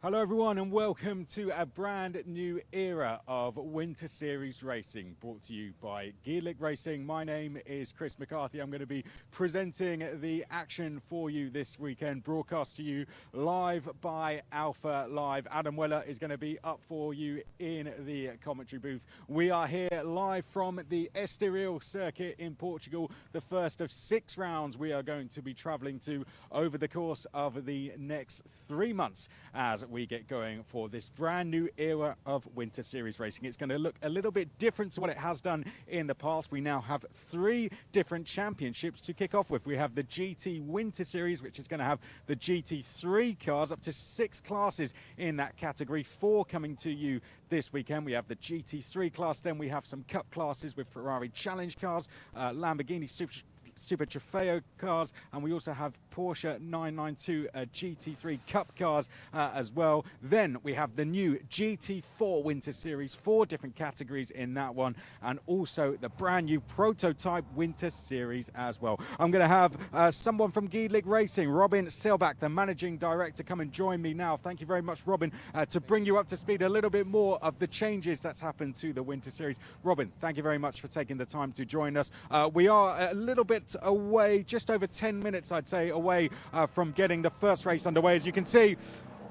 Hello everyone and welcome to a brand new era of Winter Series racing brought to you by GEDLICH Racing. My name is Chris McCarthy. I'm going to be presenting the action for you this weekend, broadcast to you live by Alpha Live. Adam Weller is going to be up for you in the commentary booth. We are here live from the Estoril circuit in Portugal, the first of 6 rounds we are going to be travelling to over the course of the next 3 months as we get going for this brand new era of Winter Series racing. It's going to look a little bit different to what it has done in the past. We now have 3 different championships to kick off with. We have the GTWinterSeries, which is going to have the GT3 cars, up to 6 classes in that category, 4 coming to you this weekend. We have the GT3 class, then we have some cup classes with Ferrari Challenge cars, Lamborghini Super Trofeo cars, and we also have Porsche 992 GT3 Cup cars as well. Then we have the new GT4 Winter Series, 4 different categories in that one, and also the brand new prototype Winter Series as well. I'm going to have someone from GEDLICH Racing, Robin Selbach, the managing director, come and join me now. Thank you very much, Robin, to bring you up to speed a little bit more of the changes that's happened to the Winter Series. Robin, thank you very much for taking the time to join us. We are a little bit away, just over 10 minutes I'd say away from getting the first race underway. As you can see,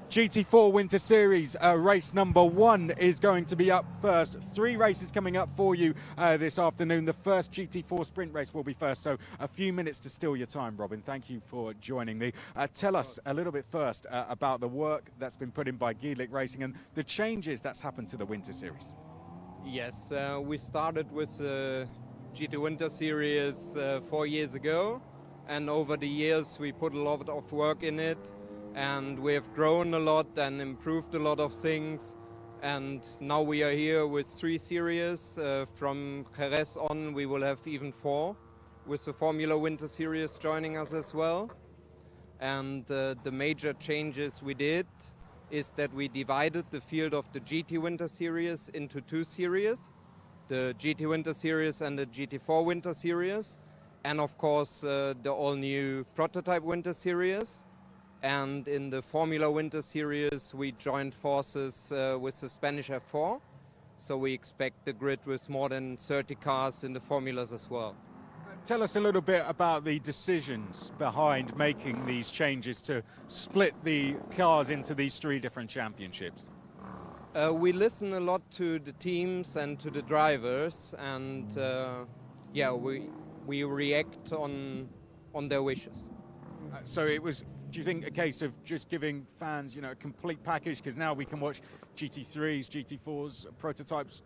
GT4 Winter Series race number 1 is going to be up first. 3 races coming up for you this afternoon. The first GT4 sprint race will be first, so a few minutes to steal your time, Robin. Thank you for joining me. Tell us a little bit first about the work that's been put in by GEDLICH Racing and the changes that's happened to the Winter Series. Yes, we started with GTWinterSeries 4 years ago, and over the years we put a lot of work in it, and we have grown a lot and improved a lot of things, and now we are here with 3 series. From Jerez on we will have even 4 with the Formula Winter Series joining us as well. And the major changes we did is that we divided the field of the GT Winter Series into 2 series. The GT Winter Series and the GT4 Winter Series, and of course the all-new Prototype Winter Series. And in the Formula Winter Series we joined forces with the Spanish F4, so we expect the grid with more than 30 cars in the formulas as well. Tell us a little bit about the decisions behind making these changes to split the cars into these 3 different championships. We listen a lot to the teams and to the drivers, and yeah, we react on their wishes. So it was, do you think, a case of just giving fans, a complete package? Because now we can watch GT3s, GT4s, prototypes,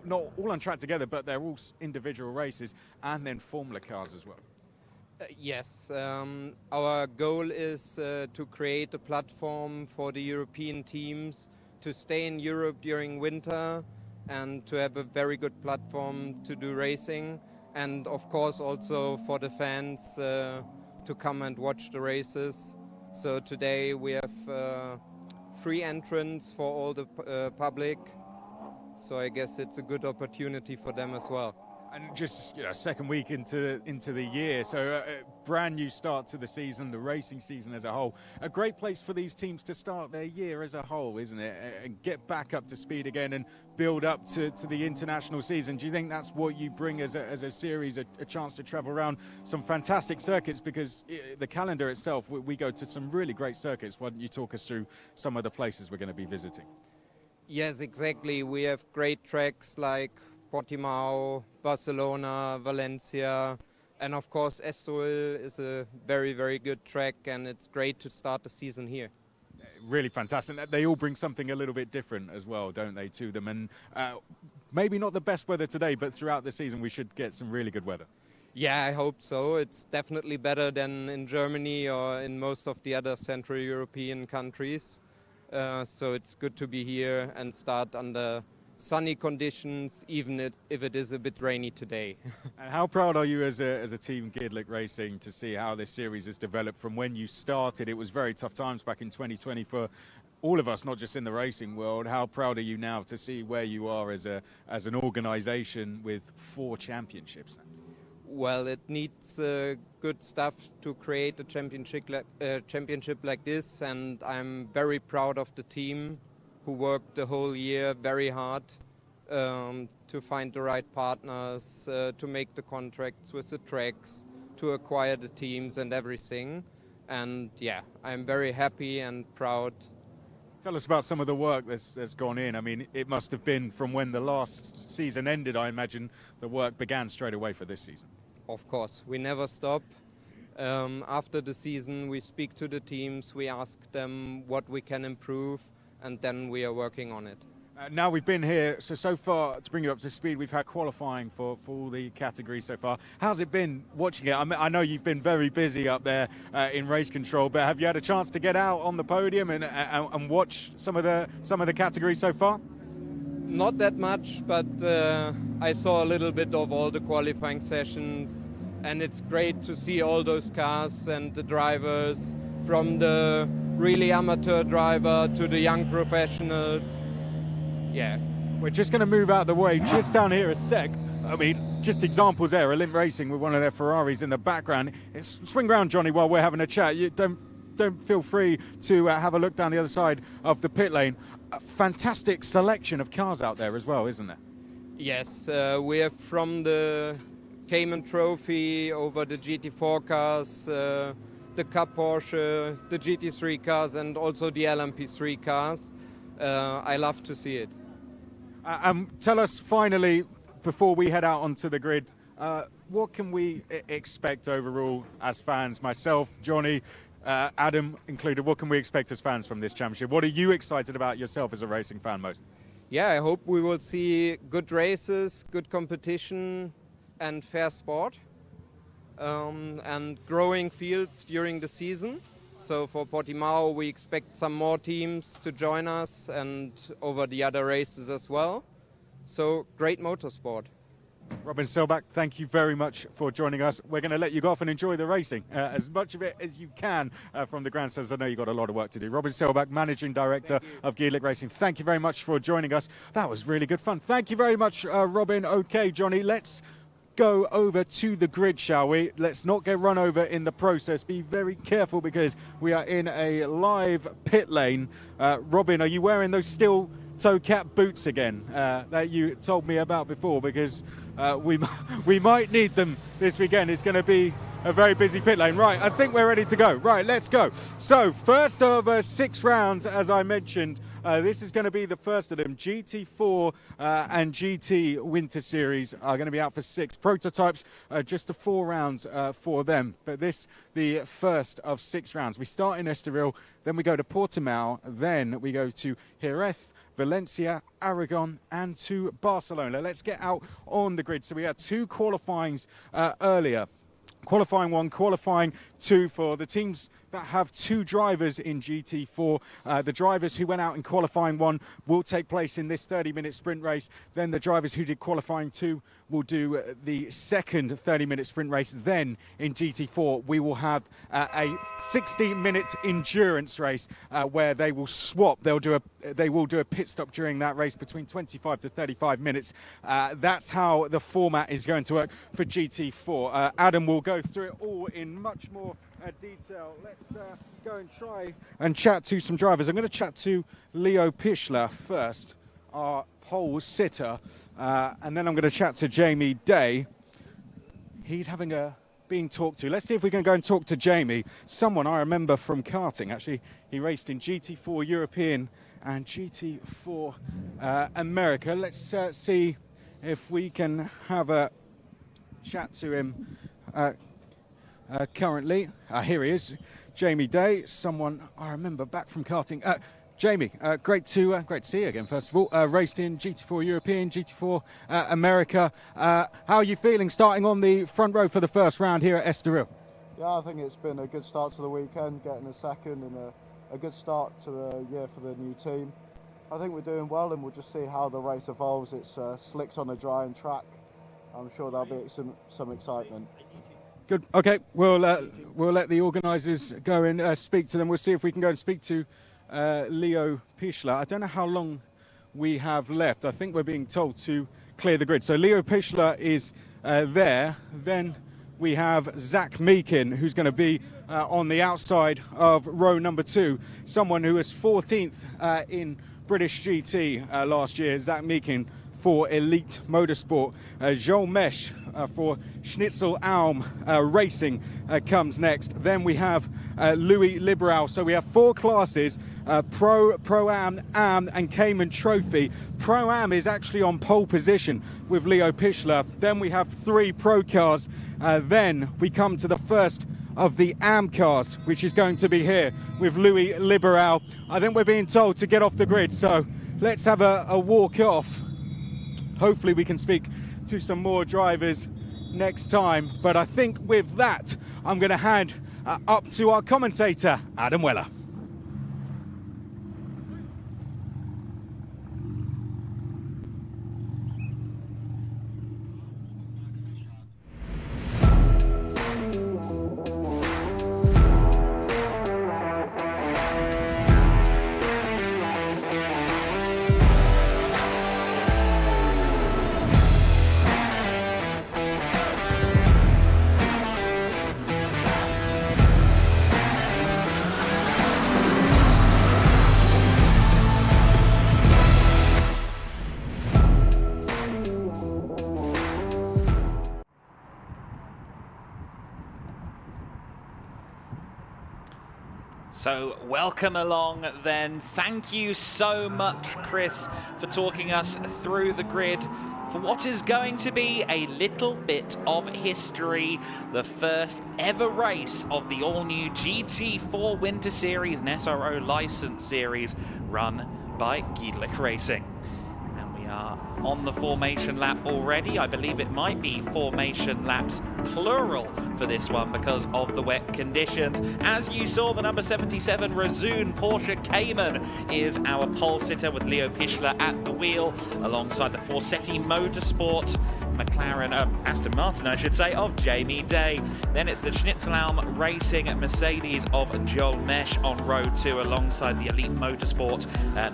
not all on track together, but they're all individual races, and then Formula cars as well. Yes, our goal is to create a platform for the European teams to stay in Europe during winter and to have a very good platform to do racing, and of course also for the fans to come and watch the races. So today we have free entrance for all the public, so I guess it's a good opportunity for them as well. And just second week into the year, so a brand new start to the season, the racing season as a whole. A great place for these teams to start their year as a whole, isn't it? And get back up to speed again and build up to the international season. Do you think that's what you bring as a series, a chance to travel around some fantastic circuits? Because the calendar itself, we go to some really great circuits. Why don't you talk us through some of the places we're going to be visiting? Yes, exactly. We have great tracks like Portimao, Barcelona, Valencia, and of course Estoril is a very, very good track, and it's great to start the season here. Really fantastic. They all bring something a little bit different as well, don't they, to them? And maybe not the best weather today, but throughout the season we should get some really good weather. Yeah, I hope so. It's definitely better than in Germany or in most of the other Central European countries. So it's good to be here and start under sunny conditions, even if it is a bit rainy today. And how proud are you as a team, GEDLICH Racing, to see how this series has developed from when you started? It was very tough times back in 2020 for all of us, not just in the racing world. How proud are you now to see where you are as an organisation with 4 championships? Well, it needs good stuff to create a championship like this, and I'm very proud of the team who worked the whole year very hard to find the right partners, to make the contracts with the tracks, to acquire the teams and everything. And yeah, I'm very happy and proud. Tell us about some of the work that's gone in. I mean, it must have been from when the last season ended, I imagine, the work began straight away for this season. Of course, we never stop. After the season, we speak to the teams, we ask them what we can improve, and then we are working on it. Now we've been here, so far, to bring you up to speed, we've had qualifying for all the categories so far. How's it been watching it? I know you've been very busy up there in race control, but have you had a chance to get out on the podium and watch some of the categories so far? Not that much, but I saw a little bit of all the qualifying sessions, and it's great to see all those cars and the drivers, from the really amateur driver to the young professionals. Yeah. We're just going to move out of the way just down here a sec. I mean, just examples there, Olymp Racing with one of their Ferraris in the background. Swing round, Johnny, while we're having a chat. You don't feel free to have a look down the other side of the pit lane. A fantastic selection of cars out there as well, isn't there? Yes, we have from the Cayman Trophy over the GT4 cars, the Cup Porsche, the GT3 cars, and also the LMP3 cars. I love to see it. Tell us finally, before we head out onto the grid, what can we expect overall as fans? Myself, Johnny, Adam included, what can we expect as fans from this championship? What are you excited about yourself as a racing fan most? Yeah, I hope we will see good races, good competition and fair sport, and growing fields during the season. So for Portimao we expect some more teams to join us, and over the other races as well. So great motorsport. Robin Selbach, thank you very much for joining us. We're going to let you go off and enjoy the racing, as much of it as you can from the grandstands. I know you've got a lot of work to do. Robin Selbach, Managing Director of GEDLICH Racing, thank you very much for joining us. That was really good fun. Thank you very much, Robin. Okay, Johnny, let's go over to the grid, shall we? Let's not get run over in the process. Be very careful because we are in a live pit lane. Robin, are you wearing those steel toe cap boots again that you told me about before? Because we might need them this weekend. It's going to be a very busy pit lane. Right, I think we're ready to go. Right, let's go. So first of 6 rounds, as I mentioned, this is going to be the first of them. GT4 and GTWinterSeries are going to be out for 6 prototypes, just the 4 rounds for them. But this, the first of 6 rounds. We start in Estoril, then we go to Portimao, then we go to Jerez, Valencia, Aragon, and to Barcelona. Let's get out on the grid. So we had 2 qualifyings earlier. Qualifying 1, qualifying 2 for the teams that have 2 drivers in GT4. The drivers who went out in qualifying 1 will take place in this 30-minute sprint race. Then the drivers who did qualifying 2 will do the second 30-minute sprint race. Then in GT4 we will have a 60-minute endurance race where they will swap. They will do a pit stop during that race between 25 to 35 minutes. That's how the format is going to work for GT4. Adam will go through it all in much more detail. Let's go and try and chat to some drivers. I'm going to chat to Leo Pichler first, our pole sitter, and then I'm going to chat to Jamie Day. He's being talked to. Let's see if we can go and talk to Jamie, someone I remember from karting. Actually, he raced in GT4 European and GT4 America. Let's see if we can have a chat to him currently. Here he is, Jamie Day, someone I remember back from karting. Jamie, great to see you again, first of all. Raced in GT4 European, GT4 America. How are you feeling starting on the front row for the first round here at Estoril? Yeah, I think it's been a good start to the weekend, getting a second and a good start to the year for the new team. I think we're doing well, and we'll just see how the race evolves. It's slicks on a drying track. I'm sure there'll be some excitement. Good. Okay, we'll let the organisers go and speak to them. We'll see if we can go and speak to Leo Pichler. I don't know how long we have left. I think we're being told to clear the grid. So Leo Pichler is there. Then we have Zach Meakin, who's going to be on the outside of row number 2, someone who was 14th in British GT last year, Zach Meakin for Elite Motorsport. Joel Mesh for Schnitzel Alm Racing comes next. Then we have Louis Liberal. So we have 4 classes, Pro-Am, Am and Cayman Trophy. Pro-Am is actually on pole position with Leo Pichler. Then we have 3 Pro cars. Then we come to the first of the Am cars, which is going to be here with Louis Liberal. I think we're being told to get off the grid, so let's have a walk off. Hopefully we can speak to some more drivers next time. But I think with that, I'm going to hand up to our commentator, Adam Weller. So welcome along then. Thank you so much, Chris, for talking us through the grid for what is going to be a little bit of history. The first ever race of the all-new GT4 Winter Series and SRO License Series run by GEDLICH Racing. And we are on the formation lap already. I believe it might be formation laps plural for this one because of the wet conditions. As you saw, the number 77 Razoon Porsche Cayman is our pole sitter with Leo Pichler at the wheel alongside the Forsetti Motorsport McLaren, Aston Martin I should say, of Jamie Day. Then it's the Schnitzelhelm Racing Mercedes of Joel Mesh on row 2 alongside the Elite Motorsport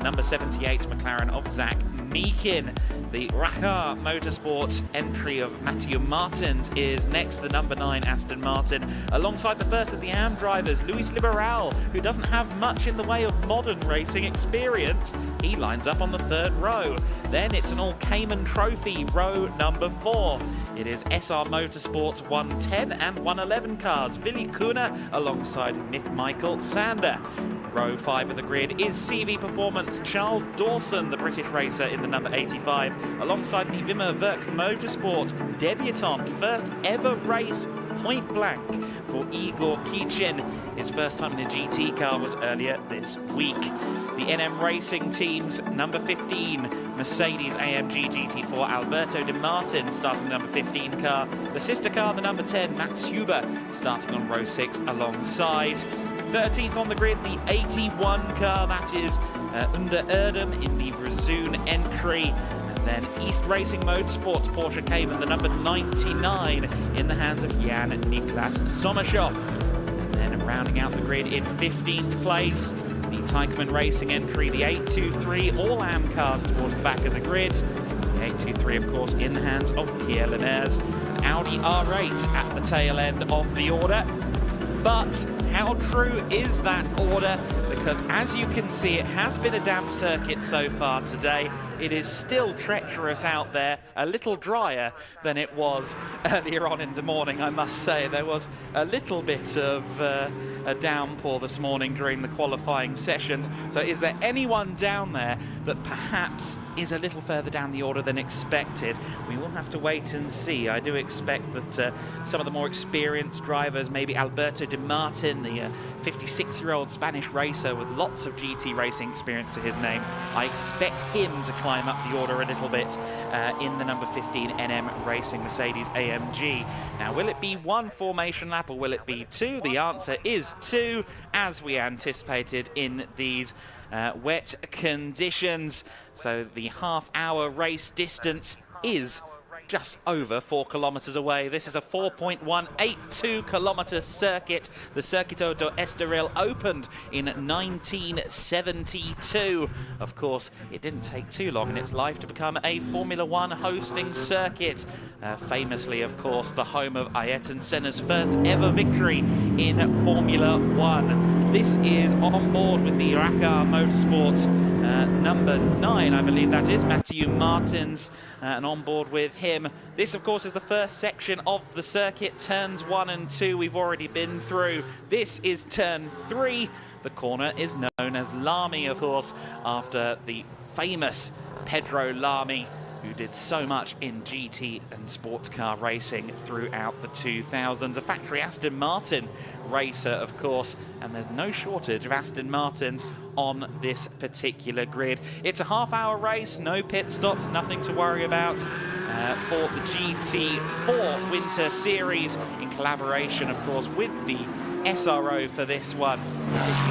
number 78 McLaren of Zach Meakin. The Rachar Motorsport entry of Matthew Martins is next, the number 9 Aston Martin, alongside the first of the Am drivers, Luis Liberal, who doesn't have much in the way of modern racing experience. He lines up on the 3rd row. Then it's an all Cayman Trophy, row number 4. It is SR Motorsports 110 and 111 cars, Willy Kuna alongside Michael Sander. Row 5 of the grid is CV Performance, Charles Dawson, the British racer in the number 85, alongside the Wimmer Werk Motorsport debutant, first ever race point blank for Igor Kichin. His first time in a GT car was earlier this week. The NM Racing teams, number 15, Mercedes AMG GT4 Alberto De Martin starting the number 15 car. The sister car, the number 10, Max Huber, starting on row 6 alongside. 13th on the grid, the 81 car, that is Under Erdem in the Razoon entry. And then East Racing Motorsports Porsche Cayman, the number 99, in the hands of Jan Niklas Sommershoff. And then rounding out the grid in 15th place, the Teichmann Racing entry, the 823 All-Am cars towards the back of the grid. The 823, of course, in the hands of Pierre Linares. Audi R8 at the tail end of the order. But how true is that order? Because as you can see, it has been a damp circuit so far today. It is still treacherous out there, a little drier than it was earlier on in the morning, I must say. There was a little bit of a downpour this morning during the qualifying sessions. So is there anyone down there that perhaps is a little further down the order than expected? We will have to wait and see. I do expect that some of the more experienced drivers, maybe Alberto De Martin, the 56-year-old Spanish racer with lots of GT racing experience to his name, I expect him to climb up the order a little bit in the number 15 NM Racing Mercedes AMG. Now, will it be 1 formation lap or will it be 2? The answer is 2, as we anticipated in these wet conditions. So the half-hour race distance is just over 4 kilometers away. This is a 4.182 kilometer circuit. The Circuito do Estoril opened in 1972. Of course, it didn't take too long in its life to become a Formula One hosting circuit. Famously, of course, the home of Ayrton Senna's first ever victory in Formula One. This is on board with the Racar Motorsports number 9, I believe that is, Matthew Martins, and on board with him. This, of course, is the first section of the circuit. Turns 1 and 2 we've already been through. This is turn 3. The corner is known as Lamy, of course, after the famous Pedro Lamy, who did so much in GT and sports car racing throughout the 2000s. A factory Aston Martin racer, of course, and there's no shortage of Aston Martins on this particular grid. It's a half-hour race, no pit stops, nothing to worry about for the GT4 Winter Series, in collaboration, of course, with the SRO for this one.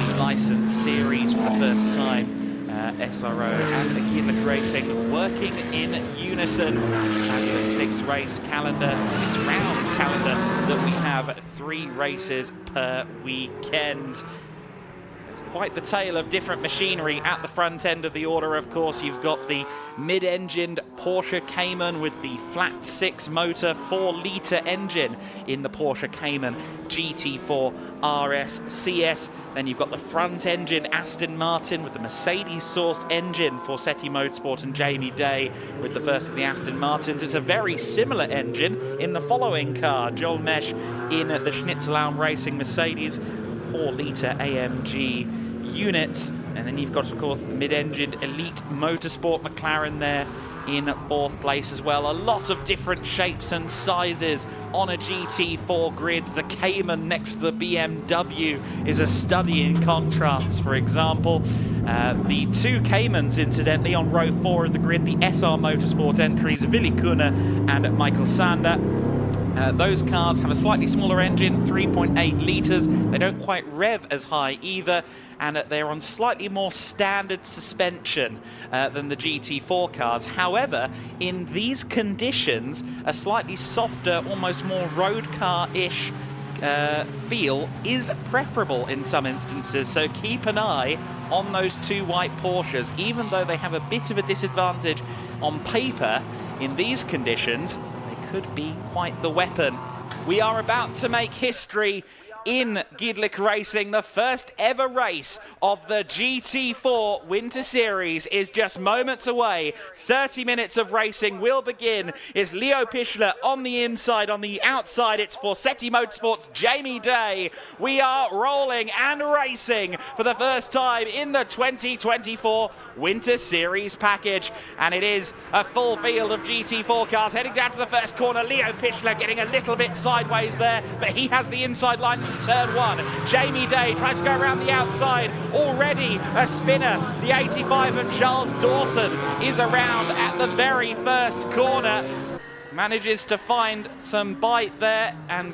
The licensed series for the first time. SRO and the GEDLICH Racing working in unison, and the 6-race calendar, 6-round calendar that we have, 3 races per weekend. Quite the tale of different machinery at the front end of the order. Of course, you've got the mid-engined Porsche Cayman with the flat 6 motor 4-litre engine in the Porsche Cayman GT4 RS CS. Then you've got the front engine Aston Martin with the Mercedes-sourced engine for Seti Motorsport and Jamie Day with the first of the Aston Martins. It's a very similar engine in the following car, Joel Mesh in the Schnitzelbaum Racing Mercedes 4-litre AMG units. And then you've got, of course, the mid-engined Elite Motorsport McLaren there in 4th place as well. A lot of different shapes and sizes on a GT4 grid. The Cayman next to the BMW is a study in contrasts, for example. The 2 Caymans, incidentally, on row 4 of the grid, the SR Motorsport entries, Willy Kuhne and Michael Sander. Those cars have a slightly smaller engine, 3.8 litres. They don't quite rev as high either, and they're on slightly more standard suspension than the GT4 cars. However, in these conditions, a slightly softer, almost more road car-ish feel is preferable in some instances, so keep an eye on those 2 white Porsches. Even though they have a bit of a disadvantage on paper, in these conditions, could be quite the weapon. We are about to make history in GEDLICH Racing. The first ever race of the GT4 Winter Series is just moments away. 30 minutes of racing will begin. It's Leo Pichler on the inside. On the outside, it's for Seti Motorsport's Jamie Day. We are rolling and racing for the first time in the 2024 Winter Series package, and it is a full field of GT4 cars heading down to the first corner. Leo Pichler getting a little bit sideways there, but he has the inside line into turn 1. Jamie Day tries to go around the outside. Already a spinner. The 85 of Charles Dawson is around at the very first corner. Manages to find some bite there and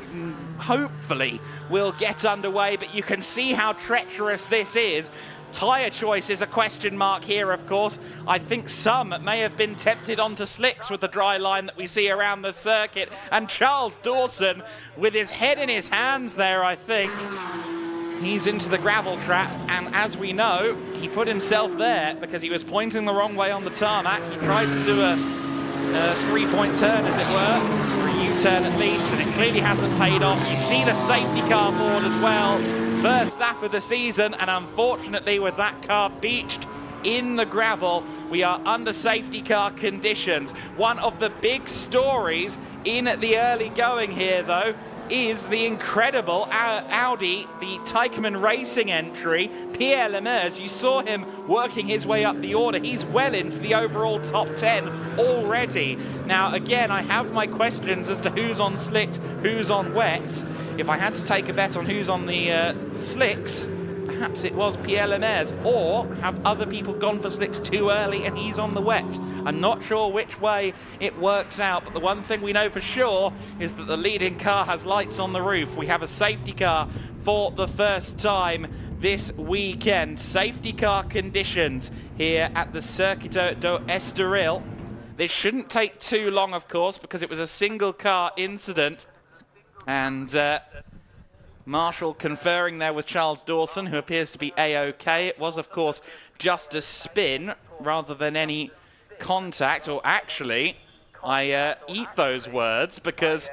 hopefully will get underway, but you can see how treacherous this is. Tyre choice is a question mark here, of course. I think some may have been tempted onto slicks with the dry line that we see around the circuit. And Charles Dawson, with his head in his hands there, I think, he's into the gravel trap. And as we know, he put himself there because he was pointing the wrong way on the tarmac. He tried to do a 3-point turn, as it were, or a U-turn at least, and it clearly hasn't paid off. You see the safety car board as well. First lap of the season, and unfortunately with that car beached in the gravel, we are under safety car conditions. One of the big stories in the early going here, though, is the incredible Audi, the Cayman Racing entry, Pierre Lemers. You saw him working his way up the order. He's well into the overall top 10 already. Now, again, I have my questions as to who's on slicks, who's on wets. If I had to take a bet on who's on the slicks, perhaps it was Pierre Lemers, or have other people gone for slicks too early and he's on the wets. I'm not sure which way it works out, but the one thing we know for sure is that the leading car has lights on the roof. We have a safety car for the first time this weekend. Safety car conditions here at the Circuito do Estoril. This shouldn't take too long, of course, because it was a single car incident. And Marshall conferring there with Charles Dawson, who appears to be A-OK. It was, of course, just a spin rather than any contact, or actually, I eat those words, because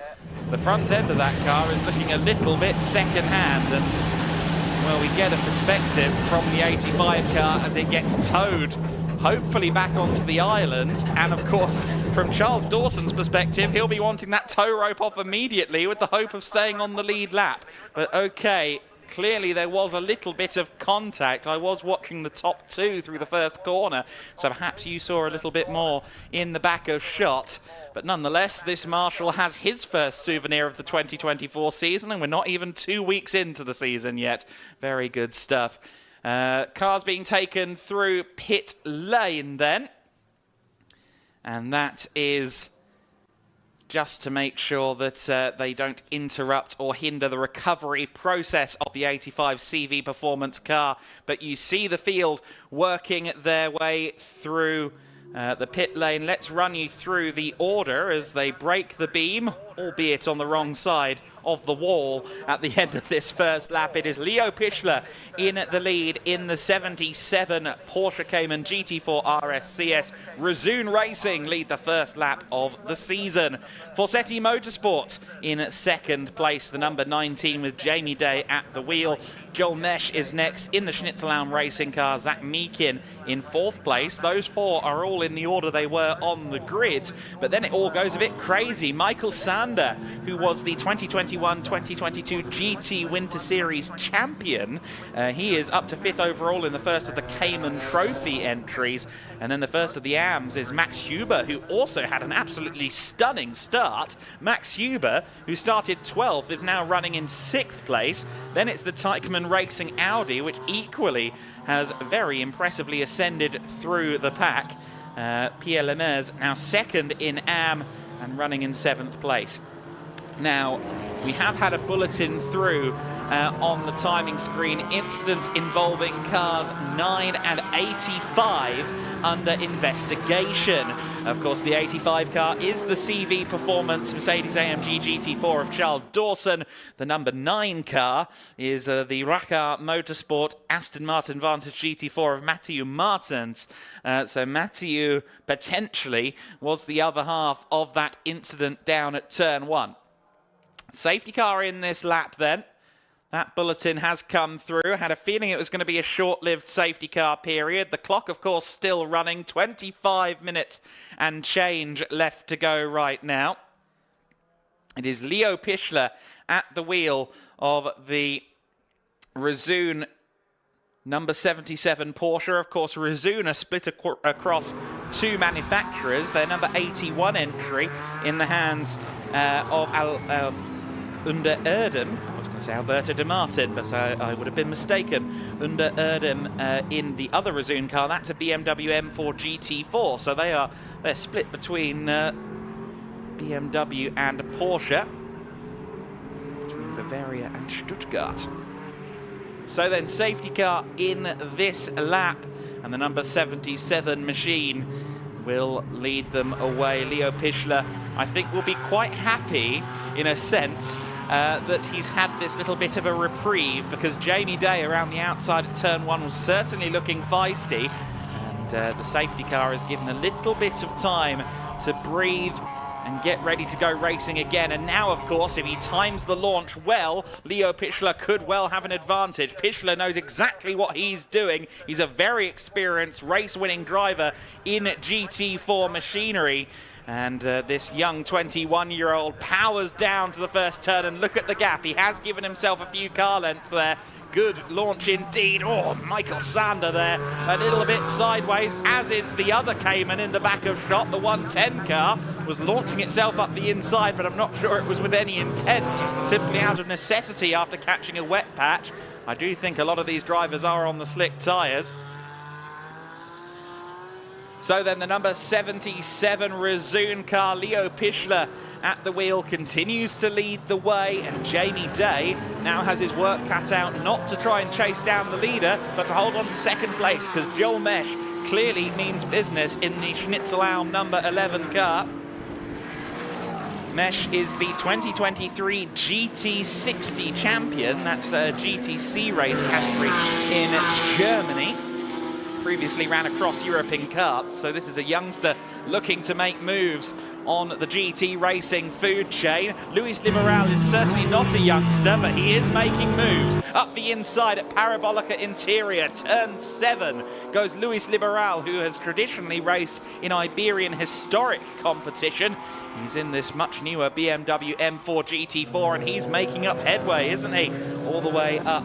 the front end of that car is looking a little bit second-hand, and, well, we get a perspective from the 85 car as it gets towed, hopefully back onto the island, and of course, from Charles Dawson's perspective, he'll be wanting that tow rope off immediately with the hope of staying on the lead lap. But okay, clearly there was a little bit of contact. I was watching the top two through the first corner, so perhaps you saw a little bit more in the back of shot. But nonetheless, this Marshall has his first souvenir of the 2024 season, and we're not even 2 weeks into the season yet. Very good stuff. Cars being taken through pit lane then. And that is just to make sure that they don't interrupt or hinder the recovery process of the 85 CV Performance car. But you see the field working their way through the pit lane. Let's run you through the order as they break the beam, albeit on the wrong side of the wall at the end of this first lap. It is Leo Pichler in the lead in the 77 Porsche Cayman GT4 RSCS. Resoon Racing lead the first lap of the season. Forsetti Motorsport in second place, the number 19 with Jamie Day at the wheel. Joel Mesh is next in the Schnitzellaun Racing car. Zach Meekin in fourth place. Those four are all in the order they were on the grid, but then it all goes a bit crazy. Michael Sander, who was the 2021-2022 GTWinterSeries champion, he is up to fifth overall in the first of the Cayman Trophy entries. And then the first of the AMs is Max Huber, who also had an absolutely stunning start. Max Huber, who started 12th, is now running in 6th place. Then it's the Teichmann Racing Audi, which equally has very impressively ascended through the pack. Pierre Lemers now second in AM and running in 7th place. Now, we have had a bulletin through on the timing screen, incident involving cars 9 and 85 under investigation. Of course, the 85 car is the CV Performance Mercedes-AMG GT4 of Charles Dawson. The number 9 car is the Raccar Motorsport Aston Martin Vantage GT4 of Mathieu Martens. So Mathieu potentially was the other half of that incident down at turn 1. Safety car in this lap then. That bulletin has come through. I had a feeling it was going to be a short-lived safety car period. The clock, of course, still running. 25 minutes and change left to go right now. It is Leo Pichler at the wheel of the Resoon number 77 Porsche. Of course, Resoon are split across two manufacturers. Their number 81 entry in the hands of Under Erdem, I was going to say Alberto De Martin, but I would have been mistaken. Under Erdem in the other Resoon car, that's a BMW M4 GT4. So they're split between BMW and Porsche, between Bavaria and Stuttgart. So then safety car in this lap, and the number 77 machine will lead them away. Leo Pichler, I think, will be quite happy in a sense that he's had this little bit of a reprieve, because Jamie Day around the outside at turn 1 was certainly looking feisty, and the safety car has given a little bit of time to breathe and get ready to go racing again. And now, of course, if he times the launch well, Leo Pichler could well have an advantage. Pichler knows exactly what he's doing. He's a very experienced race-winning driver in GT4 machinery. And this young 21-year-old powers down to the first turn, and look at the gap. He has given himself a few car lengths there. Good launch indeed. Oh, Michael Sander there, a little bit sideways, as is the other Cayman in the back of shot. The 110 car was launching itself up the inside, but I'm not sure it was with any intent, simply out of necessity after catching a wet patch. I do think a lot of these drivers are on the slick tyres. So then the number 77 Resoon car, Leo Pichler at the wheel, continues to lead the way, and Jamie Day now has his work cut out, not to try and chase down the leader, but to hold on to second place, because Joel Mesh clearly means business in the Schnitzelau number 11 car. Mesh is the 2023 GT60 champion. That's a GTC race category in Germany. Previously ran across Europe in karts, so this is a youngster looking to make moves on the GT racing food chain. Luis Liberal is certainly not a youngster, but he is making moves. Up the inside at Parabolica Interior, turn 7, goes Luis Liberal, who has traditionally raced in Iberian historic competition. He's in this much newer BMW M4 GT4, and he's making up headway, isn't he? All the way up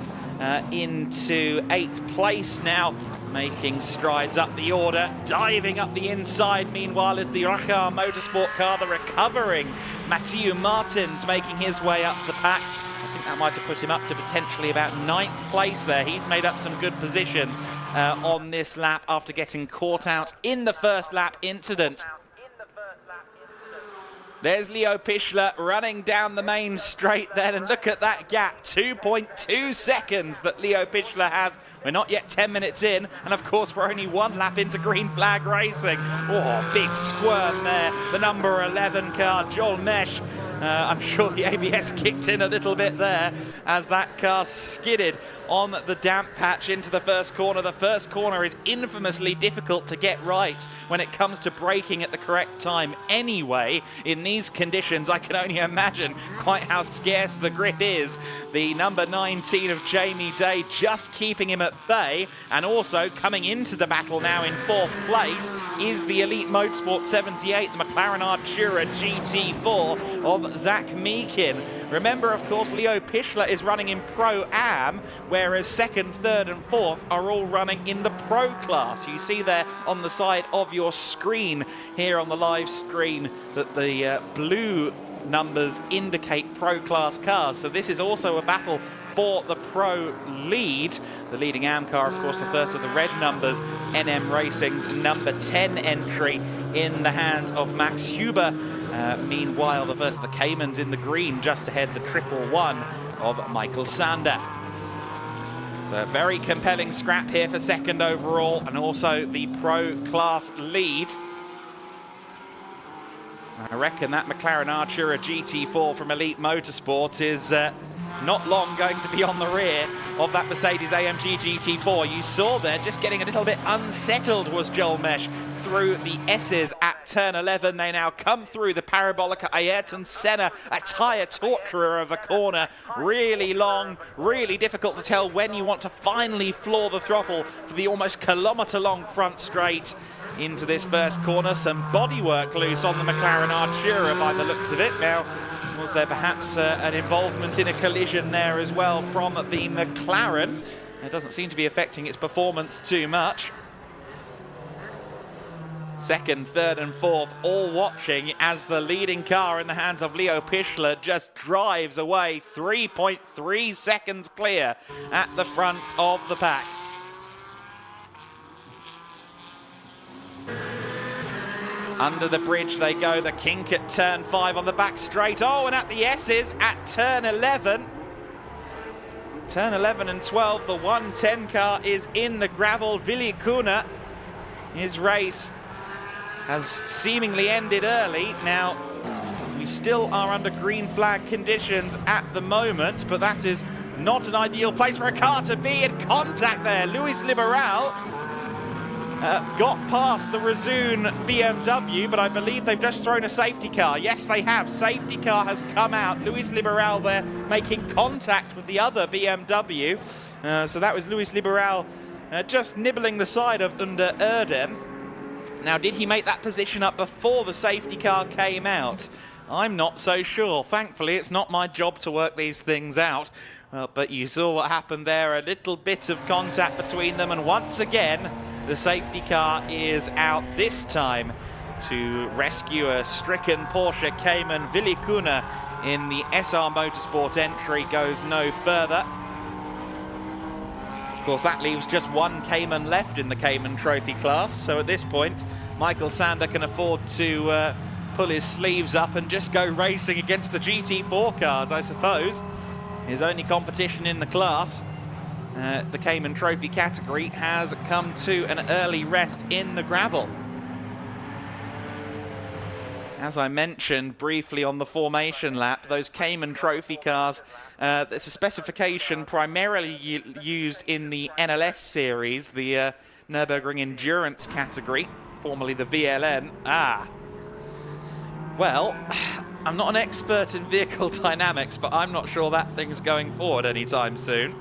into 8th place now, making strides up the order, diving up the inside. Meanwhile, is the Rachar Motorsport car, the recovering Mathieu Martins, making his way up the pack. I think that might have put him up to potentially about 9th place there. He's made up some good positions on this lap after getting caught out in the first lap incident. There's Leo Pichler running down the main straight then, and look at that gap, 2.2 seconds that Leo Pichler has. We're not yet 10 minutes in, and of course we're only 1 lap into green flag racing. Oh, big squirm there, the number 11 car, Joel Mesh. I'm sure the ABS kicked in a little bit there as that car skidded on the damp patch into the first corner. The first corner is infamously difficult to get right when it comes to braking at the correct time anyway. In these conditions, I can only imagine quite how scarce the grip is. The number 19 of Jamie Day just keeping him at bay, and also coming into the battle now in 4th place is the Elite Motorsport 78, the McLaren Artura GT4 of Zach Meekin. Remember, of course, Leo Pichler is running in Pro-Am, whereas 2nd, 3rd and 4th are all running in the Pro class. You see there on the side of your screen here on the live screen that the blue numbers indicate Pro class cars. So this is also a battle for the Pro lead. The leading AM car, of course, the first of the red numbers, NM Racing's number 10 entry in the hands of Max Huber. Meanwhile, the first of the Caymans in the green, just ahead the 111 of Michael Sander. So a very compelling scrap here for 2nd overall, and also the Pro class lead. I reckon that McLaren Artura GT4 from Elite Motorsport is not long going to be on the rear of that Mercedes AMG GT4. You saw there, just getting a little bit unsettled was Joel Mesh through the S's at turn 11. They now come through the Parabolica Ayrton Senna, a tyre torturer of a corner. Really long, really difficult to tell when you want to finally floor the throttle for the almost kilometre-long front straight into this first corner. Some bodywork loose on the McLaren Artura by the looks of it. Now, was there perhaps an involvement in a collision there as well from the McLaren? It doesn't seem to be affecting its performance too much. 2nd, 3rd and 4th all watching as the leading car in the hands of Leo Pichler just drives away 3.3 seconds clear at the front of the pack. Under the bridge they go, the kink at turn 5 on the back straight. Oh, and at the S's at turn 11. Turn 11 and 12, the 110 car is in the gravel. Willy Kuna, his race has seemingly ended early. Now, we still are under green flag conditions at the moment, but that is not an ideal place for a car to be. In contact there, Luis Liberal got past the Razzoon BMW, but I believe they've just thrown a safety car. Yes, they have. Safety car has come out. Luis Liberal there making contact with the other BMW. So that was Luis Liberal just nibbling the side of under Erdem. Now, did he make that position up before the safety car came out? I'm not so sure. Thankfully, it's not my job to work these things out. Well, but you saw what happened there, a little bit of contact between them, and once again, the safety car is out this time to rescue a stricken Porsche Cayman. Willy Kuna in the SR Motorsport entry goes no further. Of course, that leaves just 1 Cayman left in the Cayman Trophy class, so at this point, Michael Sander can afford to pull his sleeves up and just go racing against the GT4 cars, I suppose. His only competition in the class. the Cayman Trophy category has come to an early rest in the gravel. As I mentioned briefly on the formation lap, those Cayman Trophy cars, it's a specification primarily used in the NLS series, the Nürburgring Endurance category, formerly the VLN. Well, I'm not an expert in vehicle dynamics, but I'm not sure that thing's going forward anytime soon.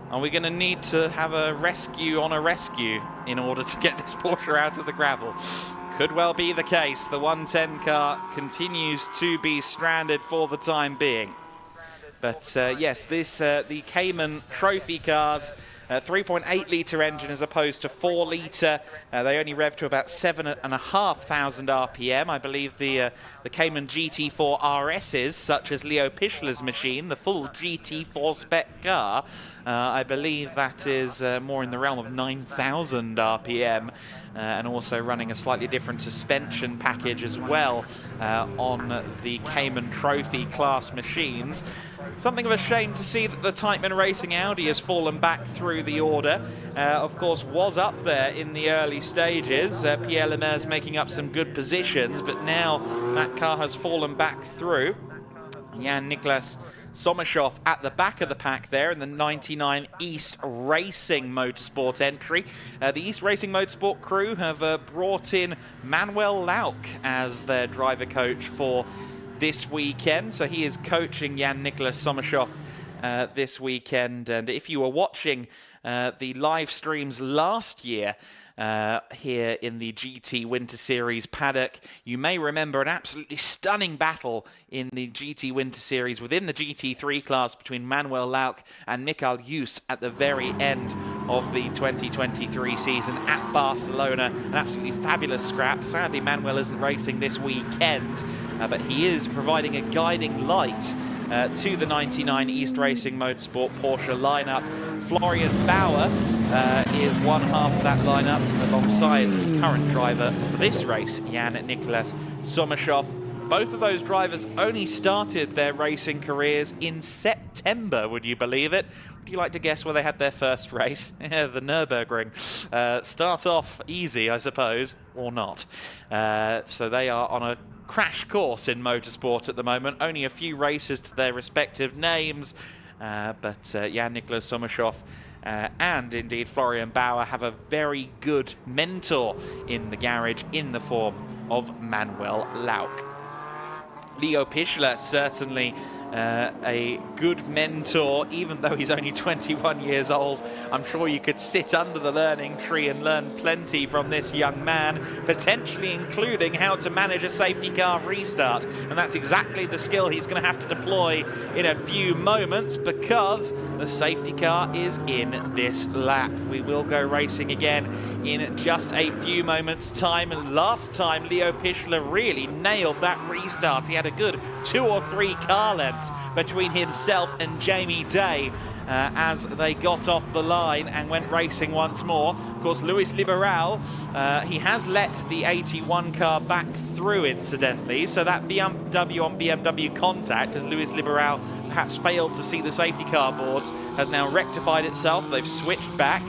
Are we going to need to have a rescue on a rescue in order to get this Porsche out of the gravel? Could well be the case. The 110 car continues to be stranded for the time being. But yes, the Cayman Trophy cars, 3.8 litre engine as opposed to 4 litre. They only rev to about 7,500 RPM. I believe the Cayman GT4 RSs, such as Leo Pichler's machine, the full GT4 spec car, I believe that is more in the realm of 9,000 RPM. And also running a slightly different suspension package as well on the Cayman Trophy class machines. Something of a shame to see that the Titeman Racing Audi has fallen back through the order. Of course, was up there in the early stages. Pierre Lemaire's making up some good positions, but now that car has fallen back through. Jan-Niklas Sommershoff at the back of the pack there in the 99 East Racing Motorsport entry. The East Racing Motorsport crew have brought in Manuel Lauck as their driver coach for this weekend. So he is coaching Jan-Niklas Sommershoff this weekend. And if you were watching the live streams last year, here in the GTWinterSeries paddock, you may remember an absolutely stunning battle in the GTWinterSeries within the GT3 class between Manuel Lauck and Michael Jus at the very end of the 2023 season at Barcelona. An absolutely fabulous scrap. Sadly, Manuel isn't racing this weekend, but he is providing a guiding light to the 99 East Racing Motorsport Porsche lineup. Florian Bauer is one half of that lineup alongside the current driver for this race, Jan-Niklas Sommershoff. Both of those drivers only started their racing careers in September, would you believe it? Would you like to guess where they had their first race? The Nürburgring. Start off easy, I suppose, or not. So they are on a crash course in motorsport at the moment. Only a few races to their respective names. But Jan-Niklas Sommershoff and indeed Florian Bauer have a very good mentor in the garage in the form of Manuel Lauck. Leo Pichler, certainly a good mentor, even though he's only 21 years old. I'm sure you could sit under the learning tree and learn plenty from this young man, potentially including how to manage a safety car restart. And that's exactly the skill he's going to have to deploy in a few moments, because the safety car is in this lap. We will go racing again in just a few moments' time. And last time, Leo Pichler really nailed that restart. He had a good 2 or 3 car lengths between himself and Jamie Day as they got off the line and went racing once more. Of course, Luis Liberal, he has let the 81 car back through, incidentally, so that BMW on BMW contact, as Luis Liberal perhaps failed to see the safety car boards, has now rectified itself. They've switched back.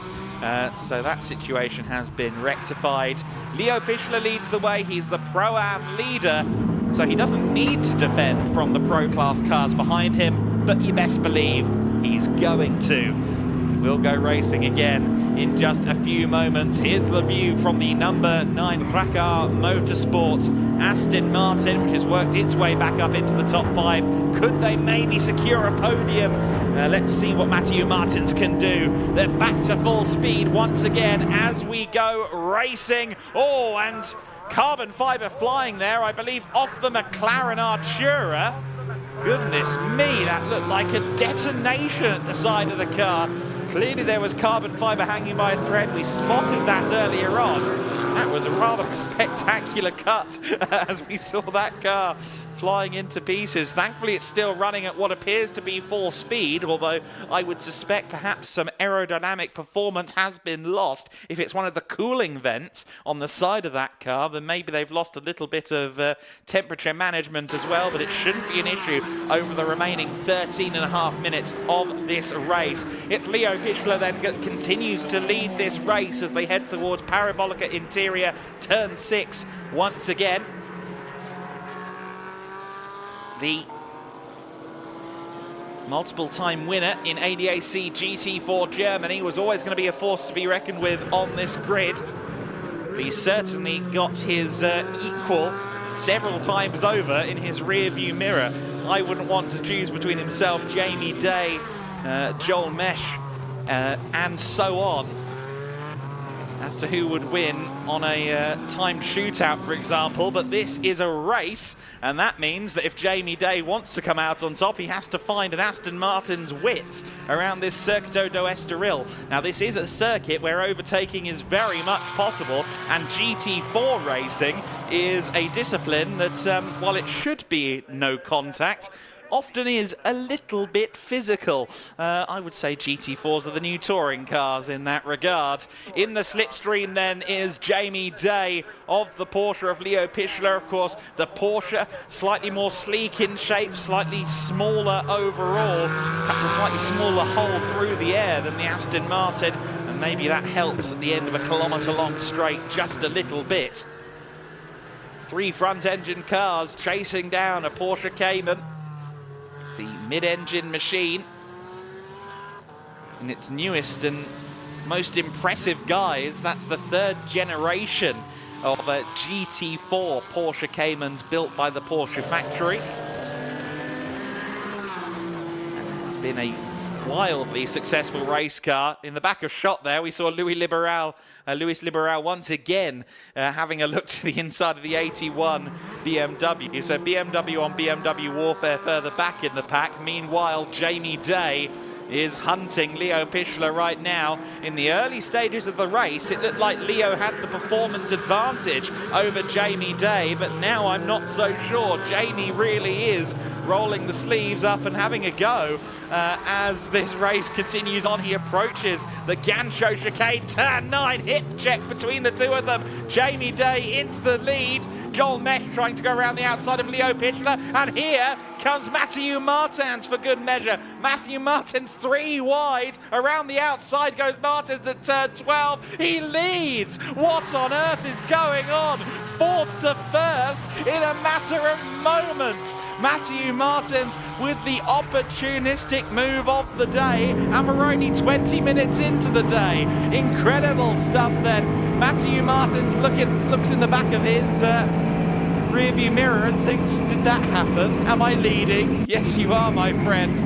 So that situation has been rectified. Leo Pichler leads the way. He's the Pro-Am leader, so he doesn't need to defend from the Pro-Class cars behind him, but you best believe he's going to. We'll go racing again in just a few moments. Here's the view from the number 9 Racar Motorsport Aston Martin, which has worked its way back up into the top 5. Could they maybe secure a podium? Let's see what Mathieu Martins can do. They're back to full speed once again as we go racing. Oh, and carbon fibre flying there, I believe, off the McLaren Artura. Goodness me, that looked like a detonation at the side of the car. Clearly there was carbon fibre hanging by a thread. We spotted that earlier on. That was a rather spectacular cut as we saw that car flying into pieces. Thankfully, it's still running at what appears to be full speed, although I would suspect perhaps some aerodynamic performance has been lost. If it's one of the cooling vents on the side of that car, then maybe they've lost a little bit of temperature management as well, but it shouldn't be an issue over the remaining 13.5 minutes of this race. It's Leo Pichler then continues to lead this race as they head towards Parabolica Interior, turn 6 once again. The multiple-time winner in ADAC GT4 Germany was always going to be a force to be reckoned with on this grid. But he certainly got his equal several times over in his rear-view mirror. I wouldn't want to choose between himself, Jamie Day, Joel Mesh, and so on, as to who would win on a timed shootout, for example. But this is a race, and that means that if Jamie Day wants to come out on top, he has to find an Aston Martin's width around this Circuito do Estoril. Now, this is a circuit where overtaking is very much possible, and GT4 racing is a discipline that, while it should be no contact, often is a little bit physical. I would say GT4s are the new touring cars in that regard. In the slipstream then is Jamie Day of the Porsche of Leo Pichler. Of course, the Porsche slightly more sleek in shape, slightly smaller overall, cuts a slightly smaller hole through the air than the Aston Martin, and maybe that helps at the end of a kilometre-long straight just a little bit. 3 front-engine cars chasing down a Porsche Cayman, the mid-engine machine, in its newest and most impressive guise. That's the 3rd generation of a GT4 Porsche Caymans built by the Porsche factory. It's been a wildly successful race car. In the back of shot there, we saw Luis Liberal once again having a look to the inside of the 81 BMW. So BMW on BMW warfare further back in the pack. Meanwhile, Jamie Day is hunting Leo Pichler right now. In the early stages of the race, it looked like Leo had the performance advantage over Jamie Day, but now I'm not so sure. Jamie really is rolling the sleeves up and having a go as this race continues on. He approaches the Gancho chicane, turn 9, hip check between the two of them. Jamie Day into the lead. Joel Mesh trying to go around the outside of Leo Pichler, and here comes Mathieu Martins for good measure. Mathieu Martins 3 wide. Around the outside goes Martins at turn 12. He leads. What on earth is going on? 4th to 1st in a matter of moments. Mathieu Martins with the opportunistic move of the day, and we're only 20 minutes into the day. Incredible stuff then. Mathieu Martins looks in the back of his rearview mirror and thinks, did that happen? Am I leading? Yes, you are, my friend.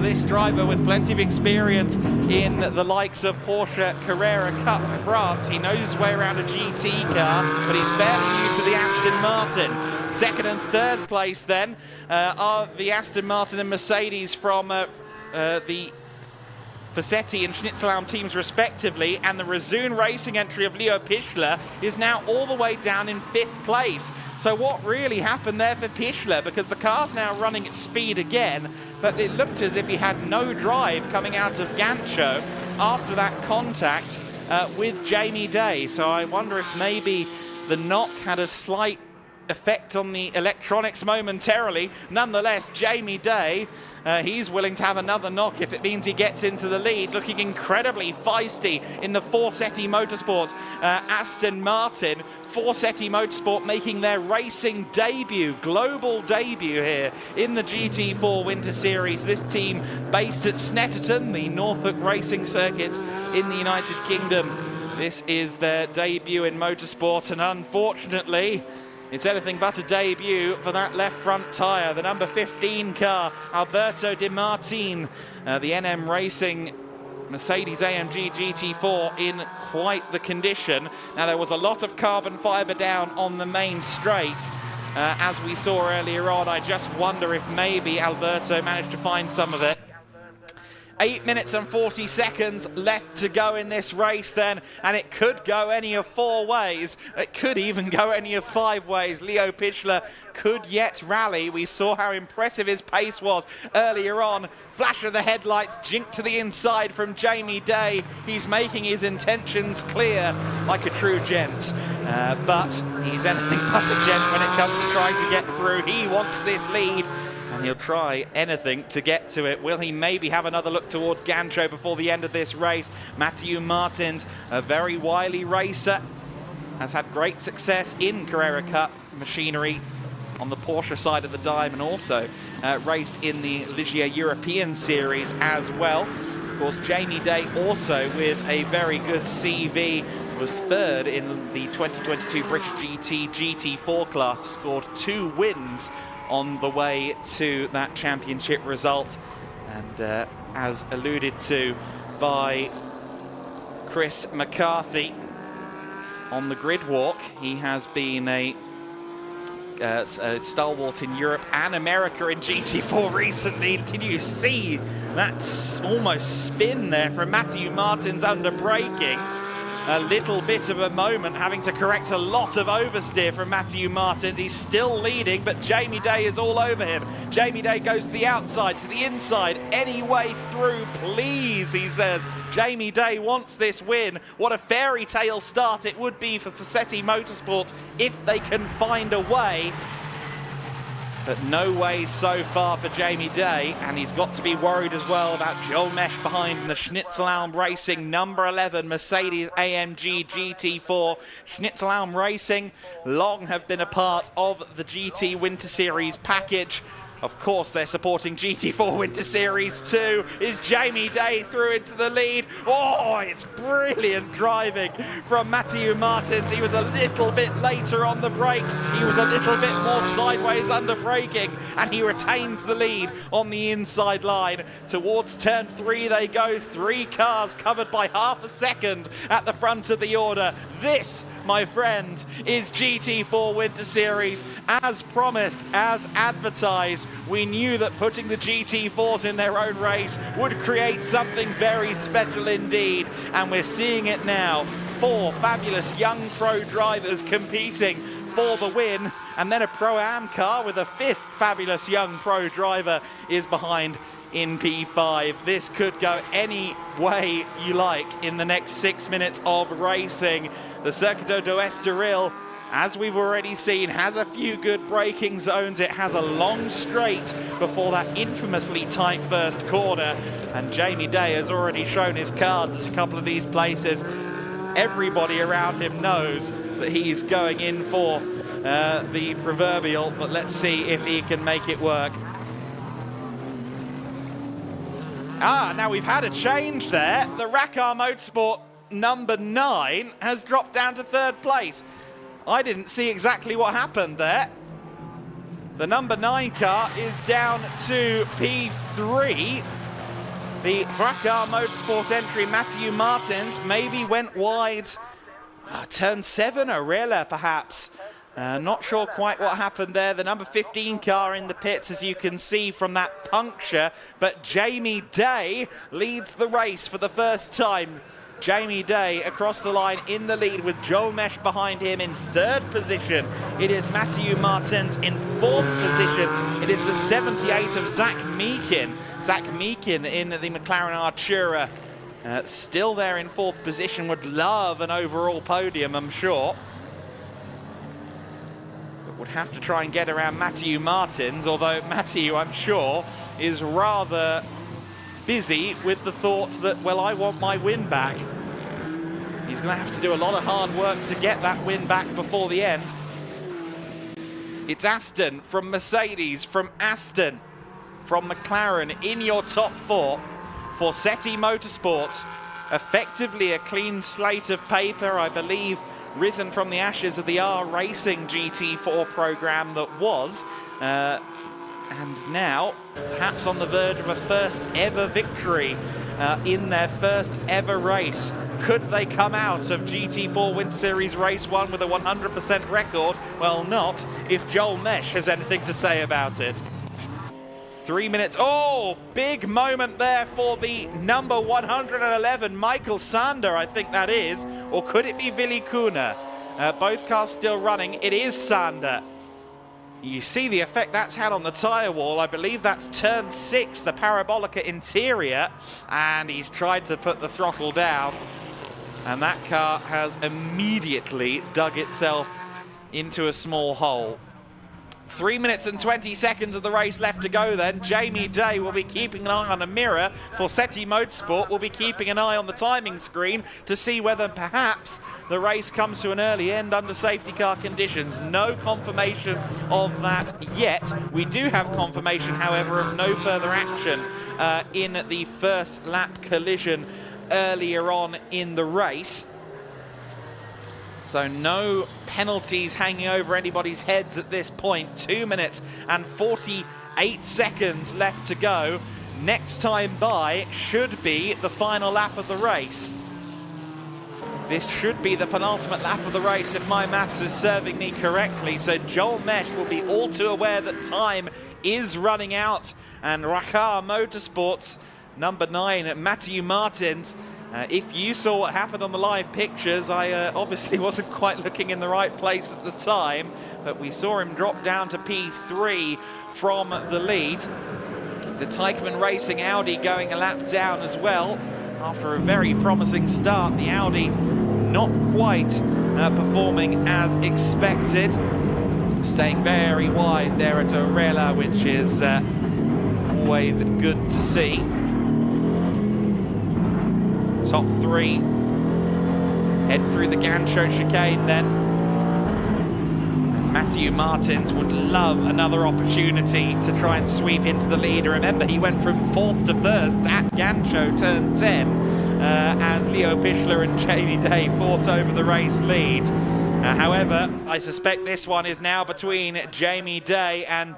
This driver with plenty of experience in the likes of Porsche Carrera Cup France. He knows his way around a GT car, but he's fairly new to the Aston Martin. 2nd and 3rd place then are the Aston Martin and Mercedes from the Fassetti and Schnitzelbaum teams respectively, and the Razoon Racing entry of Leo Pichler is now all the way down in 5th place. So what really happened there for Pichler, because the car's now running at speed again, but it looked as if he had no drive coming out of Gancho after that contact with Jamie Day. So I wonder if maybe the knock had a slight effect on the electronics momentarily. Nonetheless, Jamie Day, he's willing to have another knock if it means he gets into the lead, looking incredibly feisty in the Forsetti Motorsport Aston Martin. Forsetti Motorsport making their racing debut, global debut here in the GT4 Winter Series. This team based at Snetterton, the Norfolk racing circuit in the United Kingdom. This is their debut in motorsport, and unfortunately, it's anything but a debut for that left front tyre. The number 15 car, Alberto Di Martin, the NM Racing Mercedes AMG GT4 in quite the condition. Now, there was a lot of carbon fibre down on the main straight, as we saw earlier on. I just wonder if maybe Alberto managed to find some of it 8 minutes and 40 seconds left to go in this race then, and it could go any of 4 ways. It could even go any of 5 ways. Leo Pichler could yet rally. We saw how impressive his pace was earlier on. Flash of the headlights, jink to the inside from Jamie Day. He's making his intentions clear like a true gent. But he's anything but a gent when it comes to trying to get through. He wants this lead, and he'll try anything to get to it. Will he maybe have another look towards Gancho before the end of this race? Matthew Martins, a very wily racer, has had great success in Carrera Cup machinery on the Porsche side of the dime, and also raced in the Ligia European Series as well. Of course, Jamie Day also with a very good CV, was 3rd in the 2022 British GT4 class, scored 2 wins on the way to that championship result. And as alluded to by Chris McCarthy on the grid walk, he has been a stalwart in Europe and America in GT4 recently. Can you see that almost spin there from Matthew Martins under braking? A little bit of a moment, having to correct a lot of oversteer from Matthew Martins. He's still leading, but Jamie Day is all over him. Jamie Day goes to the outside, to the inside, any way through, please, he says. Jamie Day wants this win. What a fairy tale start it would be for Facchetti Motorsport if they can find a way. But no way so far for Jamie Day, and he's got to be worried as well about Joel Mesh behind the Schnitzelhelm Racing number 11 Mercedes AMG GT4. Schnitzelhelm Racing long have been a part of the GT Winter Series package. Of course, they're supporting GT4 Winter Series too. Is Jamie Day through into the lead? Oh, it's brilliant driving from Matthew Martins. He was a little bit later on the brakes. He was a little bit more sideways under braking, and he retains the lead on the inside line. Towards turn 3 they go. 3 cars covered by half a second at the front of the order. This, my friends, is GT4 Winter Series. As promised, as advertised, we knew that putting the GT4s in their own race would create something very special indeed, and we're seeing it now. 4 fabulous young pro drivers competing for the win, and then a Pro-Am car with a 5th fabulous young pro driver is behind in P5. This could go any way you like in the next 6 minutes of racing. The Circuito do Estoril, as we've already seen, has a few good braking zones. It has a long straight before that infamously tight first corner, and Jamie Day has already shown his cards at a couple of these places. Everybody around him knows that he's going in for the proverbial, but let's see if he can make it work. Now we've had a change there. The Racar Motorsport number 9 has dropped down to 3rd place. I didn't see exactly what happened there. The number 9 car is down to P3. The Racar Motorsport entry, Matthew Martins, maybe went wide. Turn 7, Arella perhaps. Not sure quite what happened there. The number 15 car in the pits, as you can see from that puncture. But Jamie Day leads the race for the first time. Jamie Day across the line in the lead with Joel Mesh behind him in 3rd position. It is Matthew Martins in 4th position. It is the 78 of Zach Meakin. Zach Meakin in the McLaren Artura. Still there in 4th position. Would love an overall podium, I'm sure. But would have to try and get around Matthew Martins, although Matthew, I'm sure, is rather busy with the thought that, well, I want my win back. He's going to have to do a lot of hard work to get that win back before the end. It's Aston from Mercedes, from Aston, from McLaren in your top 4. Facchetti Motorsport, effectively a clean slate of paper, I believe, risen from the ashes of the R Racing GT4 program that was. And now, perhaps on the verge of a first ever victory in their first ever race. Could they come out of GT4 Winter Series Race 1 with a 100% record? Well, not if Joel Mesh has anything to say about it. 3 minutes. Oh, big moment there for the number 111, Michael Sander, I think that is. Or could it be Willy Kuhne? Both cars still running. It is Sander. You see the effect that's had on the tyre wall. I believe that's turn 6, the Parabolica interior. And he's tried to put the throttle down. And that car has immediately dug itself into a small hole. 3 minutes and 20 seconds of the race left to go then. Jamie Day will be keeping an eye on a mirror. Forseti Motorsport will be keeping an eye on the timing screen to see whether perhaps the race comes to an early end under safety car conditions. No confirmation of that yet. We do have confirmation, however, of no further action in the first lap collision earlier on in the race. So no penalties hanging over anybody's heads at this point. 2 minutes and 48 seconds left to go. Next time by should be the final lap of the race. This should be the penultimate lap of the race if my maths is serving me correctly. So Joel Mesh will be all too aware that time is running out. And Racar Motorsports, number 9, Matthew Martins. If you saw what happened on the live pictures, I obviously wasn't quite looking in the right place at the time, but we saw him drop down to P3 from the lead. The Taycan Racing Audi going a lap down as well after a very promising start. The Audi not quite performing as expected, staying very wide there at Orella, which is always good to see. Top 3 head through the Gancho chicane then. And Matthew Martins would love another opportunity to try and sweep into the lead. Remember, he went from 4th to 1st at Gancho turn 10 as Leo Pichler and Jamie Day fought over the race lead. However, I suspect this one is now between Jamie Day and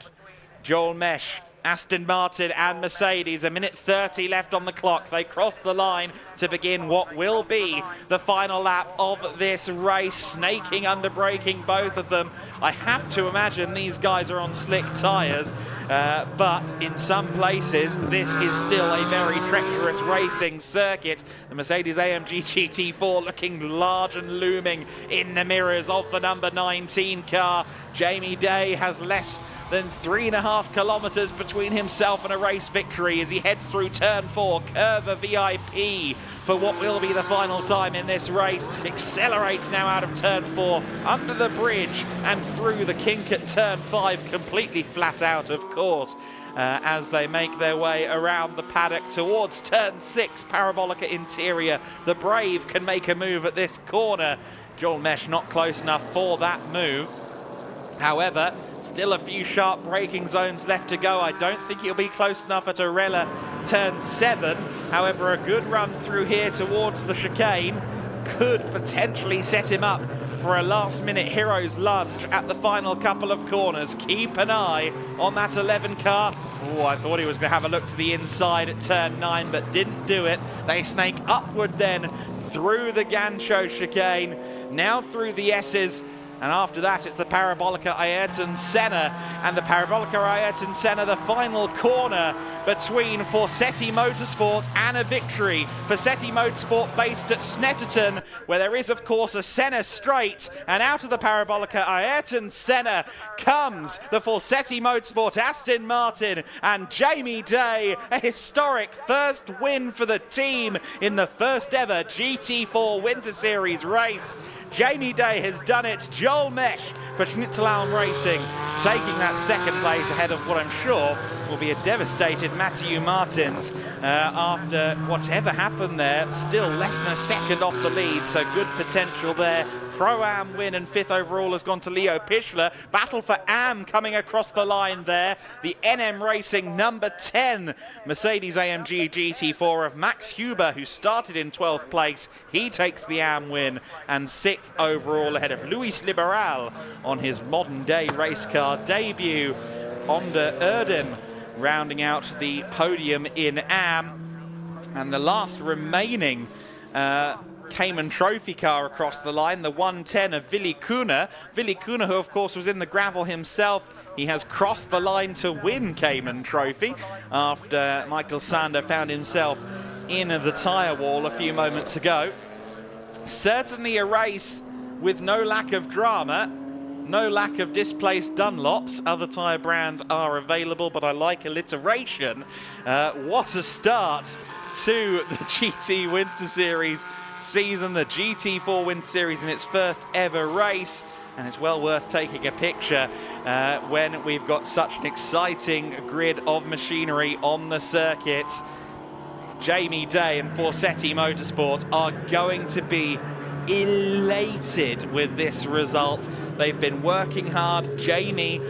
Joel Mesh. Aston Martin and Mercedes, 1:30 left on the clock. They cross the line to begin what will be the final lap of this race. Snaking under braking, both of them. I have to imagine these guys are on slick tyres, but in some places this is still a very treacherous racing circuit. The Mercedes AMG GT4 looking large and looming in the mirrors of the number 19 car. Jamie Day has less than 3.5 kilometers between himself and a race victory as he heads through turn 4, Curva VIP for what will be the final time in this race. Accelerates now out of turn 4, under the bridge and through the kink at turn 5, completely flat out of course, as they make their way around the paddock towards turn 6, Parabolica interior. The Brave can make a move at this corner. Joel Mesh not close enough for that move. However, still a few sharp braking zones left to go. I don't think he'll be close enough at Orella turn 7. However, a good run through here towards the chicane could potentially set him up for a last-minute hero's lunge at the final couple of corners. Keep an eye on that 11 car. Oh, I thought he was going to have a look to the inside at turn 9, but didn't do it. They snake upward then through the Gancho chicane, now through the S's. And after that, it's the Parabolica Ayrton Senna. And the Parabolica Ayrton Senna, the final corner between Forseti Motorsport and a victory. Forseti Motorsport based at Snetterton, where there is, of course, a Senna straight. And out of the Parabolica Ayrton Senna comes the Forseti Motorsport Aston Martin and Jamie Day. A historic first win for the team in the first ever GT4 Winter Series race. Jamie Day has done it. Joel Mesh for Schnitzelalm Racing taking that second place ahead of what I'm sure will be a devastated Matthew Martins after whatever happened there. Still less than a second off the lead, so good potential there. Pro-Am win and 5th overall has gone to Leo Pichler. Battle for Am coming across the line there. The NM Racing number 10 Mercedes AMG GT4 of Max Huber, who started in 12th place. He takes the Am win and 6th overall ahead of Luis Liberal on his modern day race car debut. Onder Erdem rounding out the podium in Am. And the last remaining Cayman Trophy car across the line, the 110 of Willy Kuhne. Willy Kuhne, who of course was in the gravel himself He has crossed the line to win Cayman Trophy after Michael Sander found himself in the tyre wall a few moments ago. Certainly a race with no lack of drama, no lack of displaced Dunlops. Other tyre brands are available, but I like alliteration. What a start to the GT Winter Series season, the GT4 Winter Series in its first ever race. And it's well worth taking a picture when we've got such an exciting grid of machinery on the circuit. Jamie Day and Forsetti Motorsport are going to be elated with this result. They've been working hard. Jamie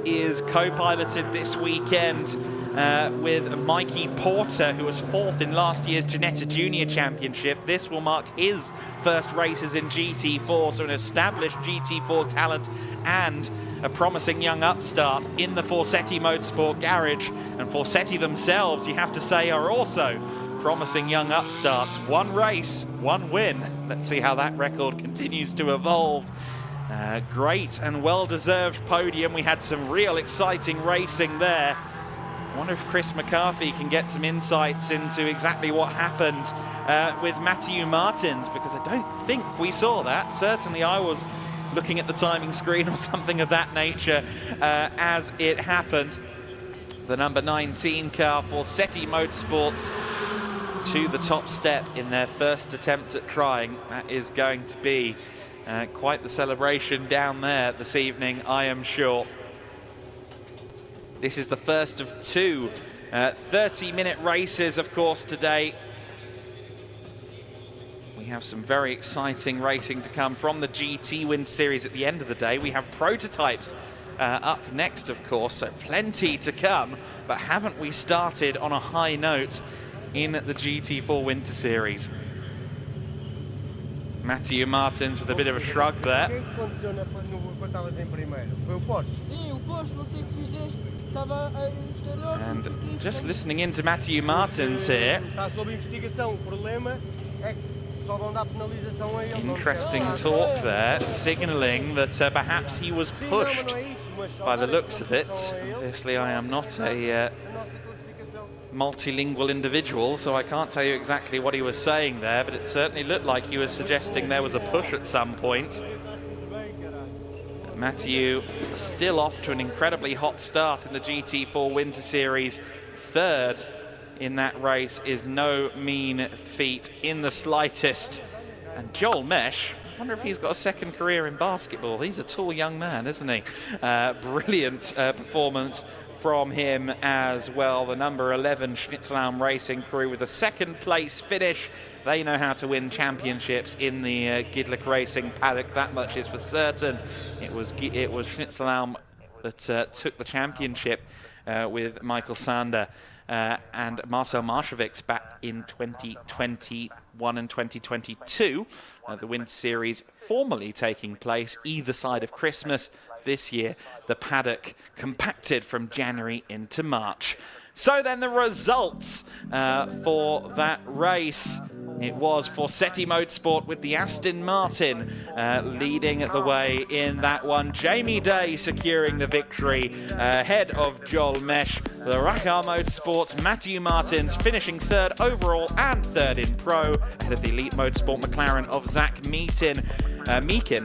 is co-piloted this weekend with Mikey Porter, who was 4th in last year's Ginetta Junior Championship. This will mark his first races in GT4, so an established GT4 talent and a promising young upstart in the Forsetti Motorsport garage. And Forsetti themselves, you have to say, are also promising young upstarts. One race, one win. Let's see how that record continues to evolve. Great and well-deserved podium. We had some real exciting racing there. I wonder if Chris McCarthy can get some insights into exactly what happened with Matthew Martins, because I don't think we saw that. Certainly I was looking at the timing screen or something of that nature as it happened. The number 19 car, Forsetti Motorsports, to the top step in their first attempt at trying. That is going to be quite the celebration down there this evening, I am sure. This is the first of two 30-minute races, of course, today. We have some very exciting racing to come from the GT Winter Series at the end of the day. We have prototypes up next, of course, so plenty to come. But haven't we started on a high note in the GT4 Winter Series? Matthew Martins with a bit of a shrug there. And just listening into Matthew Martins here. Interesting talk there, signalling that perhaps he was pushed by the looks of it. Obviously, I am not a multilingual individual, so I can't tell you exactly what he was saying there, but it certainly looked like he was suggesting there was a push at some point. Matthew still off to an incredibly hot start in the GT4 Winter Series. 3rd in that race is no mean feat in the slightest. And Joel Mesh, I wonder if he's got a second career in basketball. He's a tall young man, isn't he? Brilliant performance from him as well. The number 11 Schnitzelhelm Racing crew with a 2nd place finish. They know how to win championships in the GEDLICH Racing paddock, that much is for certain. It was Schnitzelhelm that took the championship with Michael Sander and Marcel Marshevix back in 2021 and 2022. The Winter Series formally taking place either side of Christmas. This year, the paddock compacted from January into March. So then the results for that race. It was Forsetti Motorsport with the Aston Martin leading the way in that one. Jamie Day securing the victory ahead of Joel Mesh. The Racar Motorsports, Matthew Martins finishing 3rd overall and 3rd in pro, ahead of the Elite Motorsport McLaren of Zach Meakin.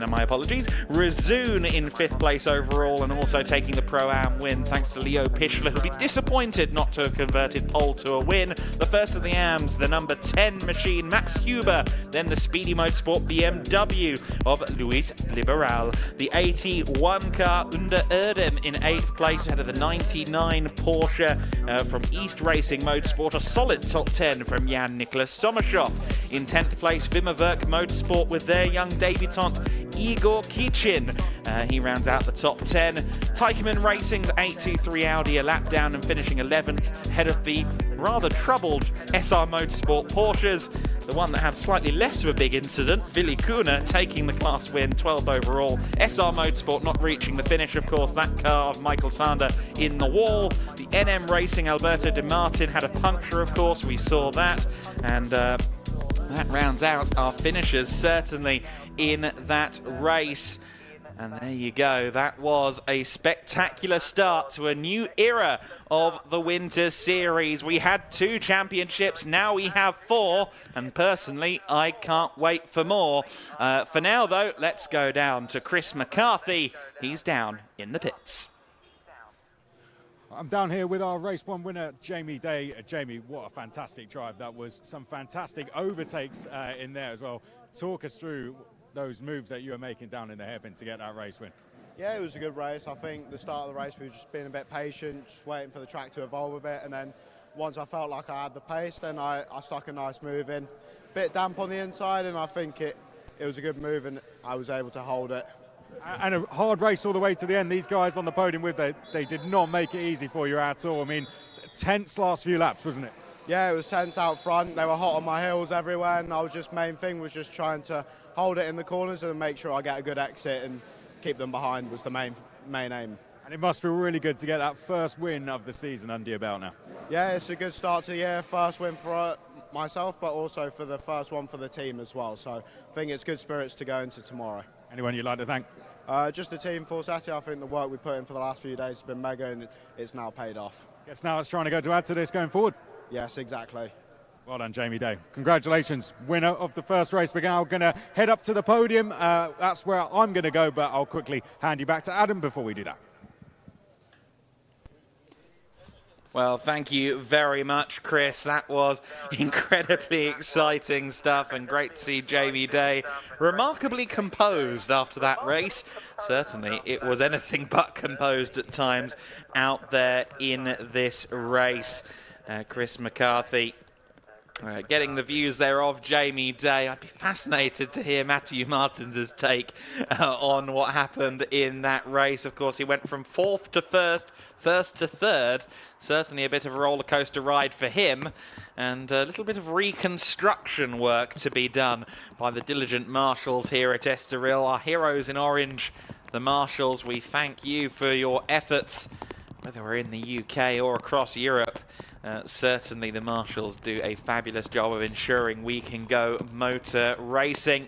My apologies. Razoon in 5th place overall and also taking the Pro-Am win thanks to Leo Pichler, who'll be disappointed not to have converted pole to a win. The first of the AMs, the number 10 machine, Max Huber, then the Speedy Motorsport BMW of Luis Liberal. The 81 car Under Erdem in 8th place ahead of the 99 Porsche from East Racing Motorsport. A solid top 10 from Jan Niklas Sommershoff. In 10th place, Wimmerwerk Motorsport with their young debutant Igor Kichin. He rounds out the top 10. Cayman Racing's 823 Audi a lap down and finishing 11th ahead of the rather troubled SR Motorsport Porsches. The one that had slightly less of a big incident, Willi Kuhner, taking the class win, 12th overall. SR Motorsport not reaching the finish, of course, that car of Michael Sander in the wall. The NM Racing, Alberto De Martin had a puncture, of course, we saw that. And that rounds out our finishers, certainly, in that race. And there you go. That was a spectacular start to a new era of the Winter Series. We had 2 championships, now we have 4, and personally, I can't wait for more. For now, though, let's go down to Chris McCarthy. He's down in the pits. I'm down here with our race 1 winner, Jamie Day. Jamie, what a fantastic drive that was. Some fantastic overtakes in there as well. Talk us through those moves that you were making down in the hairpin to get that race win. Yeah, it was a good race. I think the start of the race we were just being a bit patient, just waiting for the track to evolve a bit, and then once I felt like I had the pace, then I stuck a nice move in. Bit damp on the inside, and I think it was a good move and I was able to hold it. And a hard race all the way to the end. These guys on the podium they did not make it easy for you at all. I mean, tense last few laps, wasn't it? Yeah, it was tense out front. They were hot on my heels everywhere, and main thing was just trying to hold it in the corners and make sure I get a good exit and keep them behind was the main aim. And it must feel really good to get that first win of the season under your belt now. Yeah, it's a good start to the year. First win for myself, but also for the first one for the team as well. So I think it's good spirits to go into tomorrow. Anyone you'd like to thank? Just the team, Forsati. I think the work we put in for the last few days has been mega, and it's now paid off. Guess now it's trying to go to add to this going forward. Yes, exactly. Well done, Jamie Day. Congratulations, winner of the first race. We're now going to head up to the podium. That's where I'm going to go, but I'll quickly hand you back to Adam before we do that. Well, thank you very much, Chris. That was incredibly exciting stuff, and great to see Jamie Day remarkably composed after that race. Certainly, it was anything but composed at times out there in this race. Chris McCarthy getting the views there of Jamie Day. I'd be fascinated to hear Matthew Martins' take on what happened in that race. Of course, he went from 4th to 1st, 1st to 3rd. Certainly a bit of a roller coaster ride for him, and a little bit of reconstruction work to be done by the diligent marshals here at Estoril. Our heroes in orange, the marshals, we thank you for your efforts, whether we're in the UK or across Europe. Certainly the marshals do a fabulous job of ensuring we can go motor racing.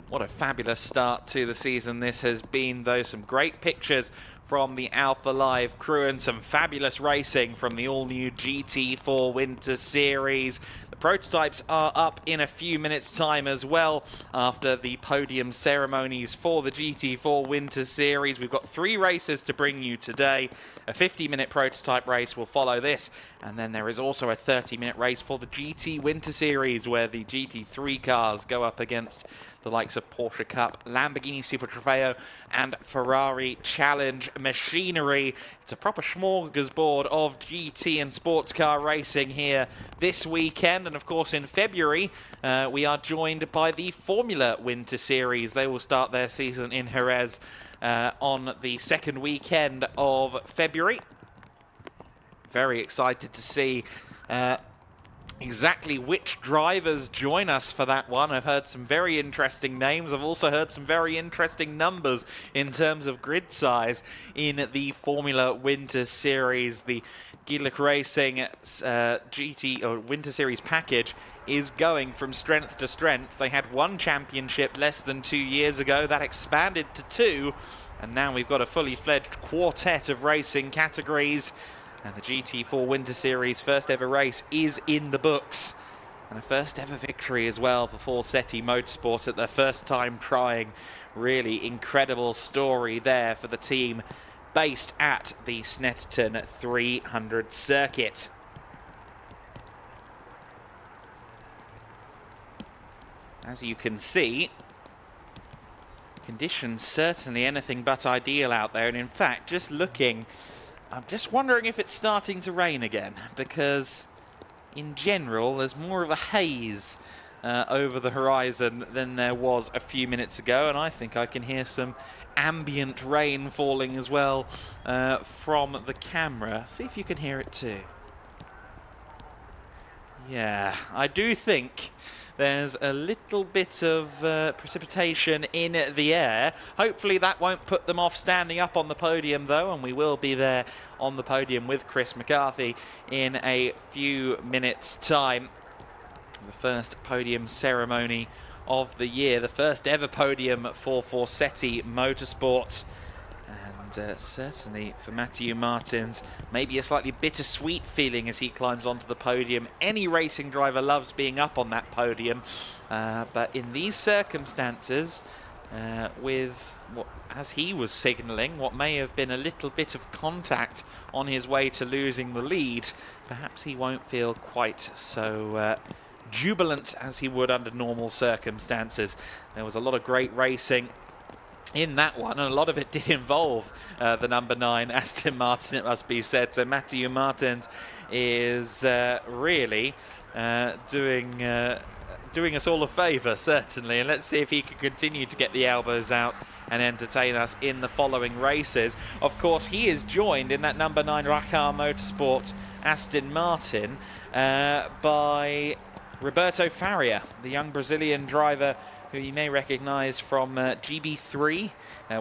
What a fabulous start to the season this has been, though. Some great pictures from the Alpha Live crew and some fabulous racing from the all-new GT4 Winter Series. The prototypes are up in a few minutes' time as well after the podium ceremonies for the GT4 Winter Series. We've got 3 races to bring you today. A 50-minute prototype race will follow this, and then there is also a 30-minute race for the GT Winter Series where the GT3 cars go up against the likes of Porsche Cup, Lamborghini Super Trofeo and Ferrari Challenge machinery. It's a proper smorgasbord of GT and sports car racing here this weekend. And of course in February we are joined by the Formula Winter Series. They will start their season in Jerez on the 2nd weekend of February. Very excited to see exactly which drivers join us for that one. I've heard some very interesting names. I've also heard some very interesting numbers in terms of grid size in the Formula Winter Series. The GEDLICH Racing GT or Winter Series package is going from strength to strength. They had 1 championship less than 2 years ago. That expanded to 2, and now we've got a fully fledged quartet of racing categories. And the GT4 Winter Series first ever race is in the books. And a first ever victory as well for Forseti Motorsport at their first time trying. Really incredible story there for the team based at the Snetterton 300 circuit. As you can see, conditions certainly anything but ideal out there. And in fact, just looking, I'm just wondering if it's starting to rain again, because in general there's more of a haze over the horizon than there was a few minutes ago, and I think I can hear some ambient rain falling as well from the camera. See if you can hear it too. Yeah, I do think there's a little bit of precipitation in the air. Hopefully that won't put them off standing up on the podium though, and we will be there on the podium with Chris McCarthy in a few minutes' time. The first podium ceremony of the year. The first ever podium for Forseti Motorsport. And certainly for Matthew Martins, maybe a slightly bittersweet feeling as he climbs onto the podium. Any racing driver loves being up on that podium, but in these circumstances, with what, as he was signalling, what may have been a little bit of contact on his way to losing the lead, perhaps he won't feel quite so jubilant as he would under normal circumstances. There was a lot of great racing in that one, and a lot of it did involve the number 9 Aston Martin, it must be said. So Matthew Martins is really doing us all a favour, certainly, and let's see if he can continue to get the elbows out and entertain us in the following races. Of course, he is joined in that number 9 Racar Motorsport Aston Martin by Roberto Faria, the young Brazilian driver who you may recognise from GB3,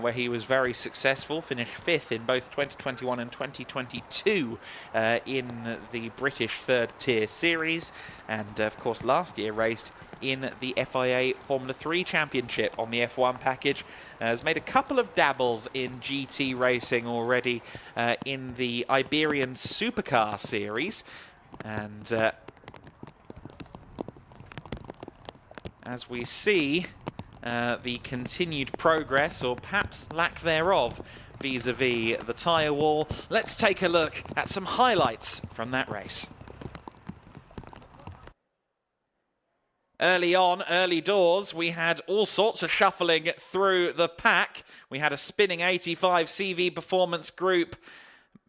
where he was very successful, finished 5th in both 2021 and 2022 in the British third-tier series, and of course last year raced in the FIA Formula 3 Championship on the F1 package. Has made a couple of dabbles in GT racing already in the Iberian Supercar series, and as we see the continued progress, or perhaps lack thereof, vis-a-vis the tyre wall, let's take a look at some highlights from that race. Early on, early doors, we had all sorts of shuffling through the pack. We had a spinning 85 CV Performance Group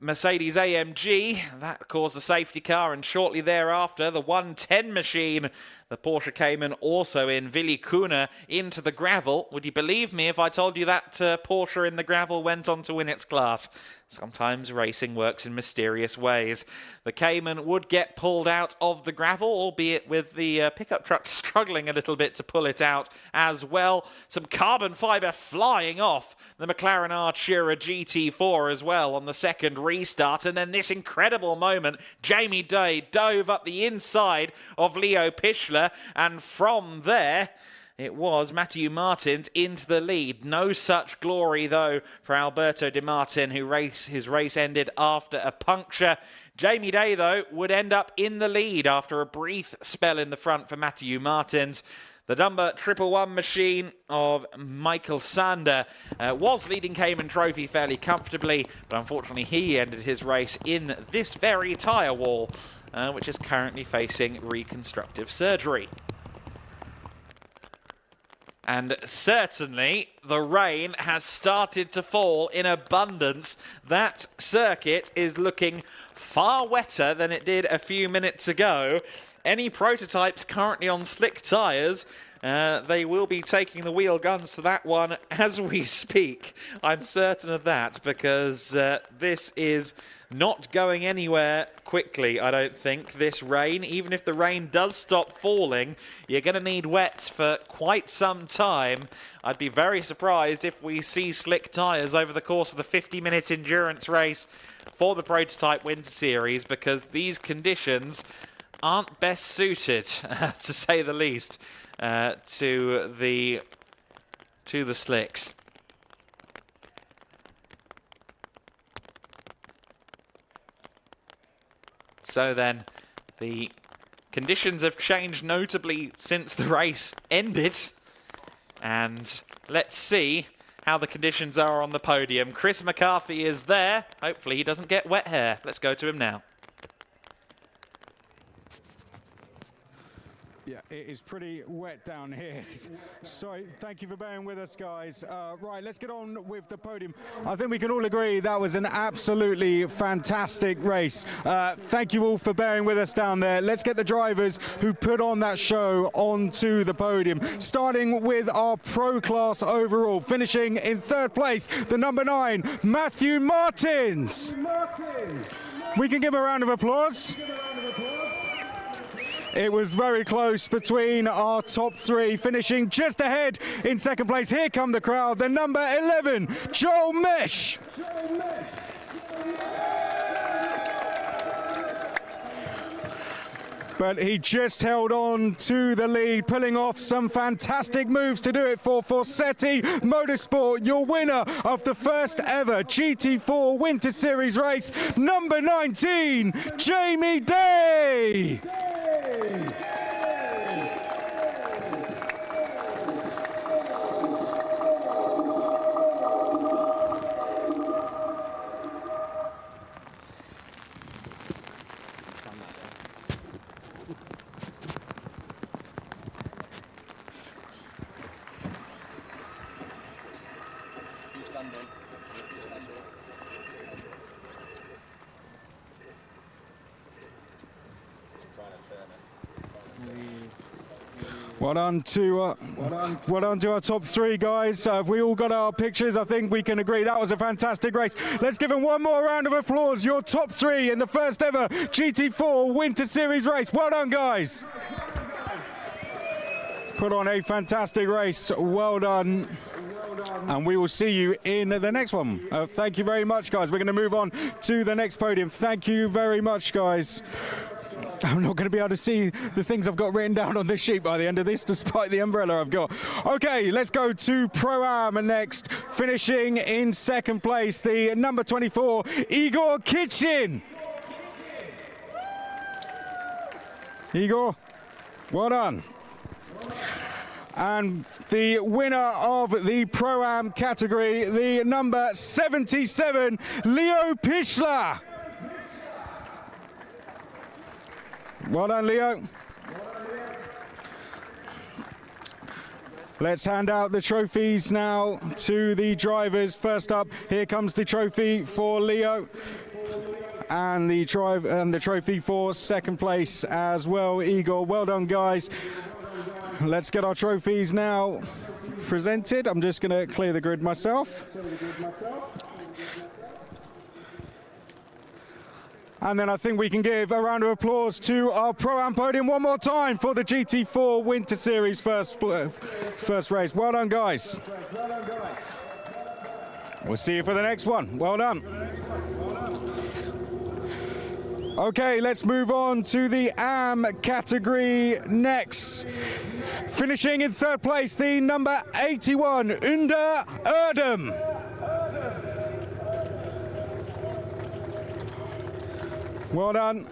Mercedes AMG, that caused a safety car, and shortly thereafter the 110 machine, the Porsche Cayman, also in Villicuna, into the gravel. Would you believe me if I told you that Porsche in the gravel went on to win its class? Sometimes racing works in mysterious ways. The Cayman would get pulled out of the gravel, albeit with the pickup truck struggling a little bit to pull it out as well. Some carbon fibre flying off the McLaren Artura GT4 as well on the second restart. And then this incredible moment, Jamie Day dove up the inside of Leo Pichler, and from there it was Matthew Martins into the lead. No such glory, though, for Alberto Di Martin, his race ended after a puncture. Jamie Day, though, would end up in the lead after a brief spell in the front for Matthew Martins. The number 111 machine of Michael Sander was leading Cayman Trophy fairly comfortably, but unfortunately he ended his race in this very tyre wall, which is currently facing reconstructive surgery. And certainly the rain has started to fall in abundance. That circuit is looking far wetter than it did a few minutes ago. Any prototypes currently on slick tyres, they will be taking the wheel guns to that one as we speak. I'm certain of that, because this is not going anywhere quickly, I don't think, this rain. Even if the rain does stop falling, you're going to need wets for quite some time. I'd be very surprised if we see slick tyres over the course of the 50-minute endurance race for the Prototype Winter Series, because these conditions aren't best suited, to say the least, to the slicks. So then, the conditions have changed notably since the race ended. And let's see how the conditions are on the podium. Chris McCarthy is there. Hopefully he doesn't get wet hair. Let's go to him now. Yeah, it is pretty wet down here. Sorry, thank you for bearing with us, guys. Right, let's get on with the podium. I think we can all agree that was an absolutely fantastic race. Thank you all for bearing with us down there. Let's get the drivers who put on that show onto the podium. Starting with our pro class overall, finishing in third place, the number 9, Matthew Martins. We can give him a round of applause. It was very close between our top 3, finishing just ahead in second place. Here come the crowd, the number 11, Joel Mesh. but he just held on to the lead, pulling off some fantastic moves to do it for Forsetti Motorsport, your winner of the first ever GT4 Winter Series race, number 19, Jamie Day. Well done to our top three, guys. If we all got our pictures, I think we can agree that was a fantastic race. Let's give them one more round of applause. Your top three in the first ever GT4 Winter Series race. Well done, guys. Put on a fantastic race. Well done. And we will see you in the next one. Thank you very much, guys. We're going to move on to the next podium. Thank you very much, guys. I'm not going to be able to see the things I've got written down on this sheet by the end of this, despite the umbrella I've got. Okay, let's go to Pro-Am next. Finishing in second place, the number 24, Igor Kitchen. Igor, well done. And the winner of the Pro-Am category, the number 77, Leo Pichler. Well done, Leo. Let's hand out the trophies now to the drivers. First up, here comes the trophy for Leo. And the trophy for second place as well, Igor. Well done, guys. Let's get our trophies now presented. I'm just going to clear the grid myself. And then I think we can give a round of applause to our Pro-Am podium one more time for the GT4 Winter Series first race. Well done, guys. We'll see you for the next one. Well done. Okay, let's move on to the AM category next. Finishing in third place, the number 81, Under Erdem. Well done.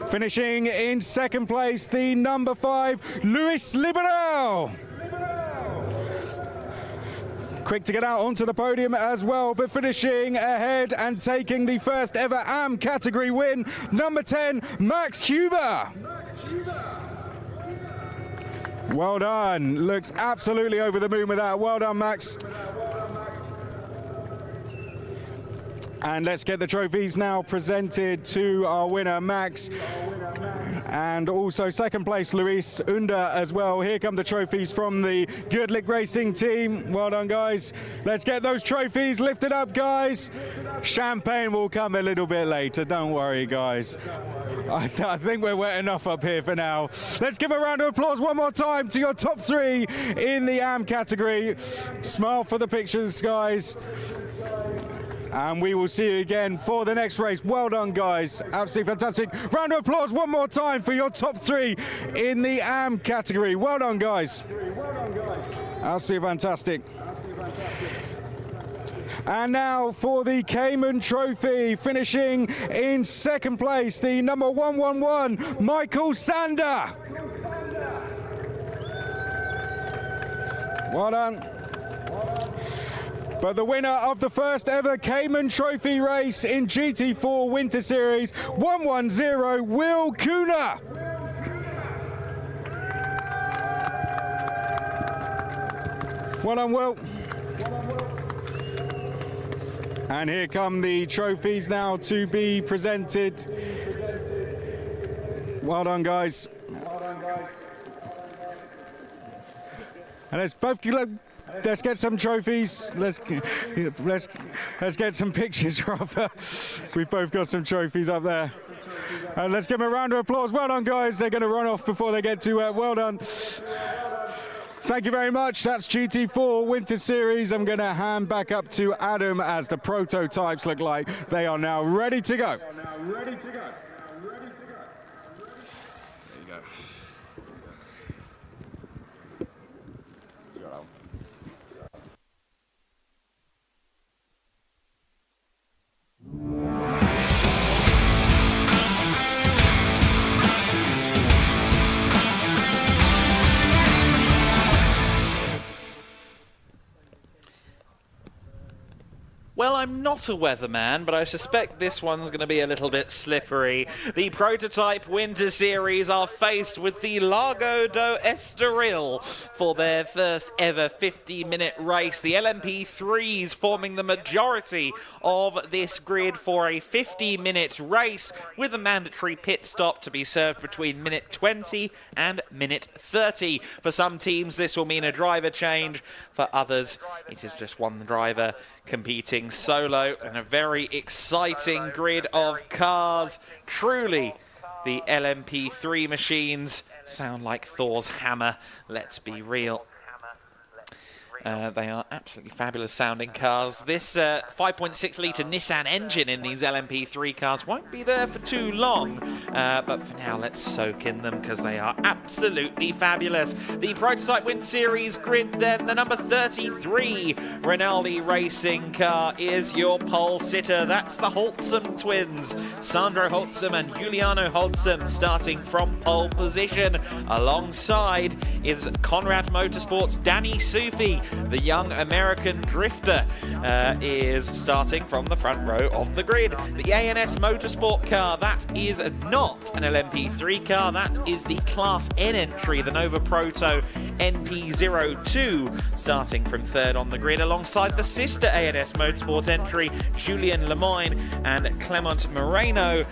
Finishing in second place, the number 5, Luis Liberal. Quick to get out onto the podium as well, but finishing ahead and taking the first ever AM category win, number 10, Max Huber. Well done. Looks absolutely over the moon with that. Well done, Max. And let's get the trophies now presented to our winner, Max. And also second place, Luis Under as well. Here come the trophies from the GEDLICH Racing team. Well done, guys. Let's get those trophies lifted up, guys. Champagne will come a little bit later. Don't worry, guys. I think we're wet enough up here for now. Let's give a round of applause one more time to your top three in the AM category. Smile for the pictures, guys. And we will see you again for the next race. Well done, guys. Absolutely fantastic. Round of applause one more time for your top three in the AM category. Well done, guys. Absolutely fantastic. And now for the Cayman Trophy, finishing in second place, the number 111, Michael Sander. Well done. But the winner of the first ever Cayman Trophy race in GT4 Winter Series, 110, Will Kuna. Well done, Will. And here come the trophies now to be presented. Well done, guys. And let's get some trophies. Let's get some pictures, rather. We've both got some trophies up there. And let's give them a round of applause. Well done, guys. They're going to run off before they get to well done. Thank you very much. That's GT4 Winter Series. I'm going to hand back up to Adam as the prototypes look like they are now ready to go. Well, I'm not a weatherman, but I suspect this one's going to be a little bit slippery. The Prototype Winter Series are faced with the Largo do Estoril for their first ever 50-minute race. The LMP3s forming the majority of this grid for a 50-minute race with a mandatory pit stop to be served between minute 20 and minute 30. For some teams, this will mean a driver change. For others, it is just one driver competing solo in a very exciting grid of cars. Truly, the LMP3 machines sound like Thor's hammer, let's be real. They are absolutely fabulous sounding cars. This 5.6 litre Nissan engine in these LMP3 cars won't be there for too long, but for now let's soak in them because they are absolutely fabulous. The Prototype Winter Series grid then, the number 33 Rinaldi Racing car is your pole sitter. That's the Holtzum twins, Sandro Holtzum and Giuliano Holtzum, starting from pole position. Alongside is Conrad Motorsports' Danny Sufi. The young American drifter is starting from the front row of the grid. The ANS Motorsport car, that is not an LMP3 car, that is the Class N entry, the Nova Proto NP02, starting from third on the grid, alongside the sister ANS Motorsport entry, Julien Lemoyne and Clement Moreno.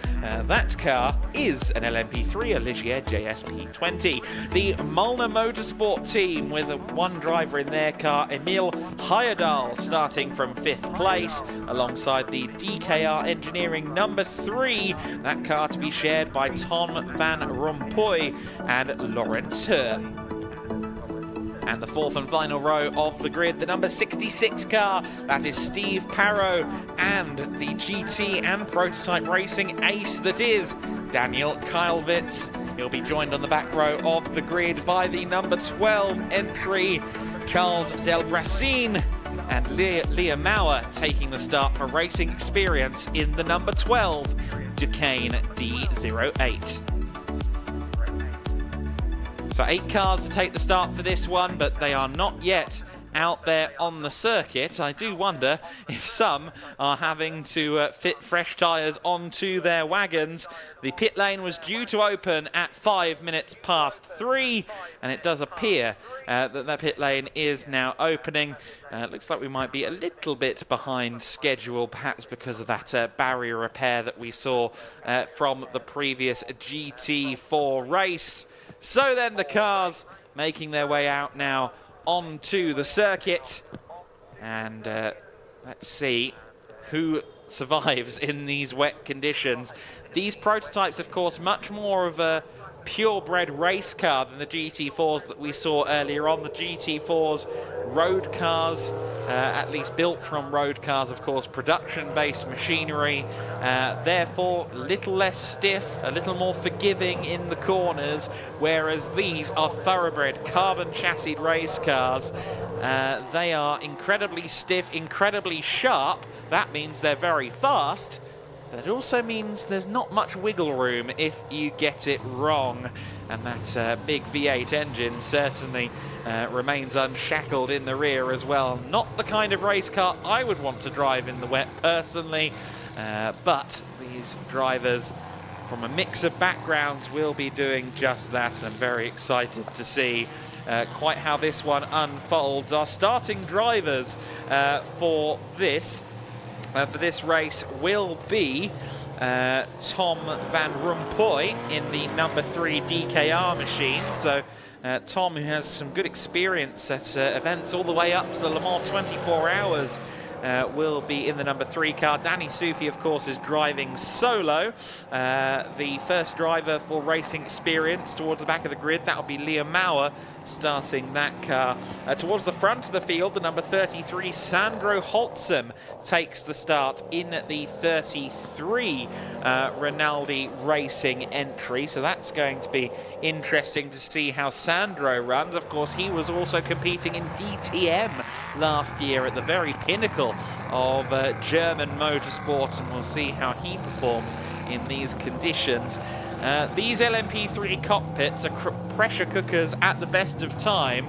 That car is an LMP3, a Ligier JSP20. The Molnar Motorsport team with one driver in their car, Emil Heyerdahl, starting from 5th place, alongside the DKR Engineering number 3, that car to be shared by Tom van Rompuy and Laurent Heur. And the fourth and final row of the grid, the number 66 car, that is Steve Parrow and the GT and Prototype Racing ace that is Daniel Kylwitz. He'll be joined on the back row of the grid by the number 12 entry, Charles Delbracin, and Leah Mauer taking the start for Racing Experience in the number 12 Duquesne D08. So 8 cars to take the start for this one, but they are not yet out there on the circuit. I do wonder if some are having to fit fresh tyres onto their wagons. The pit lane was due to open at 5 minutes past 3, and it does appear that pit lane is now opening. Looks like we might be a little bit behind schedule, perhaps because of that barrier repair that we saw from the previous GT4 race. So then the cars making their way out now onto the circuit, and let's see who survives in these wet conditions. These prototypes, of course, much more of a purebred race car than the GT4s that we saw earlier on. The GT4s, road cars, at least built from road cars, of course, production-based machinery, therefore a little less stiff, a little more forgiving in the corners, whereas these are thoroughbred carbon chassis race cars. They are incredibly stiff, incredibly sharp. That means they're very fast. But it also means there's not much wiggle room if you get it wrong. And that big V8 engine certainly remains unshackled in the rear as well. Not the kind of race car I would want to drive in the wet personally, but these drivers from a mix of backgrounds will be doing just that. I'm very excited to see quite how this one unfolds. Our starting drivers for this race will be Tom van Rompuy in the number 3 DKR machine. So Tom, who has some good experience at events all the way up to the Le Mans 24 Hours, will be in the number 3 car. Danny Sufi, of course, is driving solo. The first driver for Racing Experience towards the back of the grid, that will be Leah Mauer starting that car. Towards the front of the field, the number 33 Sandro Holtzum takes the start in the 33 Rinaldi Racing entry. So that's going to be interesting to see how Sandro runs. Of course, he was also competing in DTM last year at the very pinnacle of German motorsport, and we'll see how he performs in these conditions. These LMP3 cockpits are pressure cookers at the best of time.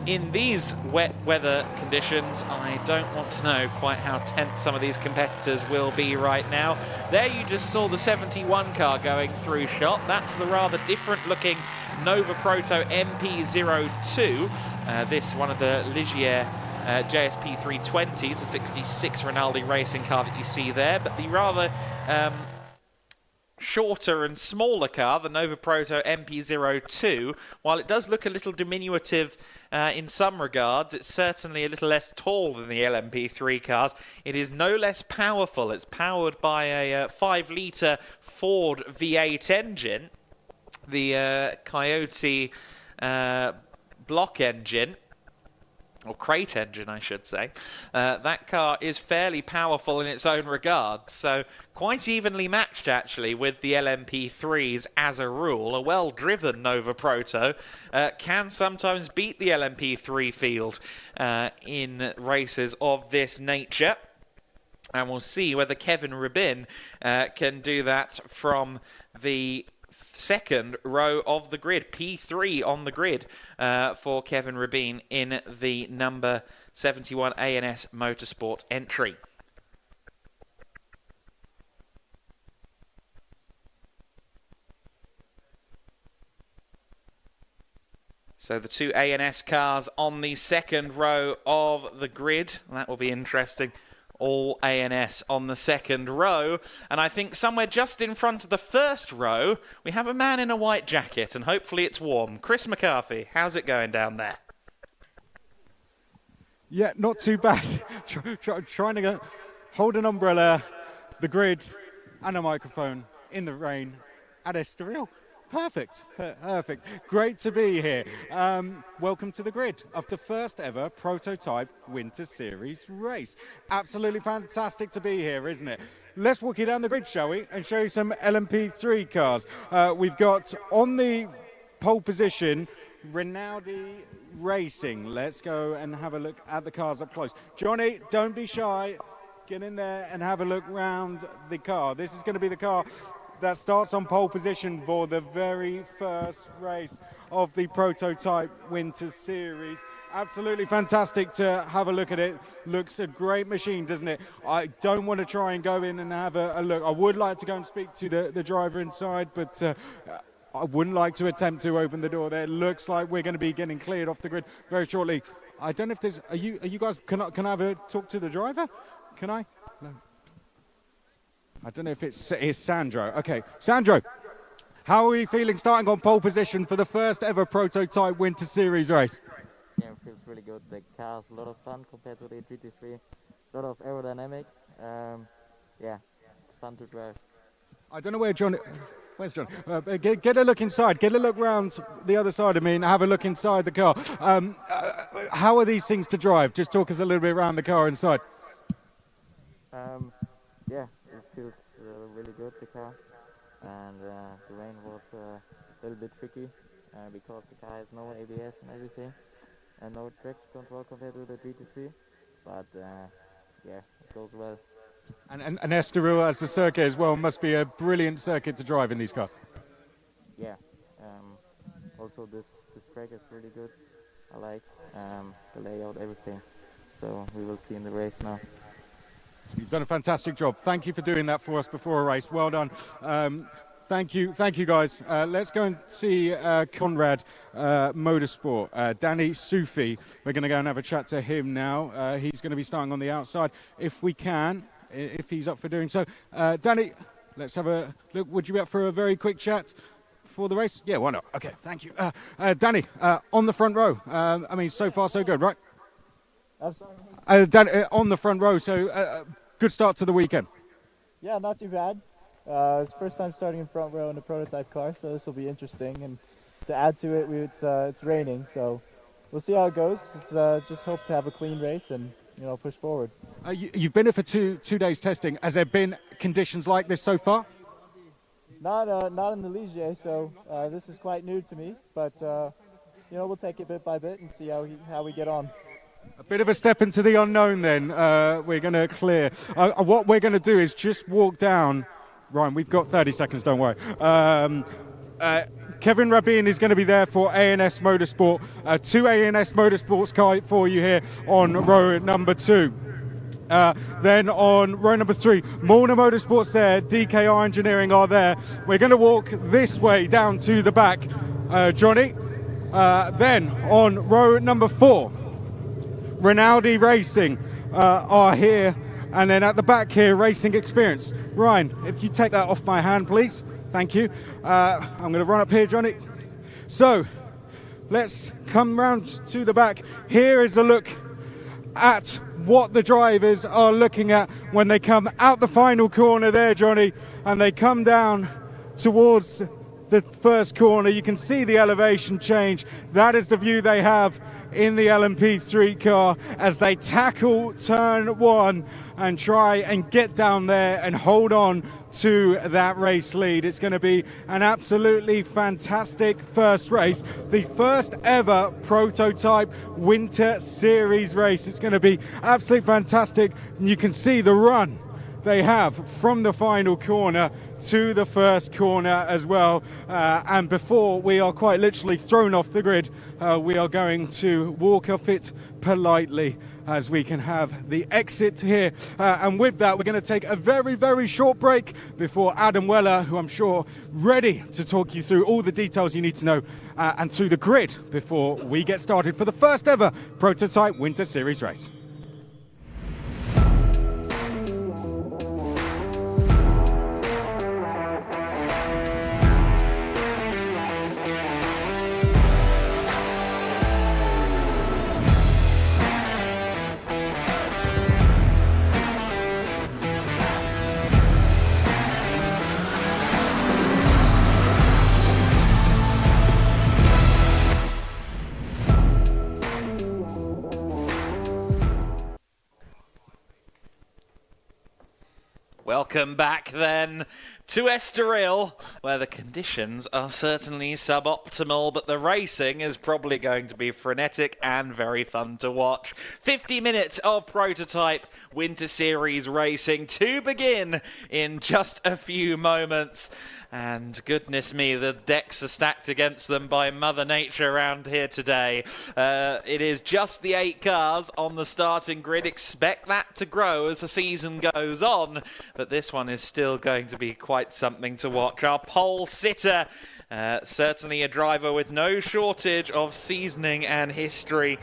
in these wet weather conditions, I don't want to know quite how tense some of these competitors will be right now. There you just saw the 71 car going through shot. That's the rather different looking Nova Proto MP02. This one of the Ligier JSP 320s, the 66 Rinaldi racing car that you see there, but the rather shorter and smaller car, the Nova Proto MP02, while it does look a little diminutive in some regards, it's certainly a little less tall than the LMP3 cars. It is no less powerful. It's powered by a 5-litre Ford V8 engine, the Coyote block engine, or crate engine, I should say. That car is fairly powerful in its own regard, so quite evenly matched, actually, with the LMP3s as a rule. A well-driven Nova Proto can sometimes beat the LMP3 field in races of this nature. And we'll see whether Kevin Rubin can do that from the second row of the grid, P3 on the grid for Kevin Rubin in the number 71 ANS Motorsport entry. So the two ANS cars on the second row of the grid. That will be interesting. All ANS on the second row, and I think somewhere just in front of the first row we have a man in a white jacket, and hopefully it's warm. Chris McCarthy, how's it going down there? Yeah, not too bad. Trying to hold an umbrella, the grid, and a microphone in the rain at Estoril. Perfect, perfect. Great to be here. Welcome to the grid of the first ever prototype Winter Series race. Absolutely fantastic to be here, isn't it? Let's walk you down the grid, shall we, and show you some LMP3 cars. We've got on the pole position, Rinaldi Racing. Let's go and have a look at the cars up close. Johnny, don't be shy. Get in there and have a look round the car. This is going to be the car that starts on pole position for the very first race of the prototype Winter Series. Absolutely fantastic to have a look at it. Looks a great machine, doesn't it? I don't want to try and go in and have a look. I would like to go and speak to the driver inside, but I wouldn't like to attempt to open the door there. It looks like we're going to be getting cleared off the grid very shortly. I don't know if there's... Are you guys... Can I have a talk to the driver? Can I? No. I don't know if it's Sandro. Okay, Sandro, how are you feeling starting on pole position for the first ever prototype Winter Series race? Yeah, it feels really good. The car's a lot of fun compared to the GT3. A lot of aerodynamic. Yeah, it's fun to drive. I don't know where John... Where's John? Get a look inside. Get a look round the other side of me and have a look inside the car. How are these things to drive? Just talk us a little bit around the car inside. Yeah, it feels really good, the car. And the rain was a little bit tricky because the car has no ABS and everything. And no traction control compared to the GT3. But yeah, it goes well. And Estoril as the circuit as well must be a brilliant circuit to drive in these cars. Yeah. Also this track is really good. I like the layout, everything. So we will see in the race now. You've done a fantastic job. Thank you for doing that for us before a race. Well done. Thank you guys. Let's go and see Conrad Motorsport, Danny Sufi. We're going to go and have a chat to him now. He's going to be starting on the outside if we can, if he's up for doing so. Danny, let's have a look. Would you be up for a very quick chat for the race? Yeah, why not? Okay, thank you. Danny, on the front row. I mean, so far so good, right? I'm sorry. On the front row, so good start to the weekend. Yeah, not too bad. It's the first time starting in front row in a prototype car, so this will be interesting. And to add to it, it's raining, so we'll see how it goes. It's just hope to have a clean race and push forward. You've been here for two days testing. Has there been conditions like this so far? Not in the Ligier, so this is quite new to me. But we'll take it bit by bit and see how we get on. A bit of a step into the unknown then. We're going to clear. What we're going to do is just walk down. Ryan, we've got 30 seconds, don't worry. Kevin Rabin is going to be there for A&S Motorsport. 2 A&S Motorsports car for you here on row number 2. Then on row number 3, Morna Motorsports there, DKR Engineering are there. We're going to walk this way down to the back, Johnny. Then on row number 4, Rinaldi Racing are here. And then at the back here, Racing Experience. Ryan, if you take that off my hand, please. Thank you. I'm going to run up here, Johnny. So let's come round to the back. Here is a look at what the drivers are looking at when they come out the final corner there, Johnny, and they come down towards the first corner. You can see the elevation change. That is the view they have in the LMP3 car as they tackle turn 1 and try and get down there and hold on to that race lead. It's going to be an absolutely fantastic first race, the first ever prototype Winter Series race. It's going to be absolutely fantastic, and you can see the run they have from the final corner to the first corner as well. And before we are quite literally thrown off the grid, we are going to walk off it politely as we can have the exit here. And with that, we're going to take a very, very short break before Adam Weller, who I'm sure ready to talk you through all the details you need to know and through the grid before we get started for the first ever prototype Winter Series race. Welcome back then to Estoril, where the conditions are certainly suboptimal, but the racing is probably going to be frenetic and very fun to watch. 50 minutes of prototype Winter Series racing to begin in just a few moments. And goodness me, the decks are stacked against them by Mother Nature around here today. It is just the 8 cars on the starting grid. Expect that to grow as the season goes on, but this one is still going to be quite something to watch. Our pole sitter, certainly a driver with no shortage of seasoning and history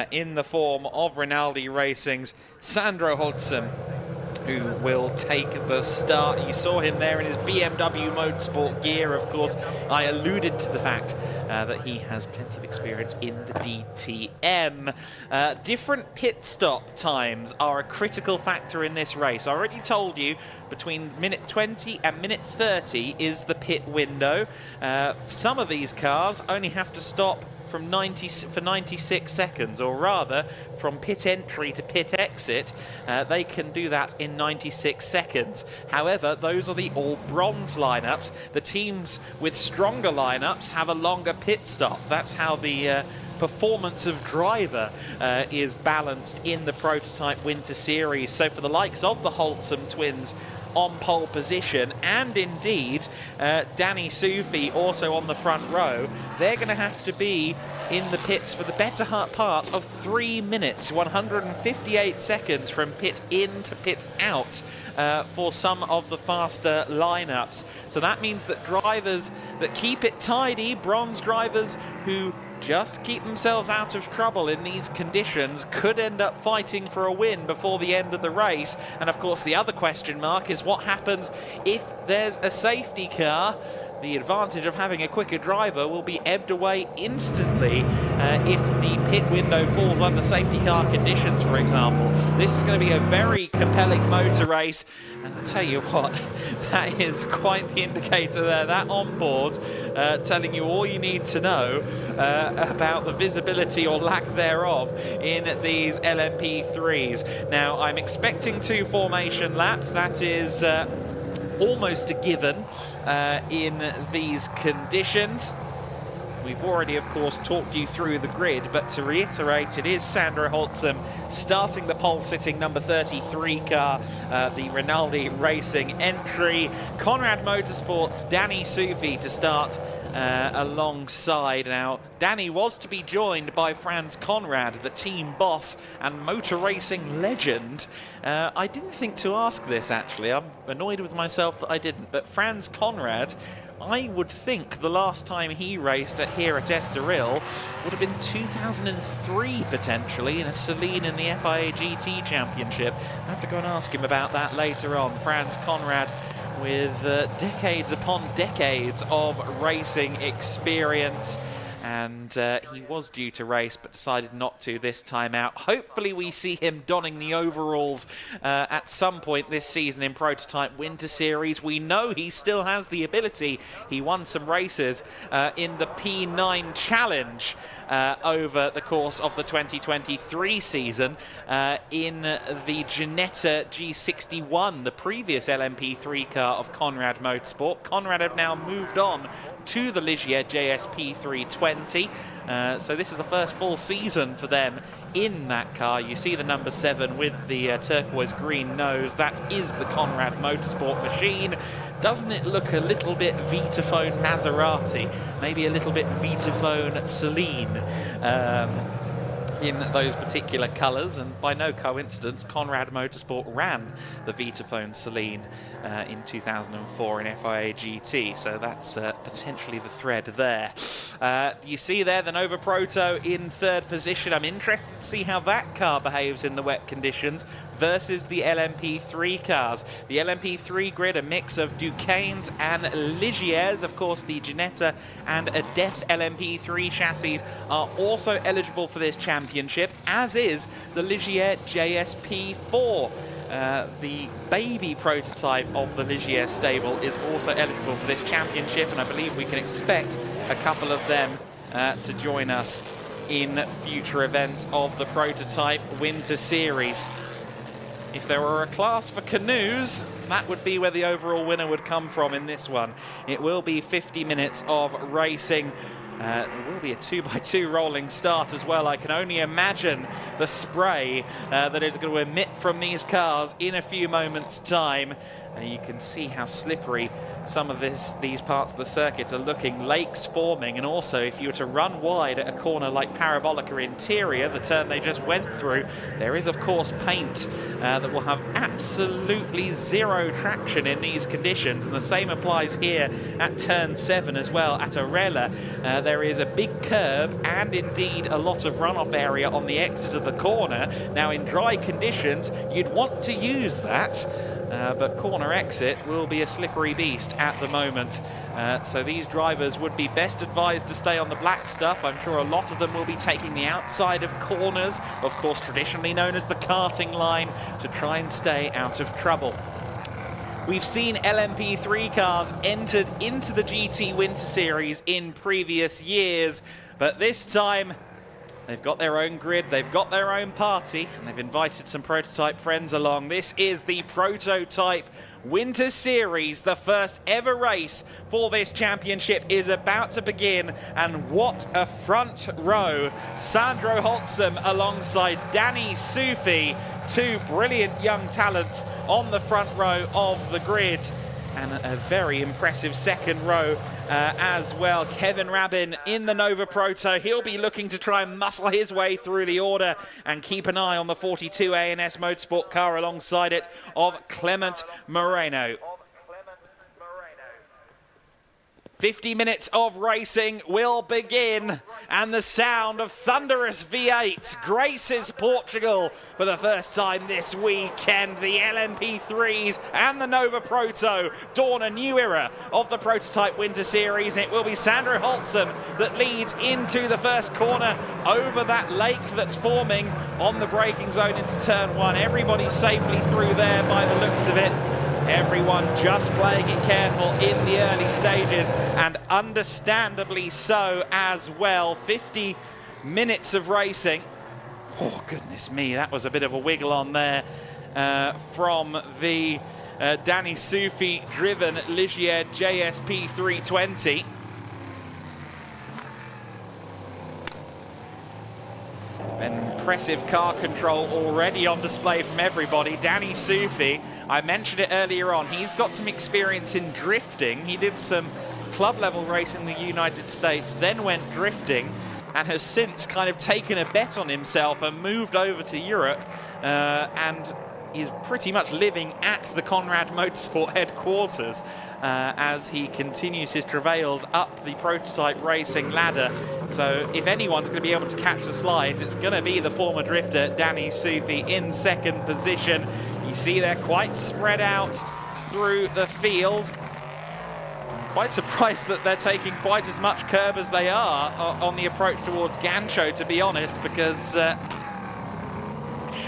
in the form of Rinaldi Racing's Sandro Hodgson, who will take the start. You saw him there in his BMW Motorsport gear, of course. I alluded to the fact that he has plenty of experience in the DTM. Different pit stop times are a critical factor in this race. I already told you between minute 20 and minute 30 is the pit window. Some of these cars only have to stop for 96 seconds, or rather from pit entry to pit exit, they can do that in 96 seconds. However, those are the all bronze lineups. The teams with stronger lineups have a longer pit stop. That's how the performance of driver is balanced in the prototype Winter Series. So for the likes of the Holtzum twins on pole position, and indeed Danny Sufi also on the front row, they're going to have to be in the pits for the better part of 3 minutes, 158 seconds from pit in to pit out for some of the faster lineups. So that means that drivers that keep it tidy, bronze drivers who just keep themselves out of trouble in these conditions, could end up fighting for a win before the end of the race. And of course the other question mark is what happens if there's a safety car. The advantage of having a quicker driver will be ebbed away instantly if the pit window falls under safety car conditions, for example. This is going to be a very compelling motor race, and I'll tell you what, that is quite the indicator there, that onboard telling you all you need to know about the visibility or lack thereof in these LMP3s. Now, I'm expecting 2 formation laps. That is almost a given in these conditions. We've already, of course, talked you through the grid, but to reiterate, it is Sandro Holtzum starting the pole-sitting number 33 car, the Rinaldi Racing entry. Conrad Motorsports' Danny Sufi to start alongside. Now, Danny was to be joined by Franz Conrad, the team boss and motor racing legend. I didn't think to ask this, actually. I'm annoyed with myself that I didn't. But Franz Conrad, I would think the last time he raced here at Estoril would have been 2003, potentially, in a Celine in the FIA GT Championship. I have to go and ask him about that later on. Franz Conrad with decades upon decades of racing experience. And he was due to race but decided not to this time out. Hopefully we see him donning the overalls at some point this season in Prototype Winter Series. We know he still has the ability. He won some races in the P9 Challenge over the course of the 2023 season in the Ginetta G61, the previous LMP3 car of Conrad Motorsport. Conrad have now moved on to the Ligier JSP 320. So this is the first full season for them in that car. You see the number 7 with the turquoise green nose. That is the Conrad Motorsport machine. Doesn't it look a little bit Vitaphone Maserati? Maybe a little bit Vitaphone Celine in those particular colours, and by no coincidence, Conrad Motorsport ran the Vitaphone Celine in 2004 in FIA GT, so that's potentially the thread there. You see there the Nova Proto in 3rd position. I'm interested to see how that car behaves in the wet conditions versus the LMP3 cars. The LMP3 grid, a mix of Duquesnes and Ligiers. Of course, the Ginetta and Ades LMP3 chassis are also eligible for this championship, as is the Ligier JSP4. The baby prototype of the Ligier stable is also eligible for this championship, and I believe we can expect a couple of them to join us in future events of the Prototype Winter Series. If there were a class for canoes, that would be where the overall winner would come from in this one. It will be 50 minutes of racing. It will be a 2x2 rolling start as well. I can only imagine the spray that it's going to emit from these cars in a few moments' time. And you can see how slippery some of these parts of the circuit are looking. Lakes forming, and also if you were to run wide at a corner like Parabolica Interior, the turn they just went through, there is of course paint that will have absolutely zero traction in these conditions, and the same applies here at turn 7 as well. At Arella, there is a big curb and indeed a lot of runoff area on the exit of the corner. Now in dry conditions you'd want to use that, but corner exit will be a slippery beast at the moment. So these drivers would be best advised to stay on the black stuff. I'm sure a lot of them will be taking the outside of corners, of course traditionally known as the karting line, to try and stay out of trouble. We've seen LMP3 cars entered into the GT Winter Series in previous years, but this time they've got their own grid, they've got their own party, and they've invited some prototype friends along. This is the Prototype Winter Series. The first ever race for this championship is about to begin, and what a front row. Sandro Holtzum alongside Danny Sufi, two brilliant young talents on the front row of the grid, and a very impressive second row as well. Kevin Rabin in the Nova Proto. He'll be looking to try and muscle his way through the order and keep an eye on the 42 ANS Motorsport car alongside it of Clement Moreno. 50 minutes of racing will begin, and the sound of thunderous V8 graces Portugal for the first time this weekend. The LMP3s and the Nova Proto dawn a new era of the Prototype Winter Series, and it will be Sandro Holtzum that leads into the first corner over that lake that's forming on the braking zone into turn 1. Everybody safely through there by the looks of it. Everyone just playing it careful in the early stages, and understandably so as well. 50 minutes of racing. Oh, goodness me, that was a bit of a wiggle on there from the Danny Sufi-driven Ligier JSP 320. Impressive car control already on display from everybody. Danny Sufi, I mentioned it earlier on, he's got some experience in drifting. He did some club level race in the United States, then went drifting, and has since kind of taken a bet on himself and moved over to Europe, and is pretty much living at the Conrad Motorsport headquarters as he continues his travails up the prototype racing ladder. So if anyone's going to be able to catch the slides, it's going to be the former drifter Danny Soufi in second position. You see they're quite spread out through the field. Quite surprised that they're taking quite as much curb as they are on the approach towards Gancho, to be honest, because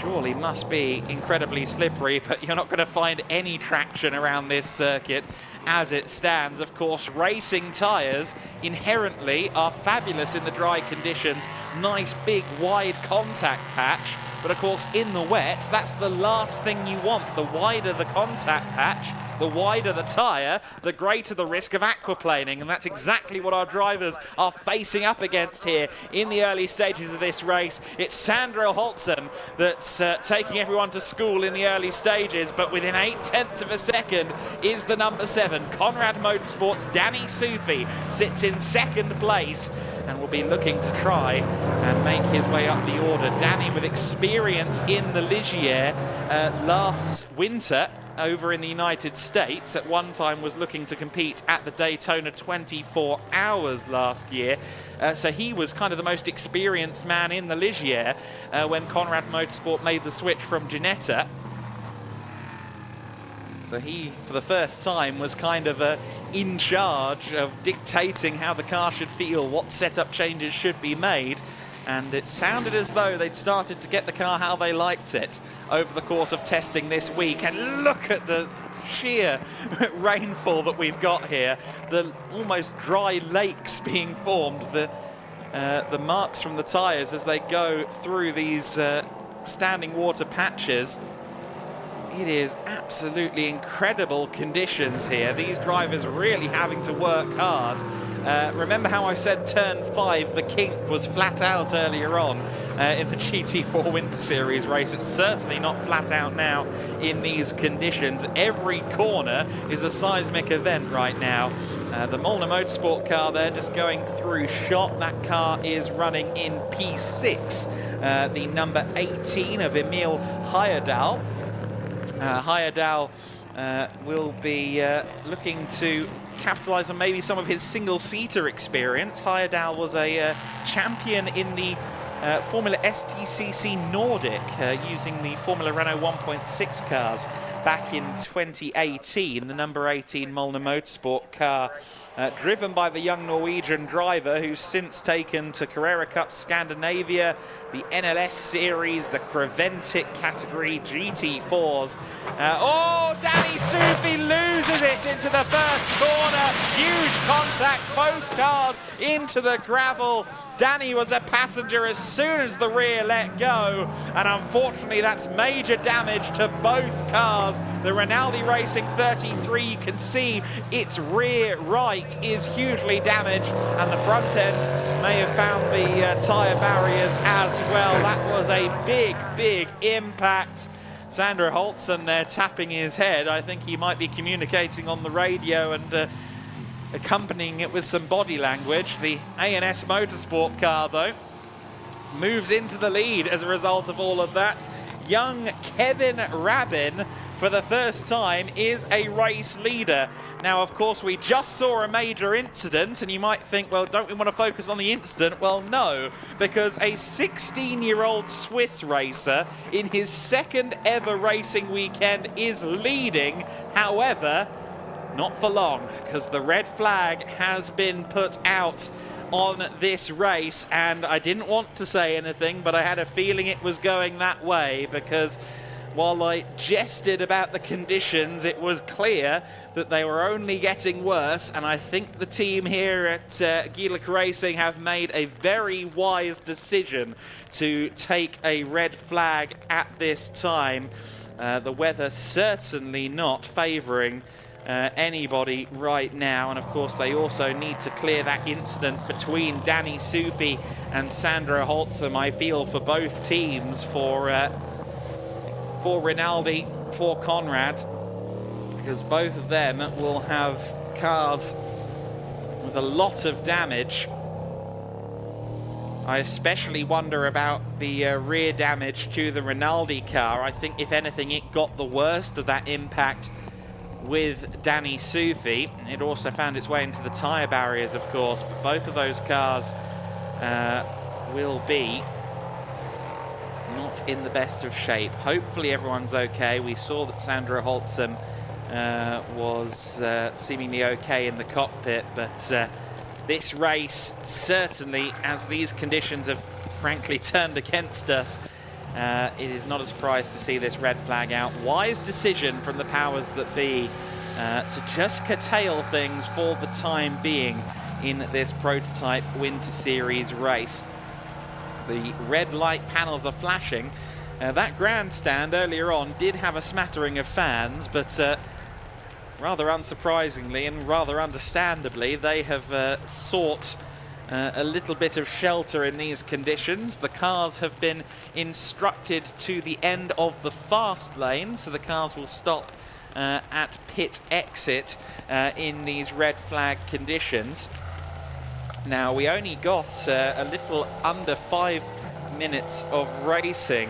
surely must be incredibly slippery, but you're not going to find any traction around this circuit as it stands. Of course, racing tyres inherently are fabulous in the dry conditions. Nice big wide contact patch, but of course in the wet, that's the last thing you want. The wider the contact patch, the wider the tyre, the greater the risk of aquaplaning, and that's exactly what our drivers are facing up against here in the early stages of this race. It's Sandro Holtzen that's taking everyone to school in the early stages, but within 0.8 of a second is the number 7. Conrad Motorsport's Danny Soufi sits in second place and will be looking to try and make his way up the order. Danny, with experience in the Ligier last winter, over in the United States, at one time was looking to compete at the Daytona 24 Hours last year. So he was kind of the most experienced man in the Ligier when Conrad Motorsport made the switch from Ginetta. So he, for the first time, was kind of in charge of dictating how the car should feel, what setup changes should be made. And it sounded as though they'd started to get the car how they liked it over the course of testing this week. And look at the sheer rainfall that we've got here. The almost dry lakes being formed, the marks from the tyres as they go through these standing water patches. It is absolutely incredible conditions here. These drivers really having to work hard. Remember how I said turn 5, the kink was flat out earlier on in the GT4 Winter Series race. It's certainly not flat out now in these conditions. Every corner is a seismic event right now. The Molnar Motorsport car there just going through shot. That car is running in P6, the number 18 of Emil Heyerdahl. Heyerdahl will be looking to capitalise on maybe some of his single-seater experience. Heyerdahl was a champion in the Formula STCC Nordic using the Formula Renault 1.6 cars back in 2018, the number 18 Molnar Motorsport car, driven by the young Norwegian driver who's since taken to Carrera Cup Scandinavia, the NLS Series, the Creventic category, GT4s. Oh, Danny Soufi loses it into the first corner. Huge contact, both cars into the gravel. Danny was a passenger as soon as the rear let go, and unfortunately that's major damage to both cars. The Rinaldi Racing 33, you can see its rear right is hugely damaged, and the front end may have found the tyre barriers as well. That was a big impact. Sandro Holtzen there tapping his head. I think he might be communicating on the radio and accompanying it with some body language. The ANS Motorsport car, though, moves into the lead as a result of all of that. Young Kevin Rabin, for the first time, is a race leader. Now, of course, we just saw a major incident, and you might think, well, don't we want to focus on the incident? Well, no, because a 16-year-old Swiss racer in his second ever racing weekend is leading. However, not for long, because the red flag has been put out on this race, and I didn't want to say anything, but I had a feeling it was going that way, because while I jested about the conditions, it was clear that they were only getting worse, and I think the team here at GEDLICH Racing have made a very wise decision to take a red flag at this time. The weather certainly not favouring anybody right now, and of course they also need to clear that incident between Danny Soufi and Sandro Holtzen. I feel for both teams, for Rinaldi, for Conrad, because both of them will have cars with a lot of damage. I especially wonder about the rear damage to the Rinaldi car. I think, if anything, it got the worst of that impact with Danny Sufi. It also found its way into the tyre barriers, of course, but both of those cars will be not in the best of shape. Hopefully everyone's okay. We saw that Sandra Holtzum was seemingly okay in the cockpit, but this race, certainly, as these conditions have frankly turned against us, it is not a surprise to see this red flag out. Wise decision from the powers that be to just curtail things for the time being in this prototype Winter Series race. The red light panels are flashing. That grandstand earlier on did have a smattering of fans, but rather unsurprisingly and rather understandably, they have sought a little bit of shelter in these conditions. The cars have been instructed to the end of the fast lane, so the cars will stop at pit exit in these red flag conditions. Now, we only got a little under 5 minutes of racing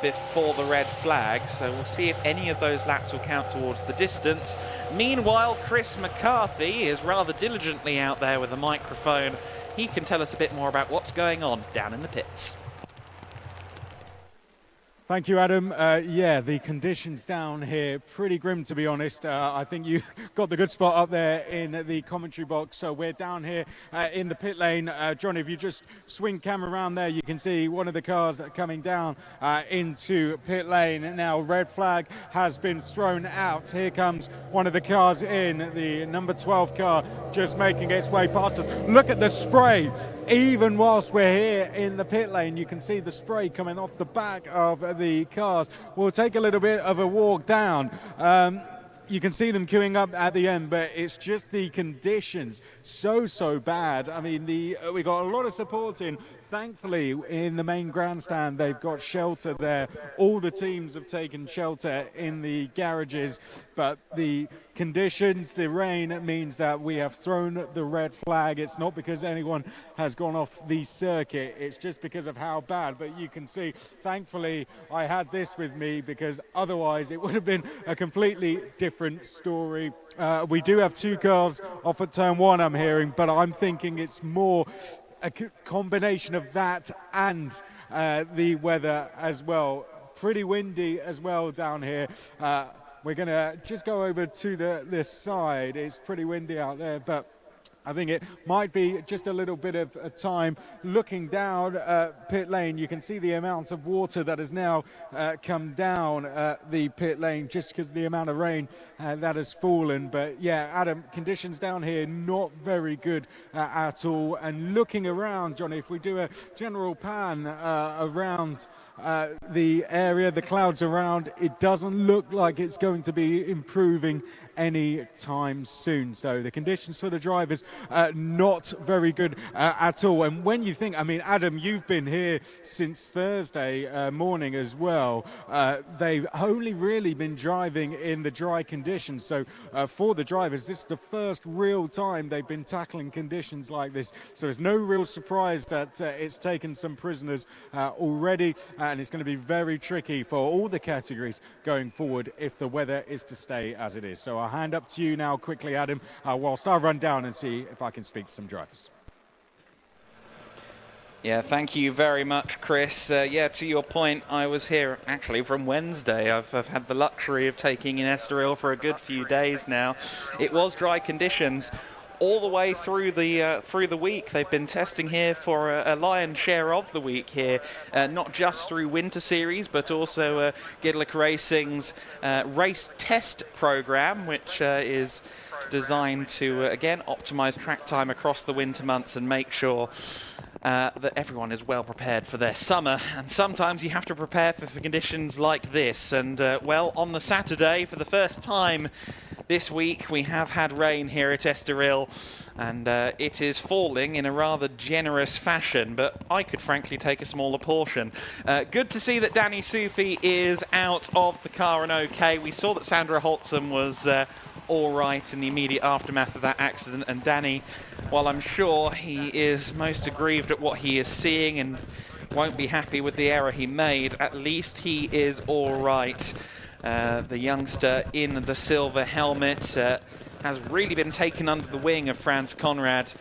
before the red flag, so we'll see if any of those laps will count towards the distance. Meanwhile, Chris McCarthy is rather diligently out there with a microphone. He can tell us a bit more about what's going on down in the pits. Thank you, Adam. Yeah, the conditions down here, pretty grim, to be honest. I think you got the good spot up there in the commentary box. So we're down here in the pit lane. Johnny, if you just swing camera around there, you can see one of the cars coming down into pit lane. Now, red flag has been thrown out. Here comes one of the cars in, the number 12 car, just making its way past us. Look at the spray. Even whilst we're here in the pit lane, you can see the spray coming off the back of the cars. We'll take a little bit of a walk down. You can see them queuing up at the end, but it's just the conditions so bad. I mean, we got a lot of support in. Thankfully, in the main grandstand, they've got shelter there. All the teams have taken shelter in the garages, but the conditions, the rain, means that we have thrown the red flag. It's not because anyone has gone off the circuit. It's just because of how bad. But you can see, thankfully, I had this with me, because otherwise it would have been a completely different story. We do have 2 cars off at turn 1, I'm hearing, but I'm thinking it's more a combination of that and the weather as well. Pretty windy as well down here. We're going to just go over to this side. It's pretty windy out there, but I think it might be just a little bit of time. Looking down pit lane, you can see the amount of water that has now come down the pit lane, just because of the amount of rain that has fallen. But yeah, Adam, conditions down here not very good at all. And looking around, Johnny, if we do a general pan around the area, the clouds around, it doesn't look like it's going to be improving any time soon. So the conditions for the drivers not very good at all. And when you think, I mean, Adam, you've been here since Thursday morning as well. They've only really been driving in the dry conditions. So for the drivers, this is the first real time they've been tackling conditions like this. So it's no real surprise that it's taken some prisoners already. And it's going to be very tricky for all the categories going forward if the weather is to stay as it is. So I'll hand up to you now quickly, Adam, whilst I run down and see if I can speak to some drivers. Yeah, thank you very much, Chris. Yeah, to your point, I was here actually from Wednesday. I've had the luxury of taking in Estoril for a good few days now. It was dry conditions all the way through the week. They've been testing here for a lion's share of the week here, not just through Winter Series, but also GEDLICH Racing's race test program, which is designed to, again, optimize track time across the winter months and make sure that everyone is well prepared for their summer. And sometimes you have to prepare for conditions like this. And, well, on the Saturday, for the first time this week, we have had rain here at Estoril, and it is falling in a rather generous fashion, but I could frankly take a smaller portion. Good to see that Danny Sufi is out of the car and okay. We saw that Sandra Holtzum was all right in the immediate aftermath of that accident. And Danny, while I'm sure he is most aggrieved at what he is seeing and won't be happy with the error he made, at least he is all right. The youngster in the silver helmet has really been taken under the wing of Franz Conrad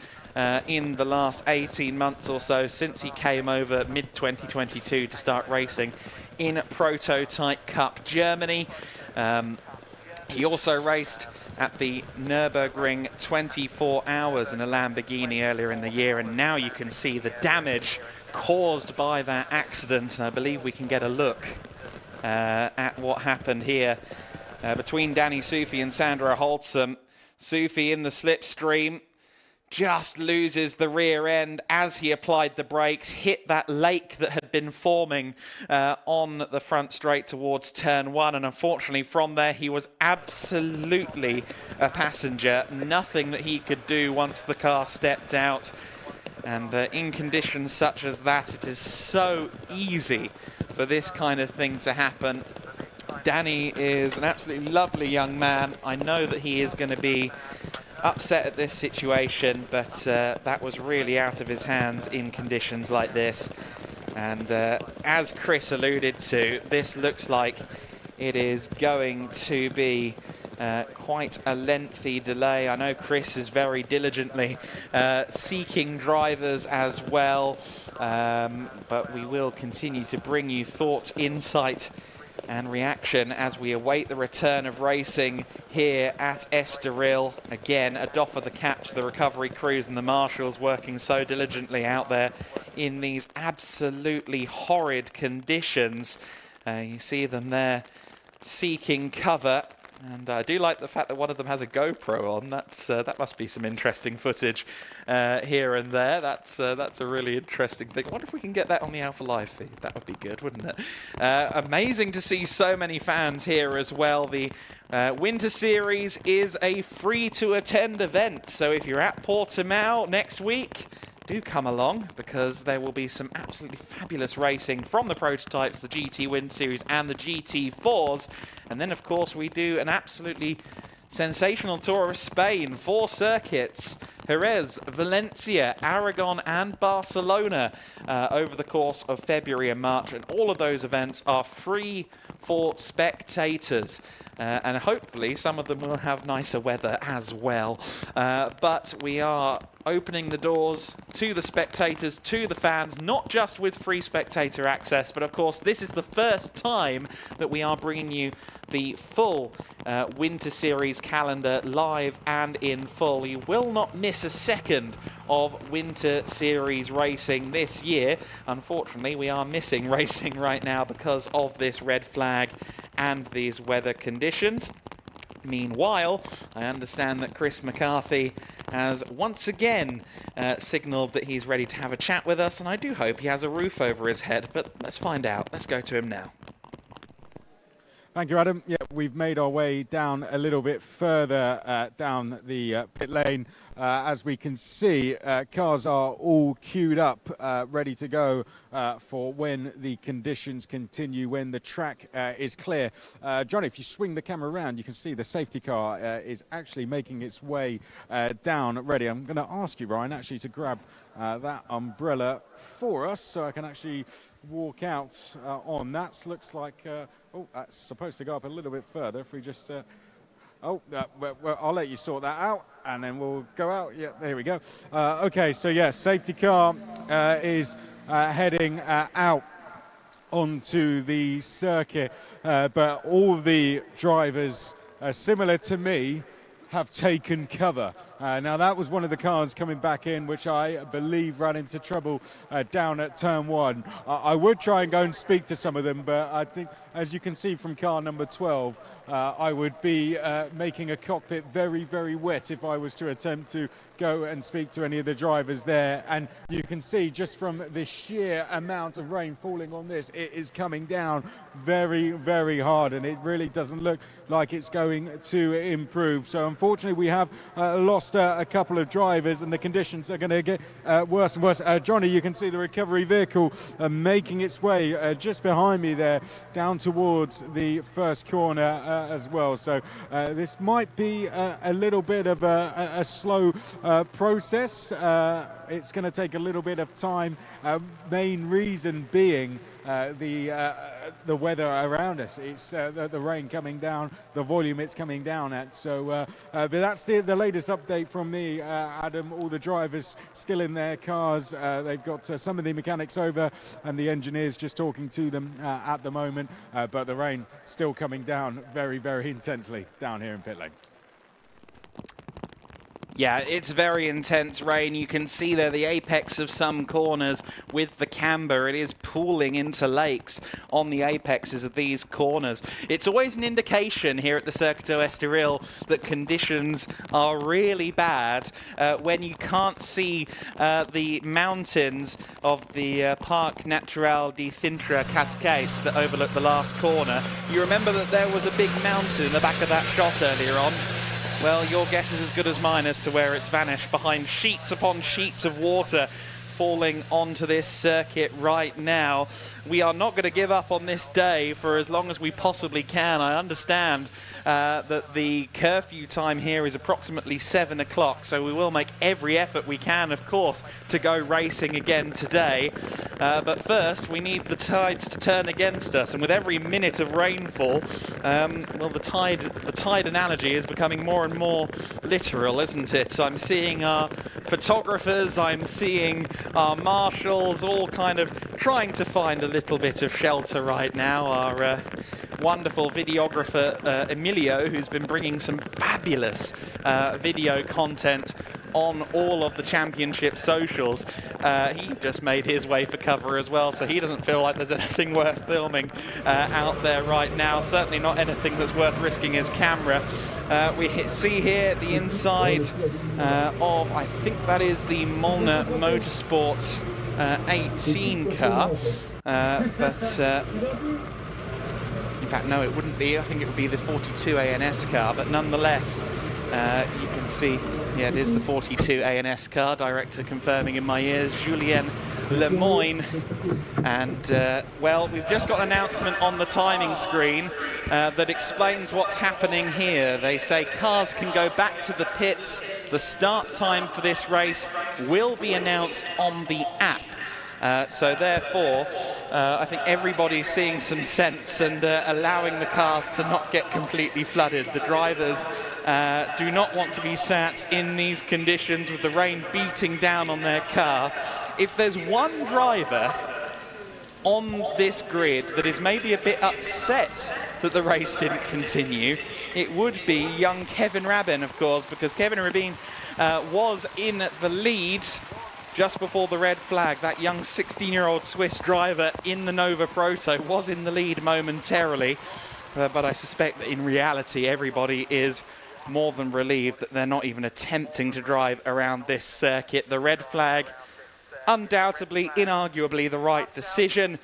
in the last 18 months or so, since he came over mid-2022 to start racing in Prototype Cup Germany. He also raced at the Nürburgring 24 hours in a Lamborghini earlier in the year, and now you can see the damage caused by that accident. And I believe we can get a look at what happened here between Danny Sufi and Sandra Holtzum. Sufi in the slipstream just loses the rear end as he applied the brakes, hit that lake that had been forming on the front straight towards turn 1, and unfortunately from there he was absolutely a passenger. Nothing that he could do once the car stepped out, and in conditions such as that, it is so easy for this kind of thing to happen. Danny is an absolutely lovely young man. I know that he is going to be upset at this situation, but that was really out of his hands in conditions like this. And as Chris alluded to, this looks like it is going to be quite a lengthy delay. I know Chris is very diligently seeking drivers as well, but we will continue to bring you thoughts, insight and reaction as we await the return of racing here at Estoril. Again, a doff of the cap to the recovery crews and the marshals working so diligently out there in these absolutely horrid conditions. You see them there seeking cover. And I do like the fact that one of them has a GoPro on. That must be some interesting footage here and there. That's a really interesting thing. I wonder if we can get that on the Alpha Live feed. That would be good, wouldn't it? Amazing to see so many fans here as well. The Winter Series is a free-to-attend event. So if you're at Portimao next week, do come along, because there will be some absolutely fabulous racing from the prototypes, the GTWinterSeries and the GT4s. And then, of course, we do an absolutely sensational tour of Spain, 4 circuits: Jerez, Valencia, Aragon and Barcelona over the course of February and March. And all of those events are free for spectators. And hopefully some of them will have nicer weather as well. But we are opening the doors to the spectators, to the fans, not just with free spectator access, but of course this is the first time that we are bringing you the full Winter Series calendar live and in full. You will not miss a second of Winter Series racing this year. Unfortunately, we are missing racing right now because of this red flag and these weather conditions. Meanwhile, I understand that Chris McCarthy has once again signalled that he's ready to have a chat with us, and I do hope he has a roof over his head, but let's find out. Let's go to him now. Thank you, Adam. Yeah, we've made our way down a little bit further down the pit lane. As we can see, cars are all queued up, ready to go for when the conditions continue, when the track is clear. Johnny, if you swing the camera around, you can see the safety car is actually making its way down, ready. I'm going to ask you, Ryan, actually to grab that umbrella for us so I can actually walk out on that. Looks like, oh, that's supposed to go up a little bit further. If we just... well, I'll let you sort that out, and then we'll go out. Yeah, there we go. Okay, so yeah, safety car is heading out onto the circuit, but all the drivers, similar to me, have taken cover. Now that was one of the cars coming back in, which I believe ran into trouble down at turn 1. I would try and go and speak to some of them, but I think, as you can see from car number 12, I would be making a cockpit very, very wet if I was to attempt to go and speak to any of the drivers there. And you can see just from the sheer amount of rain falling on this, it is coming down very, very hard, and it really doesn't look like it's going to improve. So unfortunately we have lost lost a couple of drivers, and the conditions are going to get worse and worse. Johnny, you can see the recovery vehicle making its way just behind me there, down towards the first corner as well. So this might be a little bit of a slow process. It's going to take a little bit of time. Main reason being the weather around us. It's the rain coming down, the volume it's coming down at. So, but that's the latest update from me, Adam. All the drivers still in their cars. They've got some of the mechanics over and the engineers just talking to them at the moment. But the rain still coming down very, very intensely down here in pit lane. Yeah, it's very intense rain. You can see there the apex of some corners with the camber. It is pooling into lakes on the apexes of these corners. It's always an indication here at the Circuito Estoril that conditions are really bad when you can't see the mountains of the Parc Natural de Cintra Cascais that overlook the last corner. You remember that there was a big mountain in the back of that shot earlier on? Well, your guess is as good as mine as to where it's vanished behind sheets upon sheets of water falling onto this circuit right now. We are not going to give up on this day for as long as we possibly can. I understand that the curfew time here is approximately 7 o'clock, so we will make every effort we can, of course, to go racing again today. But first, we need the tides to turn against us, and with every minute of rainfall, well, the tide analogy is becoming more and more literal, isn't it? I'm seeing our photographers, I'm seeing our marshals, all kind of trying to find a little bit of shelter right now. Our wonderful videographer Emilio, who's been bringing some fabulous video content on all of the championship socials. He just made his way for cover as well, so he doesn't feel like there's anything worth filming out there right now. Certainly not anything that's worth risking his camera. We see here the inside of, I think that is the Molnar Motorsport 18 car, but in fact, no, it wouldn't be. I think it would be the 42 ANS car, but nonetheless, you can see, yeah, it is the 42 ANS car. Director confirming in my ears, Julien Lemoyne. And, well, we've just got an announcement on the timing screen that explains what's happening here. They say cars can go back to the pits. The start time for this race will be announced on the app. So therefore, I think everybody's seeing some sense and allowing the cars to not get completely flooded. The drivers do not want to be sat in these conditions with the rain beating down on their car. If there's one driver on this grid that is maybe a bit upset that the race didn't continue, it would be young Kevin Rabin, of course, because Kevin Rabin was in the lead just before the red flag. That young 16-year-old Swiss driver in the Nova Proto was in the lead momentarily, but I suspect that in reality everybody is more than relieved that they're not even attempting to drive around this circuit. The red flag, undoubtedly, inarguably the right decision,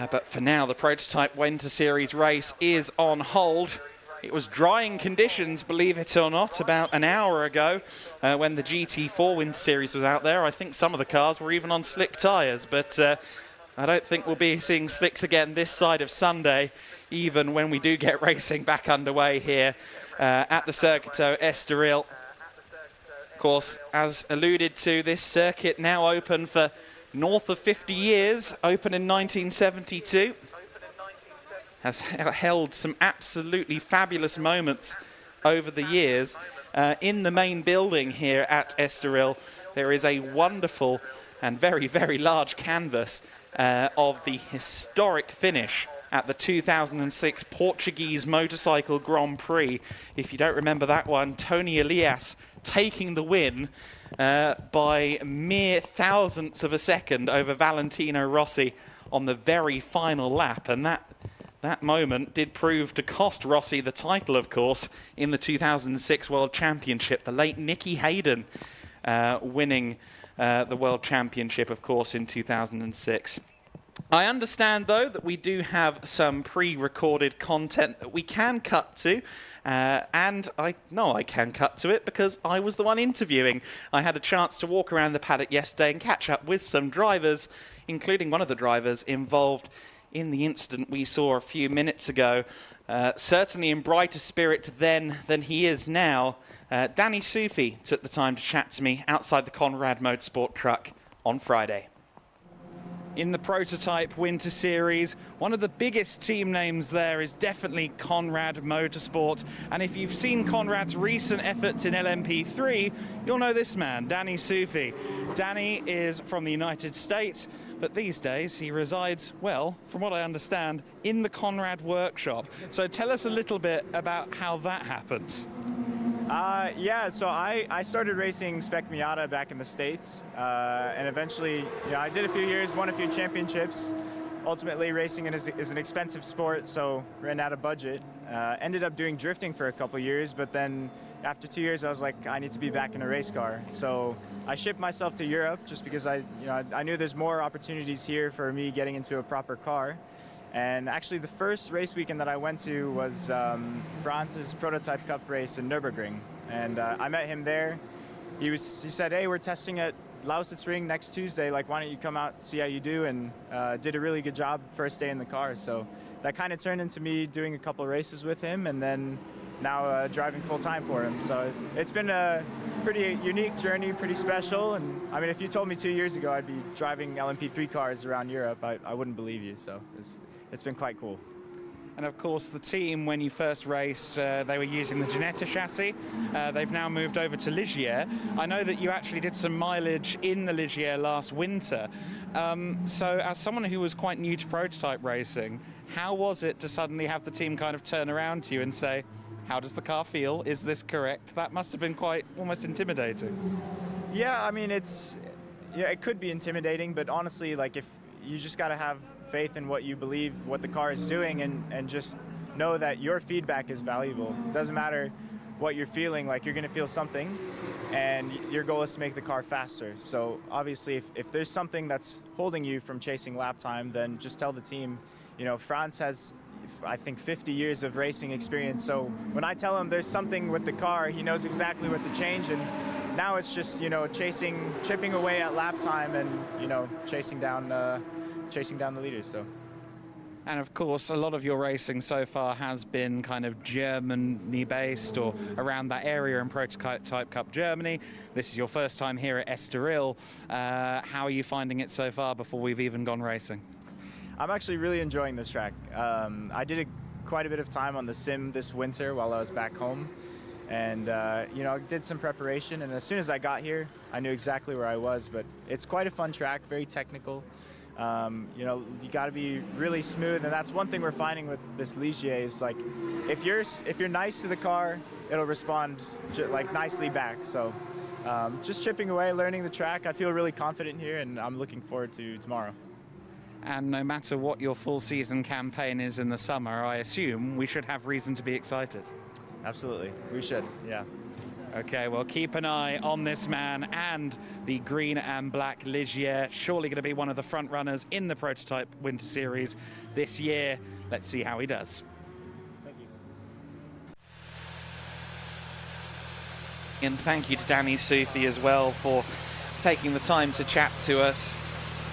but for now the Prototype Winter Series race is on hold. It was drying conditions, believe it or not, about an hour ago when the GT4 Winter Series was out there. I think some of the cars were even on slick tyres, but I don't think we'll be seeing slicks again this side of Sunday, even when we do get racing back underway here at the Circuito Estoril. Of course, as alluded to, this circuit now open for north of 50 years, open in 1972. Has held some absolutely fabulous moments over the years. In the main building here at Estoril, there is a wonderful and very, very large canvas of the historic finish at the 2006 Portuguese Motorcycle Grand Prix. If you don't remember that one, Tony Elias taking the win by mere thousandths of a second over Valentino Rossi on the very final lap, and that moment did prove to cost Rossi the title, of course, in the 2006 World Championship. The late Nicky Hayden winning the World Championship, of course, in 2006. I understand, though, that we do have some pre-recorded content that we can cut to. And I know I can cut to it because I was the one interviewing. I had a chance to walk around the paddock yesterday and catch up with some drivers, including one of the drivers involved in the incident we saw a few minutes ago. Certainly in brighter spirit then than he is now. Danny Sufi took the time to chat to me outside the Conrad Motorsport truck on Friday. In the prototype Winter Series, one of the biggest team names there is definitely Conrad Motorsport. And if you've seen Conrad's recent efforts in LMP3, you'll know this man, Danny Sufi. Danny is from the United States, but these days he resides, well, from what I understand, in the Conrad workshop. So tell us a little bit about how that happens. Yeah, so I started racing Spec Miata back in the States, and eventually, I did a few years, won a few championships. Ultimately, racing is an expensive sport, so ran out of budget. Ended up doing drifting for a couple years, but then after 2 years, I was like, I need to be back in a race car. So I shipped myself to Europe just because I knew there's more opportunities here for me getting into a proper car. And actually, the first race weekend that I went to was France's Prototype Cup race in Nürburgring. And I met him there. He said, hey, we're testing at Lausitz Ring next Tuesday. Like, why don't you come out, see how you do? And did a really good job first day in the car. So that kind of turned into me doing a couple of races with him and then now driving full time for him. So it's been a pretty unique journey, pretty special. And I mean, if you told me 2 years ago I'd be driving LMP3 cars around Europe, I wouldn't believe you. So it's been quite cool. And of course, the team, when you first raced, they were using the Ginetta chassis. They've now moved over to Ligier. I know that you actually did some mileage in the Ligier last winter. So as someone who was quite new to prototype racing, how was it to suddenly have the team kind of turn around to you and say, how does the car feel? Is this correct? That must have been quite almost intimidating. Yeah, I mean, it could be intimidating, but honestly, like, if you just got to have faith in what you believe, what the car is doing, and just know that your feedback is valuable. It doesn't matter what you're feeling, like, you're going to feel something, and your goal is to make the car faster. So obviously, if there's something that's holding you from chasing lap time, then just tell the team. France has, I think, 50 years of racing experience, so when I tell him there's something with the car, he knows exactly what to change, and now it's just, chipping away at lap time and, chasing down the leaders. So. And of course, a lot of your racing so far has been kind of Germany-based or around that area in Prototype Cup Germany. This is your first time here at Estoril. How are you finding it so far before we've even gone racing? I'm actually really enjoying this track. I did quite a bit of time on the sim this winter while I was back home. And, did some preparation. And as soon as I got here, I knew exactly where I was. But it's quite a fun track, very technical. You got to be really smooth, and that's one thing we're finding with this Ligier is, like, if you're nice to the car, it'll respond nicely back. So just chipping away, learning the track. I feel really confident here, and I'm looking forward to tomorrow. And no matter what your full season campaign is in the summer, I assume we should have reason to be excited. Absolutely, we should. Yeah. Okay, well, keep an eye on this man and the green and black Ligier. Surely going to be one of the front runners in the Prototype Winter Series this year. Let's see how he does. Thank you. And thank you to Danny Sufi as well for taking the time to chat to us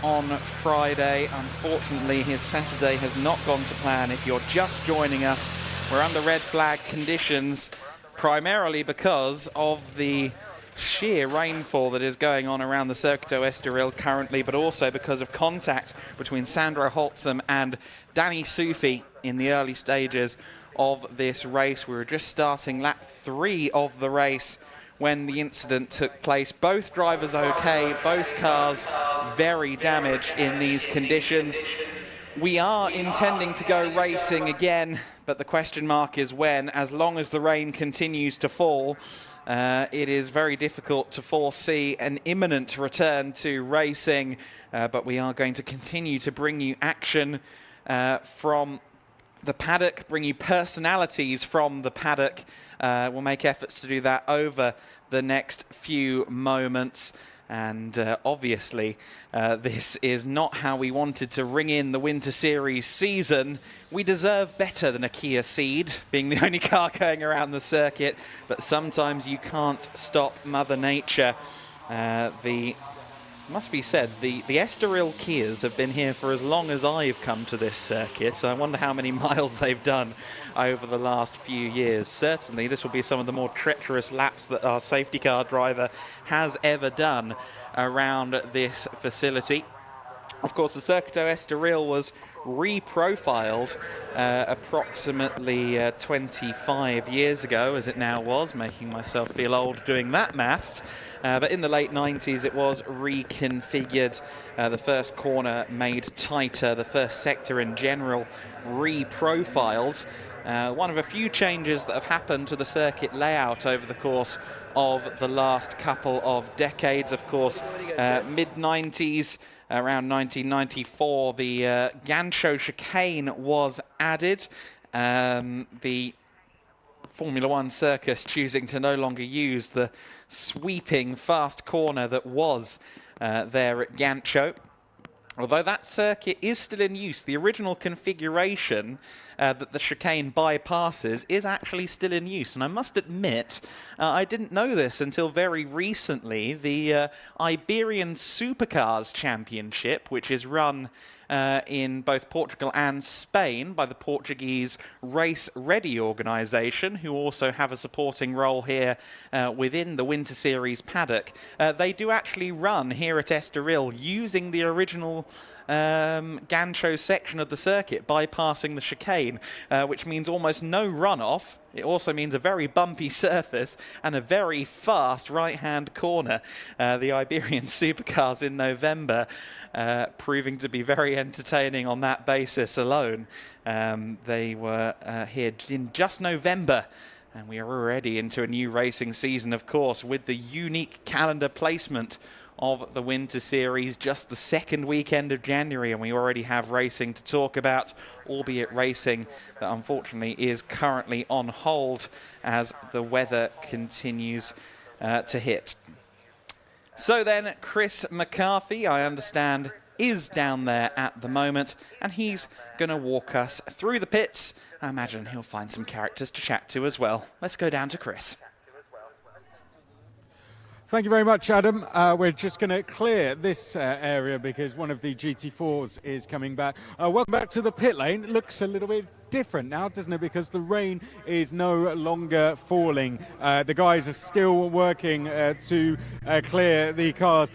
on Friday. Unfortunately, his Saturday has not gone to plan. If you're just joining us, we're under red flag conditions, primarily because of the sheer rainfall that is going on around the Circuito Estoril currently, but also because of contact between Sandro Holtzum and Danny Sufi in the early stages of this race. We were just starting lap 3 of the race when the incident took place. Both drivers okay, both cars very damaged in these conditions. We are intending to go racing again, but the question mark is when. As long as the rain continues to fall, it is very difficult to foresee an imminent return to racing, but we are going to continue to bring you action from the paddock, bring you personalities from the paddock. We'll make efforts to do that over the next few moments. And obviously, this is not how we wanted to ring in the Winter Series season. We deserve better than a Kia Ceed, being the only car going around the circuit. But sometimes you can't stop Mother Nature. Must be said, the Estoril Kias have been here for as long as I've come to this circuit. So I wonder how many miles they've done over the last few years. Certainly, this will be some of the more treacherous laps that our safety car driver has ever done around this facility. Of course, the Circuito Estoril was reprofiled approximately 25 years ago, as it now was, making myself feel old doing that maths. But in the late 90s, it was reconfigured. The first corner made tighter, the first sector in general reprofiled. One of a few changes that have happened to the circuit layout over the course of the last couple of decades. Of course, mid-90s, around 1994, the Gancho chicane was added. The Formula One circus choosing to no longer use the sweeping fast corner that was there at Gancho. Although that circuit is still in use, the original configuration that the chicane bypasses is actually still in use. And I must admit, I didn't know this until very recently. The Iberian Supercars Championship, which is run in both Portugal and Spain by the Portuguese Race Ready organisation, who also have a supporting role here within the Winter Series paddock. They do actually run here at Estoril using the original Gancho section of the circuit, bypassing the chicane, which means almost no runoff. It also means a very bumpy surface and a very fast right-hand corner. The Iberian Supercars in November proving to be very entertaining on that basis alone. They were here in just November, and we are already into a new racing season, of course, with the unique calendar placement of the Winter Series, just the second weekend of January, and we already have racing to talk about, albeit racing that unfortunately is currently on hold as the weather continues to hit. So then, Chris McCarthy, I understand, is down there at the moment, and he's going to walk us through the pits. I imagine he'll find some characters to chat to as well. Let's go down to Chris. Thank you very much, Adam. We're just going to clear this area because one of the GT4s is coming back. Welcome back to the pit lane. It looks a little bit different now, doesn't it? Because the rain is no longer falling. The guys are still working to clear the cars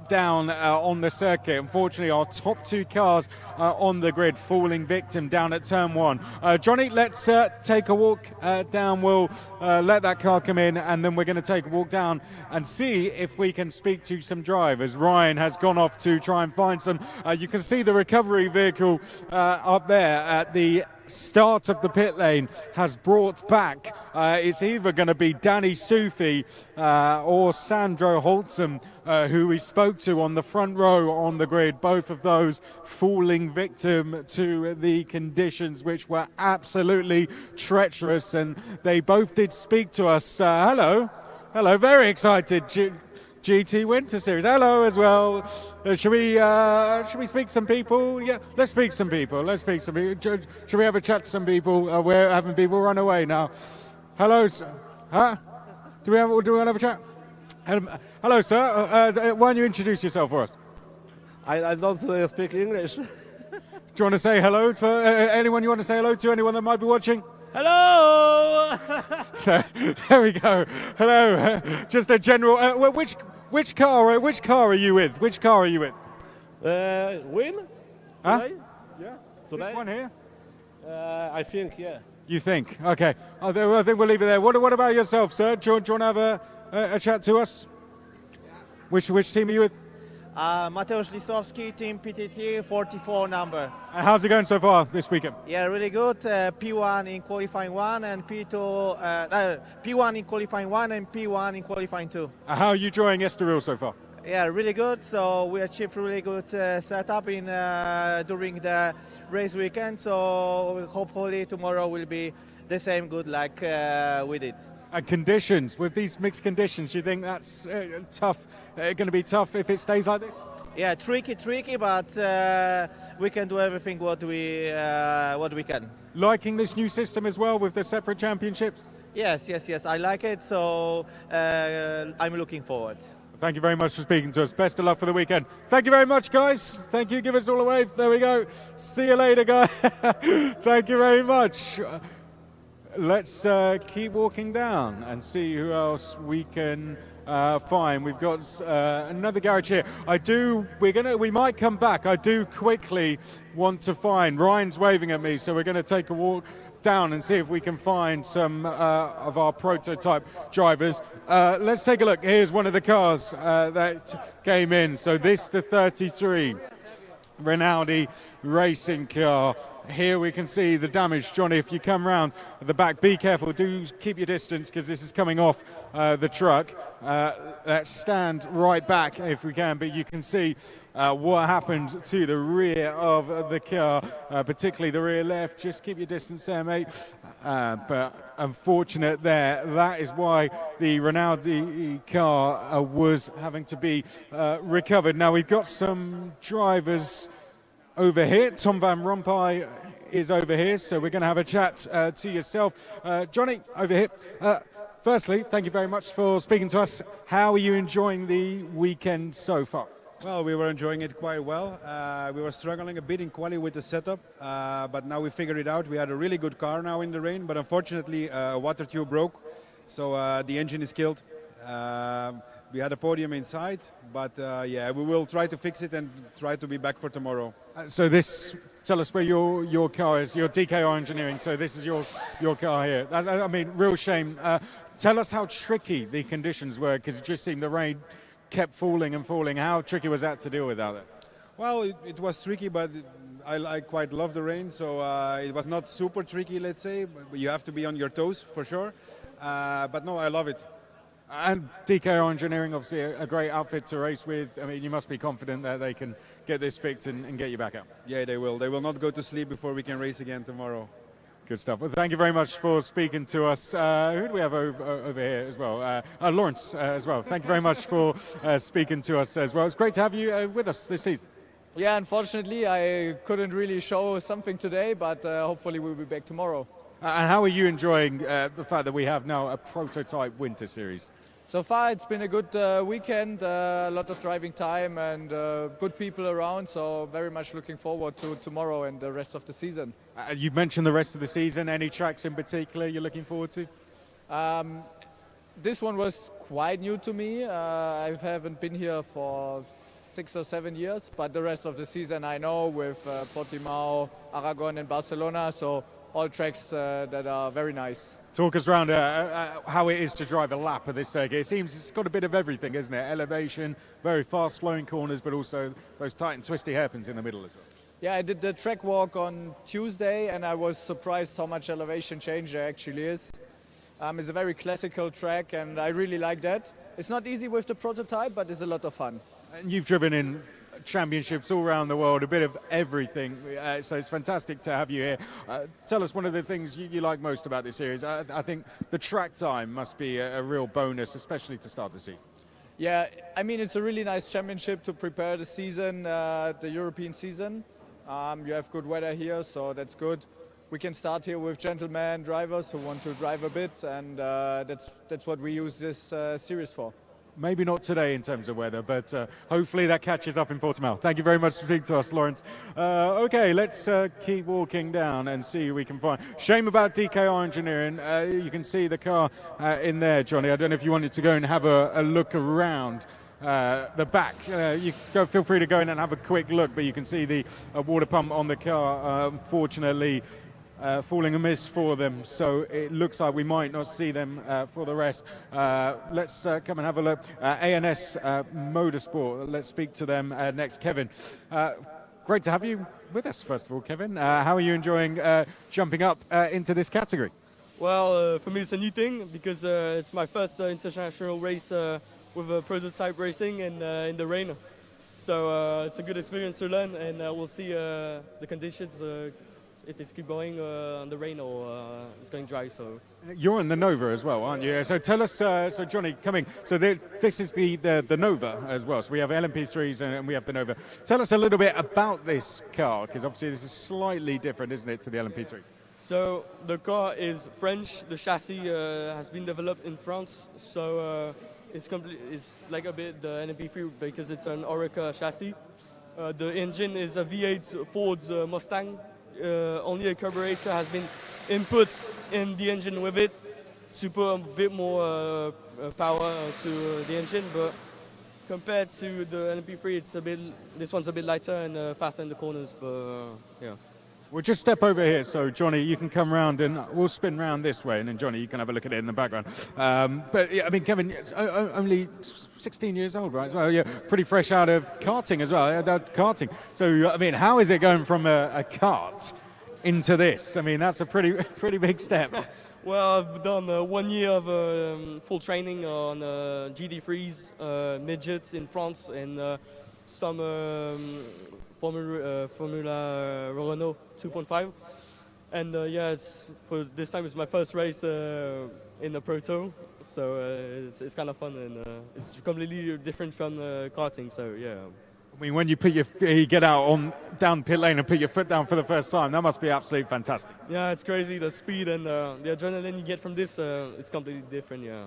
down on the circuit. Unfortunately, our top two cars on the grid falling victim down at turn one. Johnny, let's take a walk down. We'll let that car come in, and then we're going to take a walk down and see if we can speak to some drivers. Ryan has gone off to try and find some. You can see the recovery vehicle up there at the start of the pit lane has brought back. It's either going to be Danny Sufi or Sandro Holtzum, who we spoke to on the front row on the grid. Both of those falling victim to the conditions, which were absolutely treacherous, and they both did speak to us. Hello, very excited. GTWinterSeries. Hello as well. Should we speak to some people? Yeah, let's speak to some people. Should we have a chat to some people? We're having people run away now. Hello, sir. Huh? Do we want to have a chat? Hello, sir. Why don't you introduce yourself for us? I don't speak English. Do you want to say hello to anyone you want to say hello to? Anyone that might be watching? Hello! There we go. Hello. Just a general. Which car are you with? Which car are you with? Win? Huh? Today? Yeah. Today? This one here? I think, yeah. You think? Okay. I think we'll leave it there. What about yourself, sir? Do you want to have a chat to us? Which team are you with? Mateusz Lisowski, Team PTT, 44 number. And how's it going so far this weekend? Yeah, really good. P1 in qualifying 1 and P2, P1 in qualifying 1 and P1 in qualifying 2. How are you enjoying Estoril so far? Yeah, really good. So we achieved really good setup in during the race weekend. So hopefully tomorrow will be the same good like we did. And conditions, with these mixed conditions, do you think that's tough? Going to be tough if it stays like this? Yeah, tricky, but we can do everything what we can. Liking this new system as well with the separate championships? Yes. I like it. So I'm looking forward. Thank you very much for speaking to us. Best of luck for the weekend. Thank you very much, guys. Thank you. Give us all a wave. There we go. See you later, guys. Thank you very much. Let's keep walking down and see who else we can find. We've got another garage here. We might come back. I do quickly want to find. Ryan's waving at me, so we're going to take a walk down and see if we can find some of our prototype drivers. Let's take a look. Here's one of the cars that came in. So this, the 33 Rinaldi racing car. Here we can see the damage. Johnny, if you come round at the back, be careful. Do keep your distance because this is coming off the truck. Let's stand right back if we can, but you can see what happened to the rear of the car, particularly the rear left. Just keep your distance there, mate. But unfortunate there. That is why the Rinaldi car was having to be recovered. Now we've got some drivers over here. Tom Van Rompuy is over here, so we're going to have a chat to yourself. Johnny, over here. Firstly, thank you very much for speaking to us. How are you enjoying the weekend so far? Well, we were enjoying it quite well. We were struggling a bit in quali with the setup, but now we figured it out. We had a really good car now in the rain, but unfortunately a water tube broke, so the engine is killed. We had a podium inside, but yeah, we will try to fix it and try to be back for tomorrow. So this, tell us where your car is, your DKR Engineering, so this is your car here. I mean, real shame. Tell us how tricky the conditions were, because it just seemed the rain kept falling and falling. How tricky was that to deal with out there? Well, it was tricky, but I quite love the rain, so it was not super tricky, let's say, but you have to be on your toes for sure. But no, I love it. And DKR Engineering, obviously a great outfit to race with. I mean, you must be confident that they can get this fixed and get you back out. Yeah, they will. They will not go to sleep before we can race again tomorrow. Good stuff. Well, thank you very much for speaking to us. Who do we have over here as well? Lawrence as well. Thank you very much for speaking to us as well. It's great to have you with us this season. Yeah, unfortunately, I couldn't really show something today, but hopefully we'll be back tomorrow. And how are you enjoying the fact that we have now a prototype winter series? So far, it's been a good weekend, a lot of driving time and good people around, so very much looking forward to tomorrow and the rest of the season. You mentioned the rest of the season. Any tracks in particular you're looking forward to? This one was quite new to me. I haven't been here for 6 or 7 years, but the rest of the season I know with Portimao, Aragon and Barcelona, so all tracks that are very nice. Talk us around how it is to drive a lap of this circuit. It seems it's got a bit of everything, isn't it? Elevation, very fast flowing corners, but also those tight and twisty hairpins in the middle as well. Yeah, I did the track walk on Tuesday and I was surprised how much elevation change there actually is. It's a very classical track and I really like that. It's not easy with the prototype, but it's a lot of fun. And you've driven in championships all around the world, a bit of everything, so it's fantastic to have you here. Tell us one of the things you like most about this series. I think the track time must be a real bonus, especially to start the season. Yeah, I mean it's a really nice championship to prepare the season, the European season. You have good weather here, so that's good. We can start here with gentlemen drivers who want to drive a bit, and that's what we use this series for. Maybe not today in terms of weather, but hopefully that catches up in Portimao. Thank you very much for speaking to us, Lawrence. Okay, let's keep walking down and see who we can find. Shame about DKR Engineering. You can see the car in there, Johnny. I don't know if you wanted to go and have a look around the back. You feel free to go in and have a quick look, but you can see the water pump on the car, unfortunately, falling amiss for them, so it looks like we might not see them for the rest. Let's come and have a look. ANS Motorsport, let's speak to them next. Kevin, great to have you with us, first of all, Kevin. How are you enjoying jumping up into this category? Well, for me it's a new thing because it's my first international race with prototype racing and in the rain. So it's a good experience to learn, and we'll see the conditions if it's keep going on the rain or it's going dry. So You're in the Nova as well, aren't you? So tell us, so Johnny, coming. So this is the Nova as well. So we have LMP3s and we have the Nova. Tell us a little bit about this car, because obviously this is slightly different, isn't it, to the LMP3? So the car is French. The chassis has been developed in France. So it's like a bit the LMP3 because it's an Oreca chassis. The engine is a V8 Ford's Mustang. Only a carburetor has been input in the engine with it to put a bit more power to the engine. But compared to the LMP3, this one's a bit lighter and faster in the corners. But yeah. We'll just step over here, so Johnny, you can come round and we'll spin round this way, and then Johnny, you can have a look at it in the background. But yeah, I mean, Kevin, it's only 16 years old, right? As well, yeah, pretty fresh out of karting as well. Karting. So I mean, how is it going from a kart into this? I mean, that's a pretty big step. Well, I've done 1 year of full training on GT3s, midgets in France, and some Formula Renault 2.5, and yeah, this time it's my first race in the Proto, so it's kind of fun, and it's completely different from karting. So yeah. I mean, when you get out down pit lane and put your foot down for the first time, that must be absolutely fantastic. Yeah, it's crazy. The speed and the adrenaline you get from this, it's completely different. Yeah.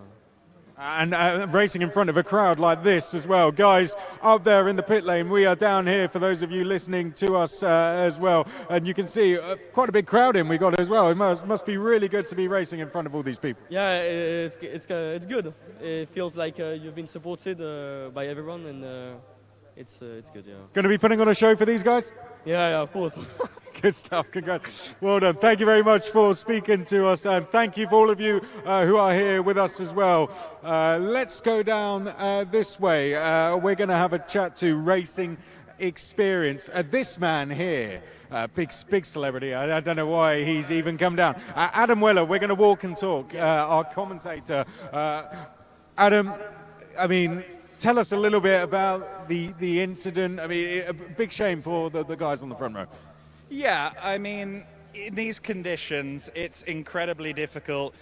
And racing in front of a crowd like this as well. Guys, up there in the pit lane, we are down here for those of you listening to us as well. And you can see quite a big crowd in we got as well. It must be really good to be racing in front of all these people. Yeah, it's good. It feels like you've been supported by everyone, and it's good, yeah. Going to be putting on a show for these guys? Yeah, of course. Good stuff. Congrats. Well done. Thank you very much for speaking to us, and thank you for all of you who are here with us as well. Let's go down this way. We're going to have a chat to Racing Experience. This man here, big celebrity. I don't know why he's even come down. Adam Weller. We're going to walk and talk. Our commentator, Adam. I mean, tell us a little bit about the incident. I mean, a big shame for the guys on the front row. Yeah, I mean, in these conditions, it's incredibly difficult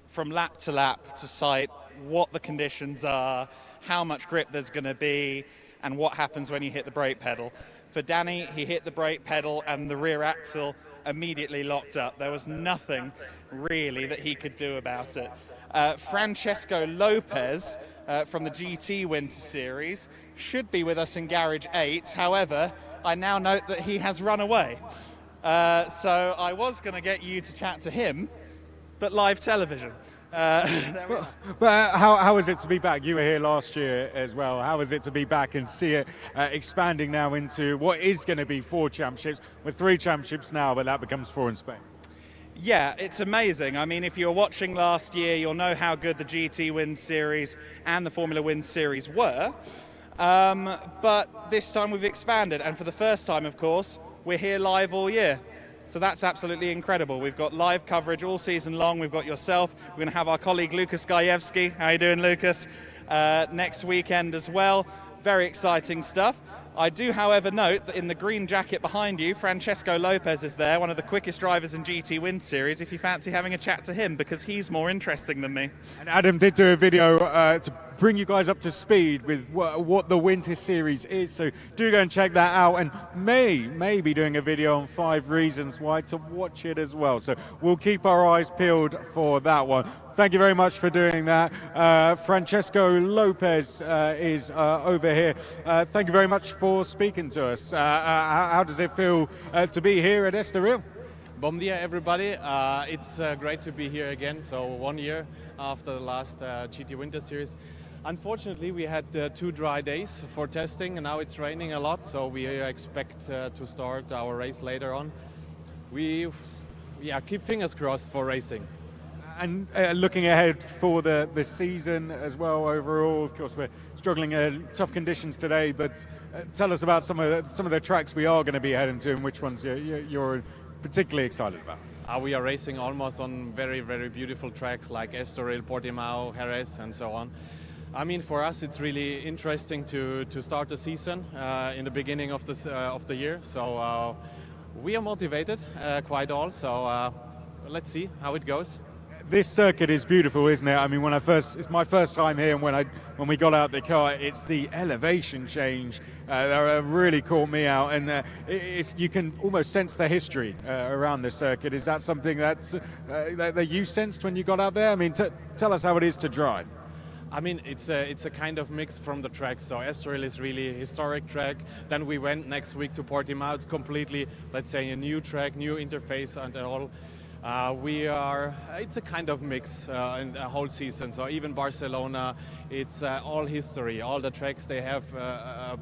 from lap to lap to cite what the conditions are, how much grip there's going to be, and what happens when you hit the brake pedal. For Danny, he hit the brake pedal and the rear axle immediately locked up. There was nothing really that he could do about it. Francesco Lopez from the GTWinterSeries should be with us in Garage 8. However, I now note that he has run away. So I was going to get you to chat to him, but live television. But how is it to be back? You were here last year as well. How is it to be back and see it expanding now into what is going to be 4 championships, with 3 championships now, but that becomes 4 in Spain? Yeah, it's amazing. I mean, if you were watching last year, you'll know how good the GTWinterSeries and the Formula Winseries were. But this time we've expanded, and for the first time, of course, we're here live all year. So that's absolutely incredible. We've got live coverage all season long. We've got yourself. We're going to have our colleague Lucas Gajewski. How you doing, Lucas? Next weekend as well. Very exciting stuff. I do, however, note that in the green jacket behind you, Francesco Lopez is there, one of the quickest drivers in GTWinterSeries, if you fancy having a chat to him, because he's more interesting than me. And Adam did do a video to bring you guys up to speed with what the Winter Series is, so do go and check that out, and may be doing a video on 5 reasons why to watch it as well, so we'll keep our eyes peeled for that one. Thank you very much for doing that. Francesco Lopez is over here. Thank you very much for speaking to us. How does it feel to be here at Estoril? Bom dia, everybody. It's great to be here again. So 1 year after the last GTWinterSeries. Unfortunately, we had 2 dry days for testing, and now it's raining a lot. So we expect to start our race later on. We keep fingers crossed for racing. And looking ahead for the season as well overall, of course, we're struggling in tough conditions today, but tell us about some of the tracks we are going to be heading to and which ones you're particularly excited about. We are racing almost on very, very beautiful tracks like Estoril, Portimao, Jerez, and so on. I mean, for us, it's really interesting to start the season in the beginning of the year. So we are motivated quite all. So let's see how it goes. This circuit is beautiful, isn't it? I mean, it's my first time here, and when we got out the car, it's the elevation change that really caught me out, and you can almost sense the history around the circuit. Is that something that you sensed when you got out there? I mean, tell us how it is to drive. I mean, it's a kind of mix from the tracks. So Estoril is really a historic track. Then we went next week to Portimao. It's completely, let's say, a new track, new interface and all. It's a kind of mix in the whole season. So even Barcelona, it's all history. All the tracks, they have a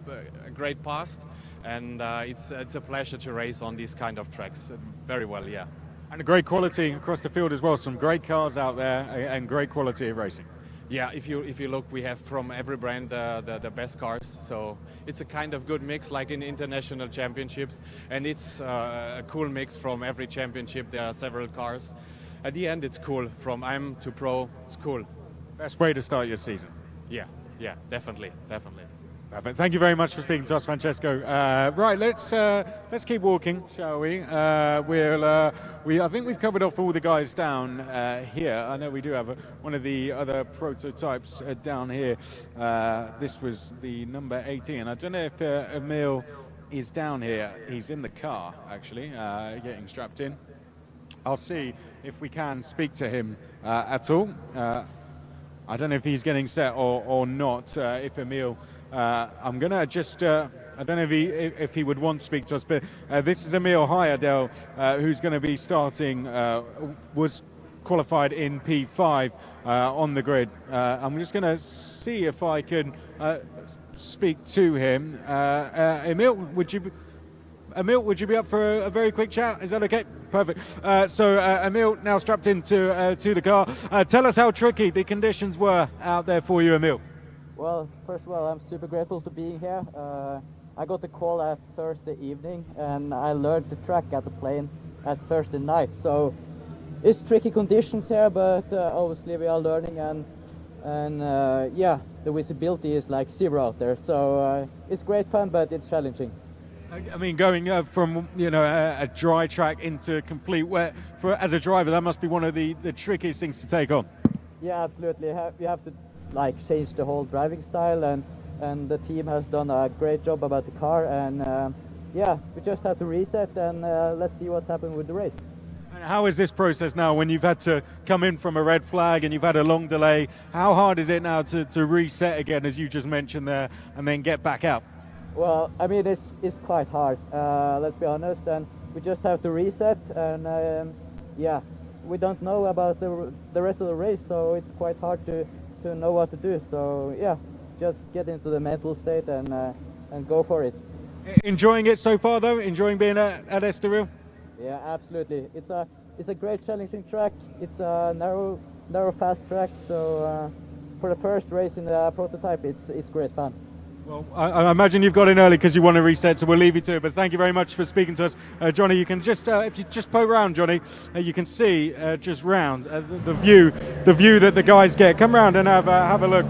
great past, and it's a pleasure to race on these kind of tracks. Very well, yeah. And a great quality across the field as well. Some great cars out there and great quality of racing. Yeah, if you look, we have from every brand the best cars. So it's a kind of good mix, like in international championships, and it's a cool mix from every championship. There are several cars. At the end, it's cool. From AM to Pro, it's cool. Best way to start your season. Yeah, definitely. Perfect. Thank you very much for speaking to us, Francesco. Right, let's keep walking, shall we? I think we've covered off all the guys down here. I know we do have one of the other prototypes down here. This was the number 18. I don't know if Emil is down here. He's in the car, actually, getting strapped in. I'll see if we can speak to him at all. I don't know if he's getting set or not. If Emil. I'm gonna just. I don't know if he would want to speak to us, but this is Emil Hayadel, who's going to be starting. Was qualified in P5 on the grid. I'm just going to see if I can speak to him. Emil, would you be up for a very quick chat? Is that okay? Perfect. So Emil now strapped into to the car. Tell us how tricky the conditions were out there for you, Emil. Well, first of all, I'm super grateful to being here. I got the call at Thursday evening, and I learned the track at the plane at Thursday night. So it's tricky conditions here, but obviously we are learning, and yeah, the visibility is like zero out there. So it's great fun, but it's challenging. I mean, going from a dry track into complete wet, as a driver, that must be one of the trickiest things to take on. Yeah, absolutely. You have to change the whole driving style, and the team has done a great job about the car, and yeah, we just have to reset, and let's see what's happened with the race. And how is this process now when you've had to come in from a red flag and you've had a long delay? How hard is it now to reset again, as you just mentioned there, and then get back out? Well, I mean, it's quite hard, let's be honest, and we just have to reset, and yeah, we don't know about the rest of the race, so it's quite hard to know what to do. So yeah, just get into the mental state and go for it. Enjoying it so far though? Enjoying being at Estoril? Yeah, absolutely. It's a great challenging track. It's a narrow fast track. So for the first race in the prototype, it's great fun. Well, I imagine you've got in early because you want to reset, so we'll leave you to it. But thank you very much for speaking to us. Johnny, you can just, if you just poke round, Johnny, you can see just round the view that the guys get. Come round and have a look.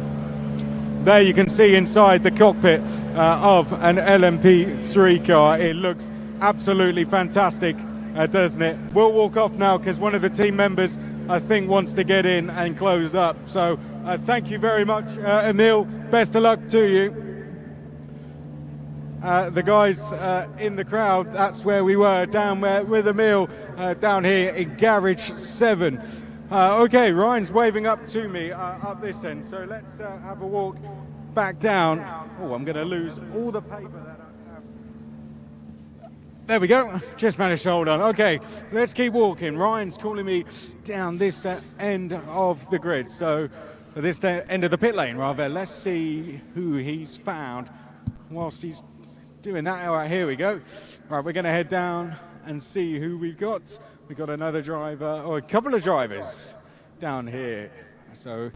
There you can see inside the cockpit of an LMP3 car. It looks absolutely fantastic, doesn't it? We'll walk off now because one of the team members, I think, wants to get in and close up. So thank you very much, Emil. Best of luck to you. The guys in the crowd, that's where we were, down with Emil, down here in Garage 7. Okay, Ryan's waving up to me up this end, so let's have a walk back down. Oh, I'm going to lose all the paper that I have. There we go, just managed to hold on. Okay, let's keep walking. Ryan's calling me down this end of the grid, so this end of the pit lane, rather. Let's see who he's found whilst he's doing that. All right, here we go. Right, we're going to head down and see who we've got. We've got another driver, or a couple of drivers down here. So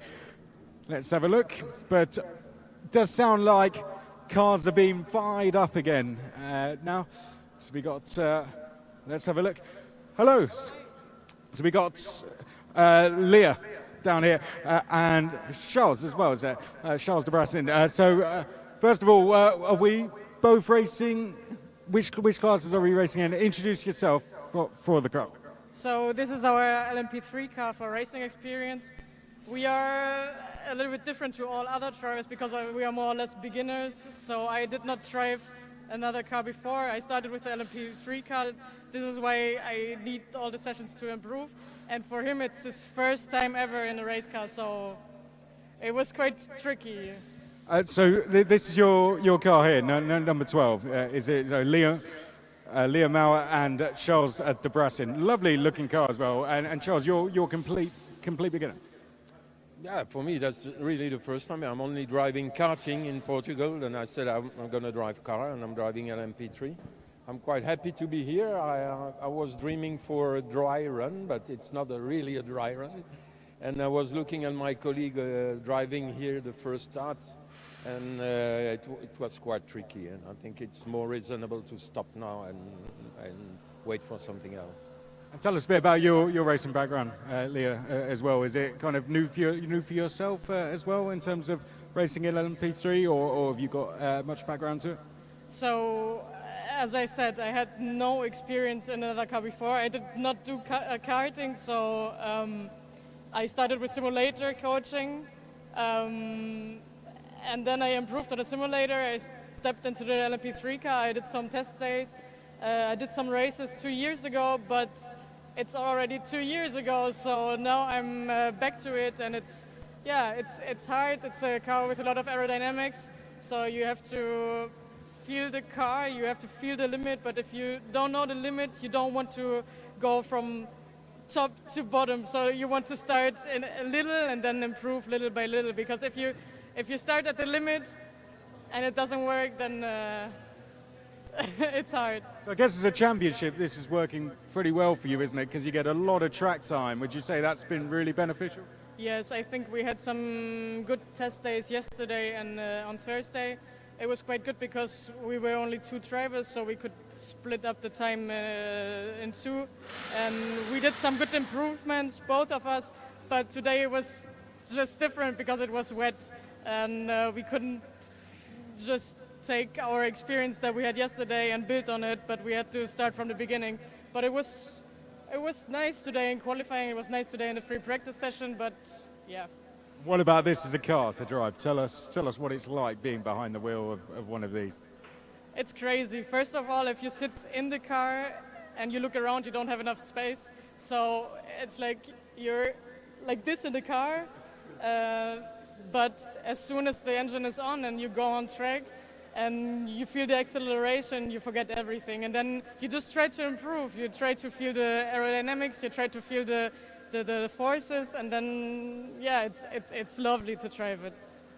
let's have a look. But it does sound like cars are being fired up again now. So we got, let's have a look. Hello. So we got Leah down here, and Charles as well, Charles de Brassin. First of all, are we both racing? Which classes are we racing in? Introduce yourself for the crowd. So this is our LMP3 car for racing experience. We are a little bit different to all other drivers because we are more or less beginners. So I did not drive another car before. I started with the LMP3 car. This is why I need all the sessions to improve. And for him, it's his first time ever in a race car, so it was quite tricky. This is your car here, number 12. Is it Leo Mauer and Charles de Brassin? Lovely looking car as well. And Charles, you're complete beginner. Yeah, for me that's really the first time. I'm only driving karting in Portugal, and I said I'm going to drive car, and I'm driving LMP3. I'm quite happy to be here. I was dreaming for a dry run, but it's not really a dry run. And I was looking at my colleague driving here the first start, and it was quite tricky. And I think it's more reasonable to stop now and wait for something else. And tell us a bit about your racing background, Leah, as well. Is it kind of new for yourself as well in terms of racing in LMP3, or have you got much background to it? So, as I said, I had no experience in another car before. I did not do karting, so I started with simulator coaching, and then I improved on the simulator. I stepped into the LMP3 car. I did some test days. I did some races 2 years ago, but it's already 2 years ago, so now I'm back to it, and it's hard. It's a car with a lot of aerodynamics, so you have to feel the car, you have to feel the limit, but if you don't know the limit, you don't want to go from top to bottom, so you want to start in a little and then improve little by little, because if you start at the limit and it doesn't work, then it's hard. So I guess as a championship, this is working pretty well for you, isn't it? Because you get a lot of track time. Would you say that's been really beneficial? Yes, I think we had some good test days yesterday and on Thursday. It was quite good because we were only 2 drivers, so we could split up the time in 2. And we did some good improvements, both of us, but today it was just different because it was wet, and we couldn't just take our experience that we had yesterday and build on it, but we had to start from the beginning. But it was nice today in qualifying, it was nice today in the free practice session, but yeah. What about this as a car to drive? Tell us what it's like being behind the wheel of one of these. It's crazy. First of all, if you sit in the car and you look around, you don't have enough space. So it's like you're like this in the car, but as soon as the engine is on and you go on track, and you feel the acceleration, you forget everything. And then you just try to improve. You try to feel the aerodynamics, you try to feel the forces, and then, yeah, it's lovely to drive it.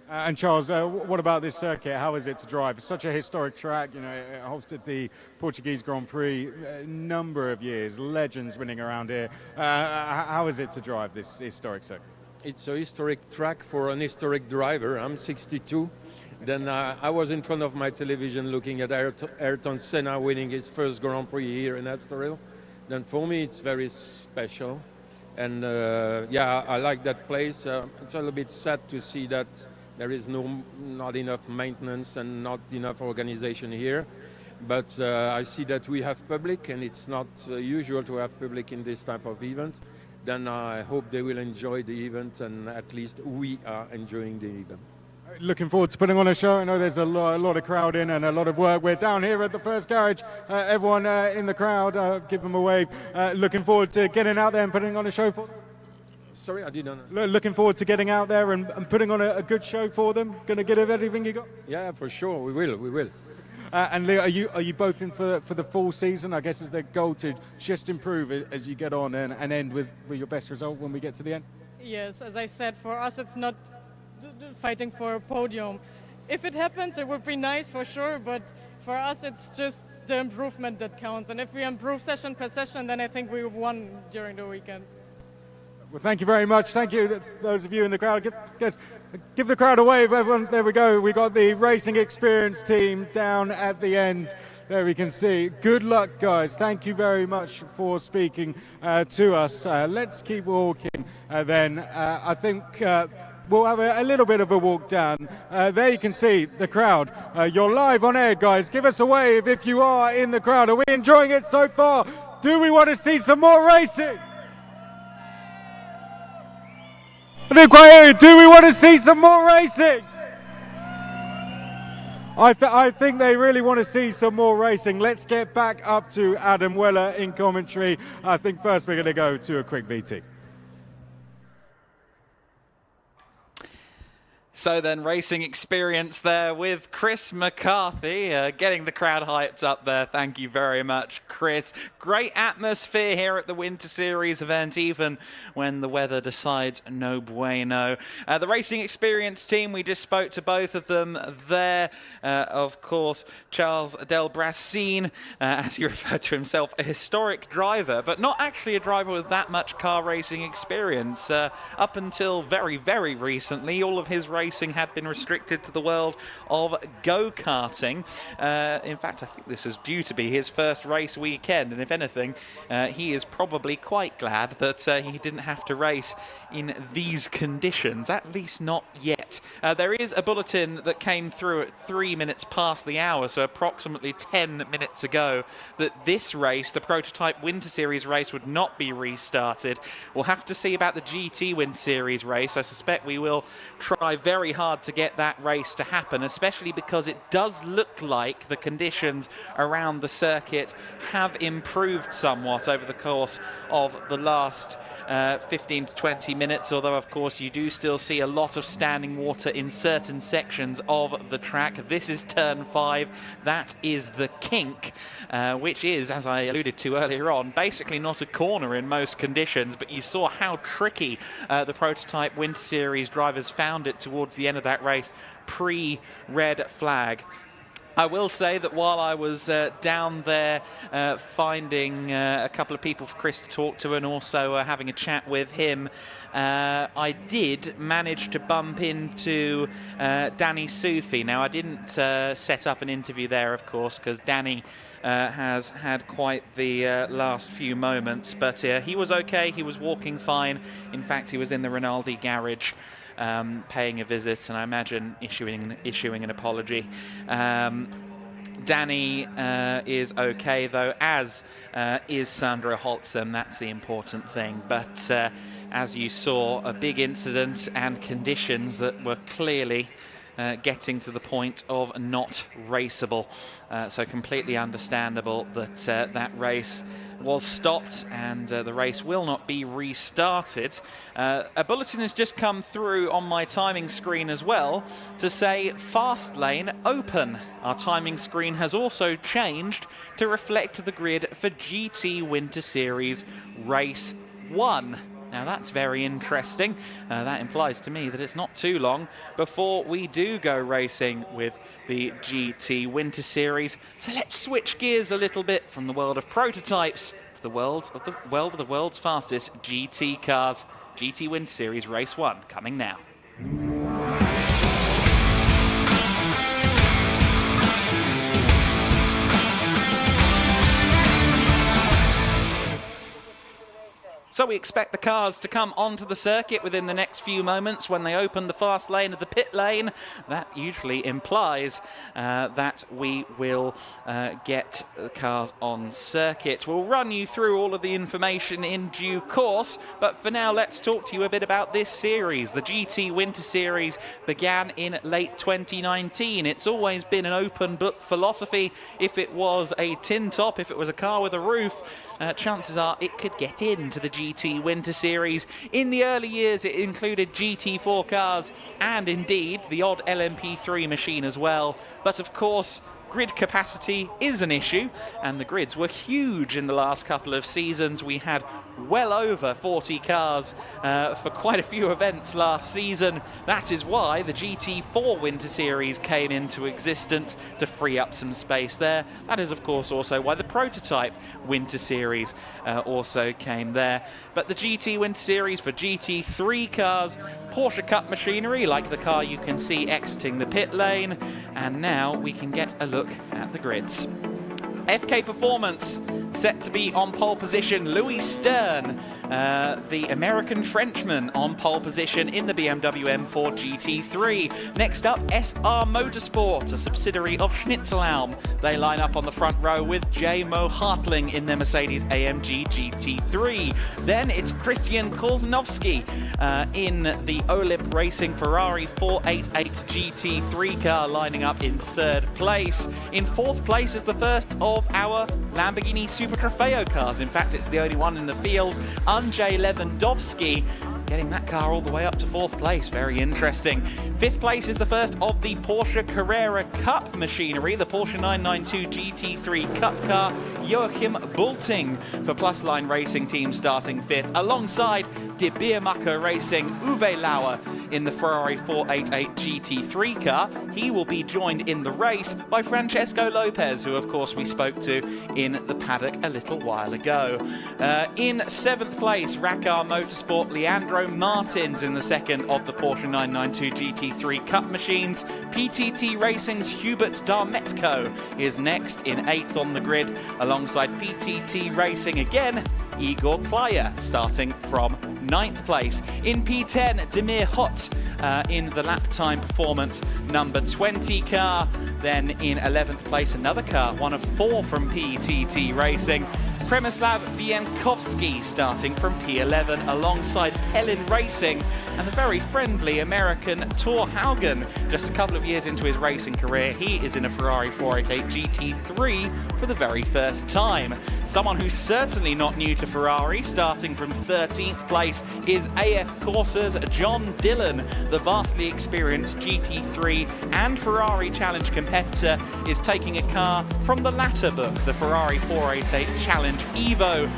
And Charles, what about this circuit? How is it to drive? It's such a historic track, you know, it hosted the Portuguese Grand Prix a number of years, legends winning around here. How is it to drive this historic circuit? It's a historic track for an historic driver. I'm 62. Then I was in front of my television looking at Ayrton Senna winning his first Grand Prix here in Estoril. Then for me it's very special. And yeah, I like that place. It's a little bit sad to see that there is not enough maintenance and not enough organization here. But I see that we have public, and it's not usual to have public in this type of event. Then I hope they will enjoy the event, and at least we are enjoying the event. Looking forward to putting on a show. I know there's a lot of crowd in and a lot of work. We're down here at the first garage. Everyone in the crowd, give them a wave. Looking forward to getting out there and putting on a show for them. Sorry, I didn't. Looking forward to getting out there and putting on a good show for them. Going to give everything you got? Yeah, for sure. We will. And Leo, are you both in for the full season? I guess is the goal to just improve as you get on and end with your best result when we get to the end? Yes, as I said, for us it's not fighting for a podium. If it happens, it would be nice for sure, but for us it's just the improvement that counts. And if we improve session per session, then I think we won during the weekend. Well, thank you very much. Thank you, those of you in the crowd. Give the crowd a wave, everyone. There we go. We got the Racing Experience team down at the end. there we can see. Good luck, guys. Thank you very much for speaking to us. Let's keep walking then. I think we'll have a little bit of a walk down. There you can see the crowd. You're live on air, guys. Give us a wave if you are in the crowd. Are we enjoying it so far? Do we want to see some more racing? I didn't quite hear you. Do we want to see some more racing? I think they really want to see some more racing. Let's get back up to Adam Weller in commentary. I think first we're going to go to a quick VT. So then, racing experience there with Chris McCarthy, getting the crowd hyped up there. Thank you very much, Chris. Great atmosphere here at the Winter Series event, even when the weather decides no bueno. The racing experience team, we just spoke to both of them there. Of course, Charles Delbrasine, as he referred to himself, a historic driver, but not actually a driver with that much car racing experience. Up until very, very recently, all of his racing had been restricted to the world of go-karting. In fact, I think this is due to be his first race weekend, and if anything, he is probably quite glad that he didn't have to race in these conditions, at least not yet. There is a bulletin that came through at 3 minutes past the hour, so approximately 10 minutes ago, that this race, the Prototype Winter Series race, would not be restarted. We'll have to see about the GTWinterSeries race. I suspect we will try very hard to get that race to happen, especially because it does look like the conditions around the circuit have improved somewhat over the course of the last 15 to 20 minutes, although of course you do still see a lot of standing water in certain sections of the track. This is turn 5, that is the kink, which is, as I alluded to earlier on, basically not a corner in most conditions, but you saw how tricky the Prototype Winter Series drivers found it towards the end of that race pre-red flag. I will say that while I was down there finding a couple of people for Chris to talk to and also having a chat with him, I did manage to bump into Danny Sufi. Now, I didn't set up an interview there, of course, because Danny has had quite the last few moments, but he was okay. He was walking fine. In fact, he was in the Rinaldi garage paying a visit, and I imagine issuing an apology. Danny is okay, though, as is Sandra Holtzem. That's the important thing. But as you saw, a big incident and conditions that were clearly getting to the point of not raceable. So completely understandable that that race was stopped and the race will not be restarted. A bulletin has just come through on my timing screen as well to say fast lane open. Our timing screen has also changed to reflect the grid for GT Winter Series Race 1. Now that's very interesting. That implies to me that it's not too long before we do go racing with the GT Winter Series. So let's switch gears a little bit from the world of prototypes to the world of the world's fastest GT cars. GT Winter Series Race 1 coming now. So we expect the cars to come onto the circuit within the next few moments when they open the fast lane of the pit lane. That usually implies that we will get the cars on circuit. We'll run you through all of the information in due course, but for now let's talk to you a bit about this series. The GT Winter Series began in late 2019. It's always been an open book philosophy. If it was a tin top, if it was a car with a roof, chances are it could get into the GT Winter Series. In the early years, it included GT4 cars and indeed the odd LMP3 machine as well. But of course, grid capacity is an issue, and the grids were huge in the last couple of seasons. We had well over 40 cars for quite a few events last season. That is why the GT4 Winter Series came into existence, to free up some space there. That is, of course, also why the Prototype Winter Series also came there. But the GT Winter Series for GT3 cars, Porsche Cup machinery, like the car you can see exiting the pit lane, and now we can get a look at the grids. FK Performance set to be on pole position. Louis Stern, the American-Frenchman, on pole position in the BMW M4 GT3. Next up, SR Motorsport, a subsidiary of Schnitzelhelm. They line up on the front row with J-Mo Hartling in their Mercedes AMG GT3. Then it's Christian Kozlowski in the Olymp Racing Ferrari 488 GT3 car, lining up in 3rd place. In 4th place is the first of our Lamborghini Super Trofeo cars. In fact, it's the only one in the field. Andrzej Lewandowski getting that car all the way up to 4th place. Very interesting. 5th place is the first of the Porsche Carrera Cup machinery, the Porsche 992 GT3 Cup car. Joachim Bulting for Plus Line Racing Team starting 5th, alongside De Beermacher Racing Uwe Lauer in the Ferrari 488 GT3 car. He will be joined in the race by Francesco Lopez, who of course we spoke to in the paddock a little while ago. In 7th place, Racar Motorsport, Leandro Martins in the second of the Porsche 992 GT3 Cup machines. PTT Racing's Hubert Darmetko is next in 8th on the grid, alongside PTT Racing again, Igor Klaya starting from 9th place. In P10, Demir Hot in the lap time performance number 20 car. Then in 11th place, another car, one of 4 from PTT Racing. Przemysław Bienkowski starting from P11 alongside Helen Racing, and the very friendly American Thor Haugen. Just a couple of years into his racing career, he is in a Ferrari 488 GT3 for the very first time. Someone who's certainly not new to Ferrari, starting from 13th place, is AF Corsa's John Dillon. The vastly experienced GT3 and Ferrari Challenge competitor is taking a car from the latter book, the Ferrari 488 Challenge Evo,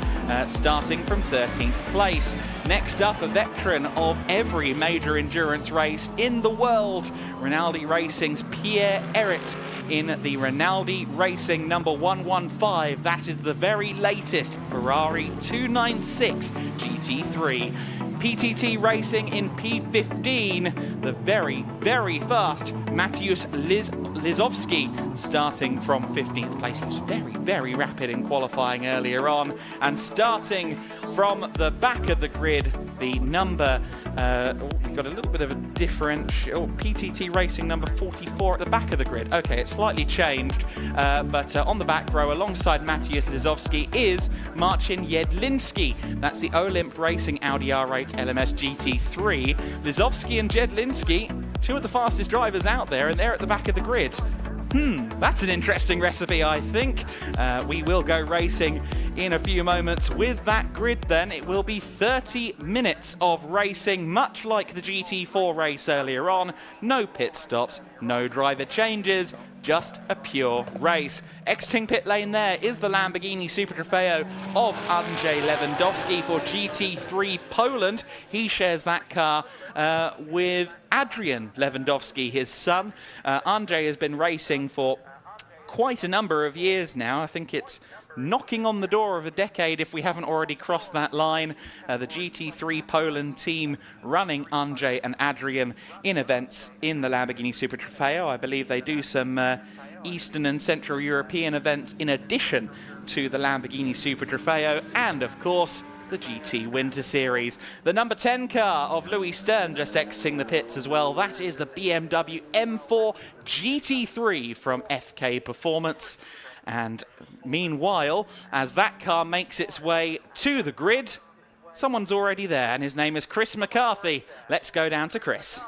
starting from 13th place. Next up, a veteran of every major endurance race in the world, Rinaldi Racing's Pierre Errit in the Rinaldi Racing number 115. That is the very latest Ferrari 296 GT3. PTT Racing in P15, the very, very fast Mateusz Lizowski starting from 15th place. He was very, very rapid in qualifying earlier on. And starting from the back of the grid, the number, we've got a little bit of a differential. PTT Racing number 44 at the back of the grid. Okay, it's slightly changed, but on the back row alongside Mateusz Lizowski is Marcin Jedlinski. That's the Olymp Racing Audi R8 LMS GT3. Lizowski and Jedlinski, two of the fastest drivers out there, and they're at the back of the grid. That's an interesting recipe, I think. We will go racing in a few moments with that grid then. It will be 30 minutes of racing, much like the GT4 race earlier on. No pit stops, no driver changes, just a pure race. Exiting pit lane there is the Lamborghini Super Trofeo of Andrzej Lewandowski for GT3 Poland. He shares that car with Adrian Lewandowski, his son. Andrzej has been racing for quite a number of years now. I think it's knocking on the door of a decade if we haven't already crossed that line. The GT3 Poland team running Andrzej and Adrian in events in the Lamborghini Super Trofeo. I believe they do some Eastern and Central European events in addition to the Lamborghini Super Trofeo, and of course the GTWinterSeries. The number 10 car of Louis Stern just exiting the pits as well. That is the BMW M4 GT3 from FK Performance. And meanwhile, as that car makes its way to the grid, someone's already there, and his name is Chris McCarthy. Let's go down to Chris.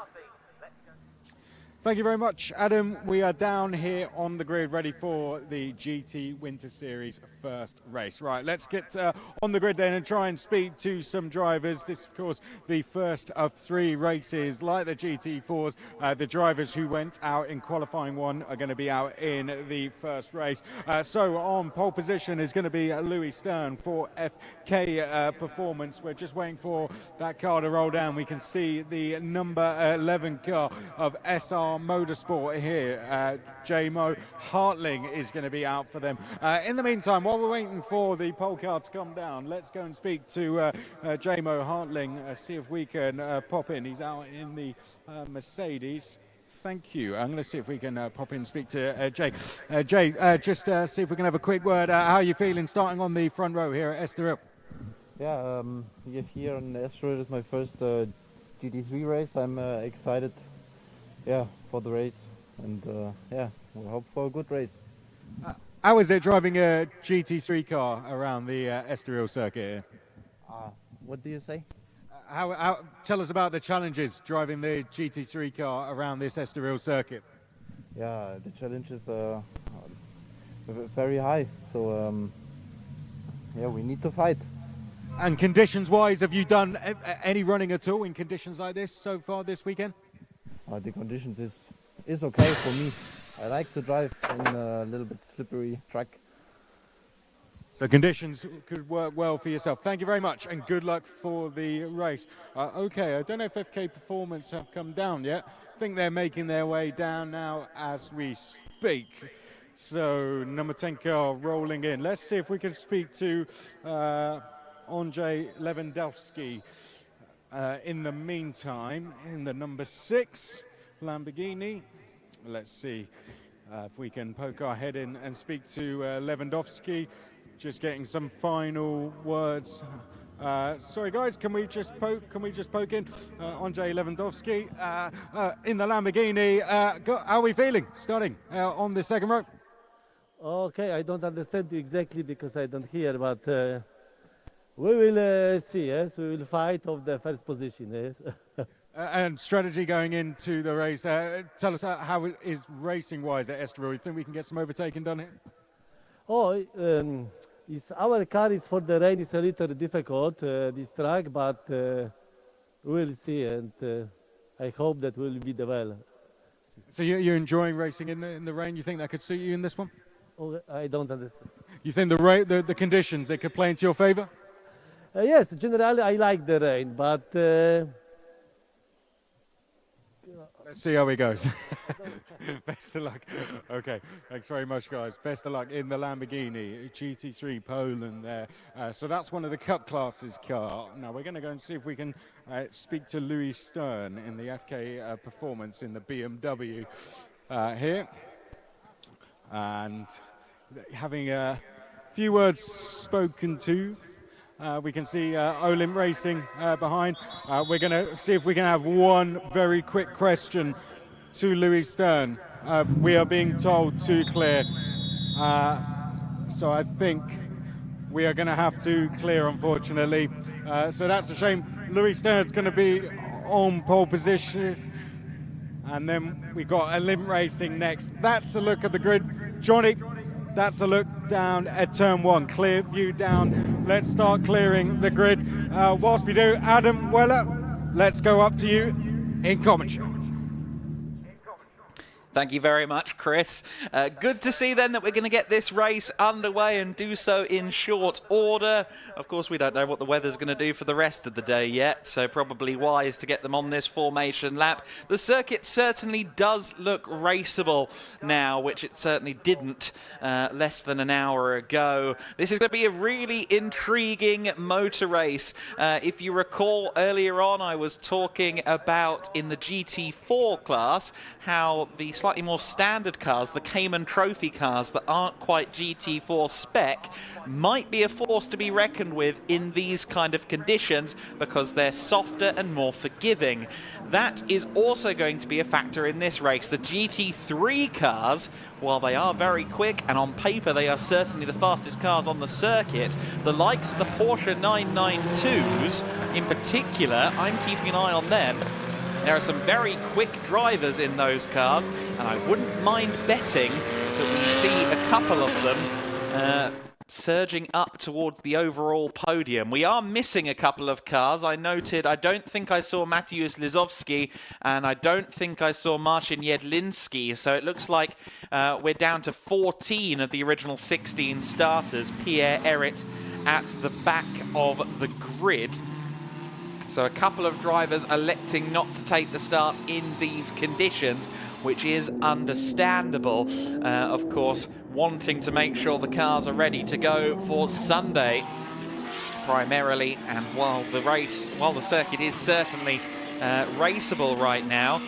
Thank you very much, Adam. We are down here on the grid ready for the GTWinterSeries first race. Right, let's get on the grid then and try and speak to some drivers. This, of course, the first of 3 races. Like the GT4s, the drivers who went out in qualifying 1 are going to be out in the first race. So on pole position is going to be Louis Stern for FK Performance. We're just waiting for that car to roll down. We can see the number 11 car of SR Motorsport here. J-Mo Hartling is going to be out for them. In the meantime, while we're waiting for the pole car to come down, let's go and speak to J-Mo Hartling, see if we can pop in. He's out in the Mercedes Thank you. I'm going to see if we can pop in and speak to Jay. Jay, just see if we can have a quick word. How are you feeling starting on the front row here at Estoril? Yeah, here in Estoril is my first GT3 race. I'm excited, yeah, for the race, and yeah, we hope for a good race. How is it driving a GT3 car around the Estoril circuit? What do you say? Tell us about the challenges driving the GT3 car around this Estoril circuit. Yeah, the challenge is very high, so yeah, we need to fight. And conditions-wise, have you done any running at all in conditions like this so far this weekend? The conditions is okay for me. I like to drive in a little bit slippery track. So conditions could work well for yourself. Thank you very much, and good luck for the race. Okay, I don't know if FK Performance have come down yet. I think they're making their way down now as we speak. So number 10 car rolling in. Let's see if we can speak to Andrzej Lewandowski in the meantime, in the number 6 Lamborghini. Let's see if we can poke our head in and speak to Lewandowski. Just getting some final words. Sorry guys, can we just poke in? Andrzej Lewandowski in the Lamborghini. How are we feeling starting on the second row? Okay, I don't understand you exactly because I don't hear, but we will see, yes? We will fight of the first position, yes? And strategy going into the race. Tell us how it is racing-wise at Estoril. You think we can get some overtaking done here? Oh, our car is for the rain is a little difficult, this track, but we'll see, and I hope that will be the well. So you're enjoying racing in the rain? You think that could suit you in this one? Oh, I don't understand. You think the conditions, they could play into your favor? Yes, generally I like the rain, but let's see how it goes. Best of luck. Okay, thanks very much, guys. Best of luck in the Lamborghini GT3 Poland there. So that's one of the Cup classes car. Now we're going to go and see if we can speak to Louis Stern in the FK Performance in the BMW here. And having a few words spoken to. We can see Olymp Racing behind. We're going to see if we can have one very quick question to Louis Stern. We are being told to clear. So I think we are going to have to clear, unfortunately. So that's a shame. Louis Stern's going to be on pole position. And then we got Olymp Racing next. That's a look at the grid. Johnny, that's a look down at turn 1. Clear view down. Let's start clearing the grid. Whilst we do, Adam Weller, let's go up to you in commentary. Thank you very much, Chris. Good to see then that we're going to get this race underway and do so in short order. Of course, we don't know what the weather's going to do for the rest of the day yet, so probably wise to get them on this formation lap. The circuit certainly does look raceable now, which it certainly didn't less than an hour ago. This is going to be a really intriguing motor race. If you recall earlier on, I was talking about in the GT4 class how the slightly more standard cars, the Cayman Trophy cars that aren't quite GT4 spec, might be a force to be reckoned with in these kind of conditions because they're softer and more forgiving. That is also going to be a factor in this race. The GT3 cars, while they are very quick and on paper they are certainly the fastest cars on the circuit, the likes of the Porsche 992s in particular, I'm keeping an eye on them. There are some very quick drivers in those cars, and I wouldn't mind betting that we see a couple of them surging up towards the overall podium. We are missing a couple of cars. I noted, I don't think I saw Mateusz Lizowski, and I don't think I saw Marcin Jedlinski, so it looks like we're down to 14 of the original 16 starters. Pierre Errit at the back of the grid. So a couple of drivers electing not to take the start in these conditions, which is understandable. Of course, wanting to make sure the cars are ready to go for Sunday, primarily. And while the circuit is certainly raceable right now,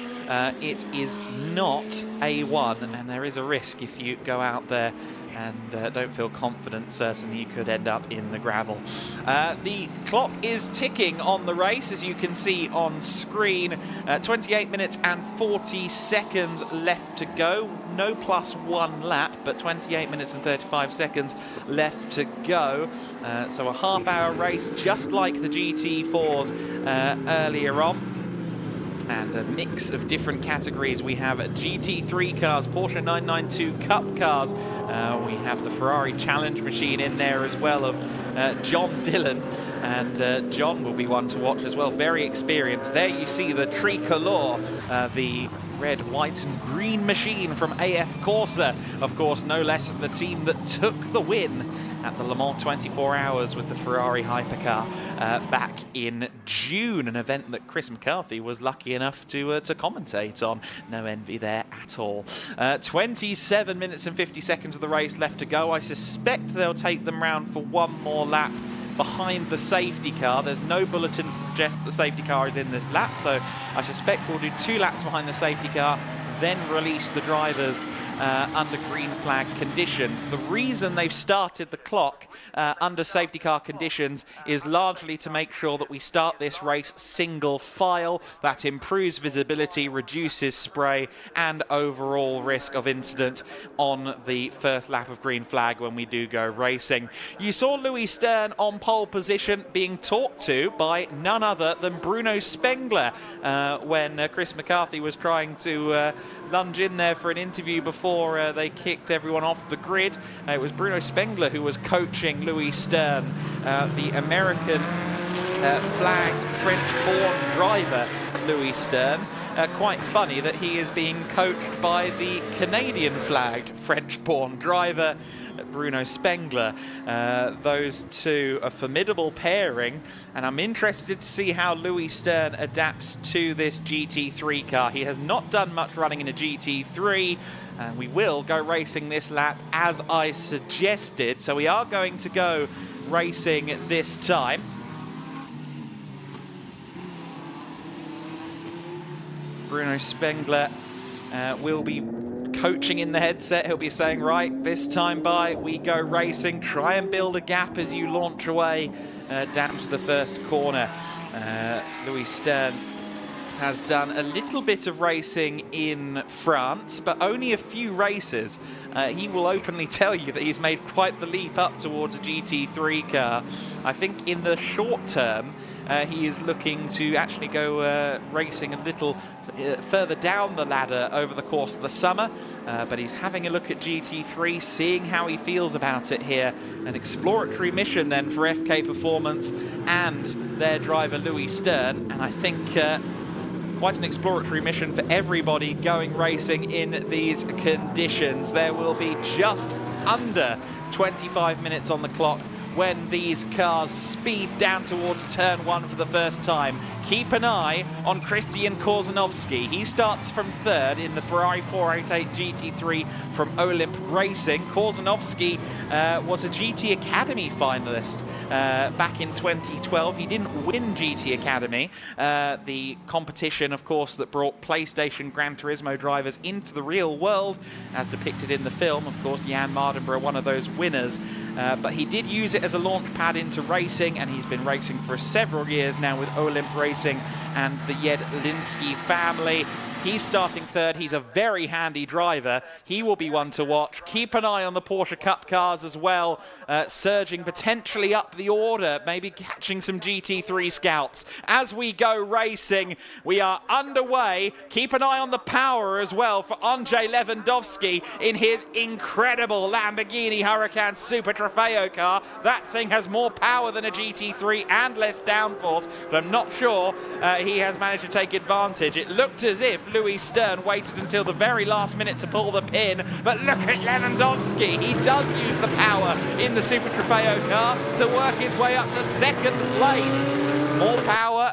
it is not A1, and there is a risk if you go out there and don't feel confident. Certainly you could end up in the gravel. The clock is ticking on the race, as you can see on screen. 28 minutes and 40 seconds left to go. No +1 lap, but 28 minutes and 35 seconds left to go. So a half-hour race, just like the GT4s earlier on. And a mix of different categories. We have GT3 cars, Porsche 992 Cup cars. We have the Ferrari Challenge machine in there as well of John Dillon. And John will be one to watch as well, very experienced. There you see the tricolor, the red, white and green machine from AF Corsa. Of course, no less than the team that took the win at the Le Mans 24 Hours with the Ferrari hypercar back in June, an event that Chris McCarthy was lucky enough to commentate on. No envy there at all. 27 minutes and 50 seconds of the race left to go. I suspect they'll take them round for one more lap behind the safety car. There's no bulletin to suggest that the safety car is in this lap, so I suspect we'll do 2 laps behind the safety car, then release the drivers under green flag conditions. The reason they've started the clock under safety car conditions is largely to make sure that we start this race single file. That improves visibility, reduces spray and overall risk of incident on the first lap of green flag when we do go racing. You saw Louis Stern on pole position being talked to by none other than Bruno Spengler when Chris McCarthy was trying to lunge in there for an interview before they kicked everyone off the grid. It was Bruno Spengler who was coaching Louis Stern, the American flagged French-born driver Louis Stern. Quite funny that he is being coached by the Canadian flagged French-born driver Bruno Spengler. Those two, a formidable pairing, and I'm interested to see how Louis Stern adapts to this GT3 car. He has not done much running in a GT3, and we will go racing this lap as I suggested. So we are going to go racing this time. Bruno Spengler will be coaching in the headset. He'll be saying, right, this time by we go racing. Try and build a gap as you launch away down to the first corner. Louis Stern has done a little bit of racing in France, but only a few races. He will openly tell you that he's made quite the leap up towards a GT3 car. I think in the short term, he is looking to actually go racing a little further down the ladder over the course of the summer, but he's having a look at GT3, seeing how he feels about it here. An exploratory mission then for FK Performance and their driver Louis Stern, and I think quite an exploratory mission for everybody going racing in these conditions. There will be just under 25 minutes on the clock when these cars speed down towards turn 1 for the first time. Keep an eye on Christian Korzanowski. He starts from 3rd in the Ferrari 488 GT3 from Olymp Racing. Korzanowski was a GT Academy finalist back in 2012. He didn't win GT Academy, the competition, of course, that brought PlayStation Gran Turismo drivers into the real world, as depicted in the film. Of course, Jan Mardenborough, one of those winners. But he did use it as a launch pad into racing, and he's been racing for several years now with Olymp Racing and the Jedliński family. He's starting 3rd. He's a very handy driver. He will be one to watch. Keep an eye on the Porsche Cup cars as well, surging potentially up the order, maybe catching some GT3 scalps. As we go racing, we are underway. Keep an eye on the power as well for Andrzej Lewandowski in his incredible Lamborghini Huracan Super Trofeo car. That thing has more power than a GT3 and less downforce, but I'm not sure he has managed to take advantage. It looked as if Louis Stern waited until the very last minute to pull the pin, but look at Lewandowski. He does use the power in the Super Trofeo car to work his way up to 2nd place. More power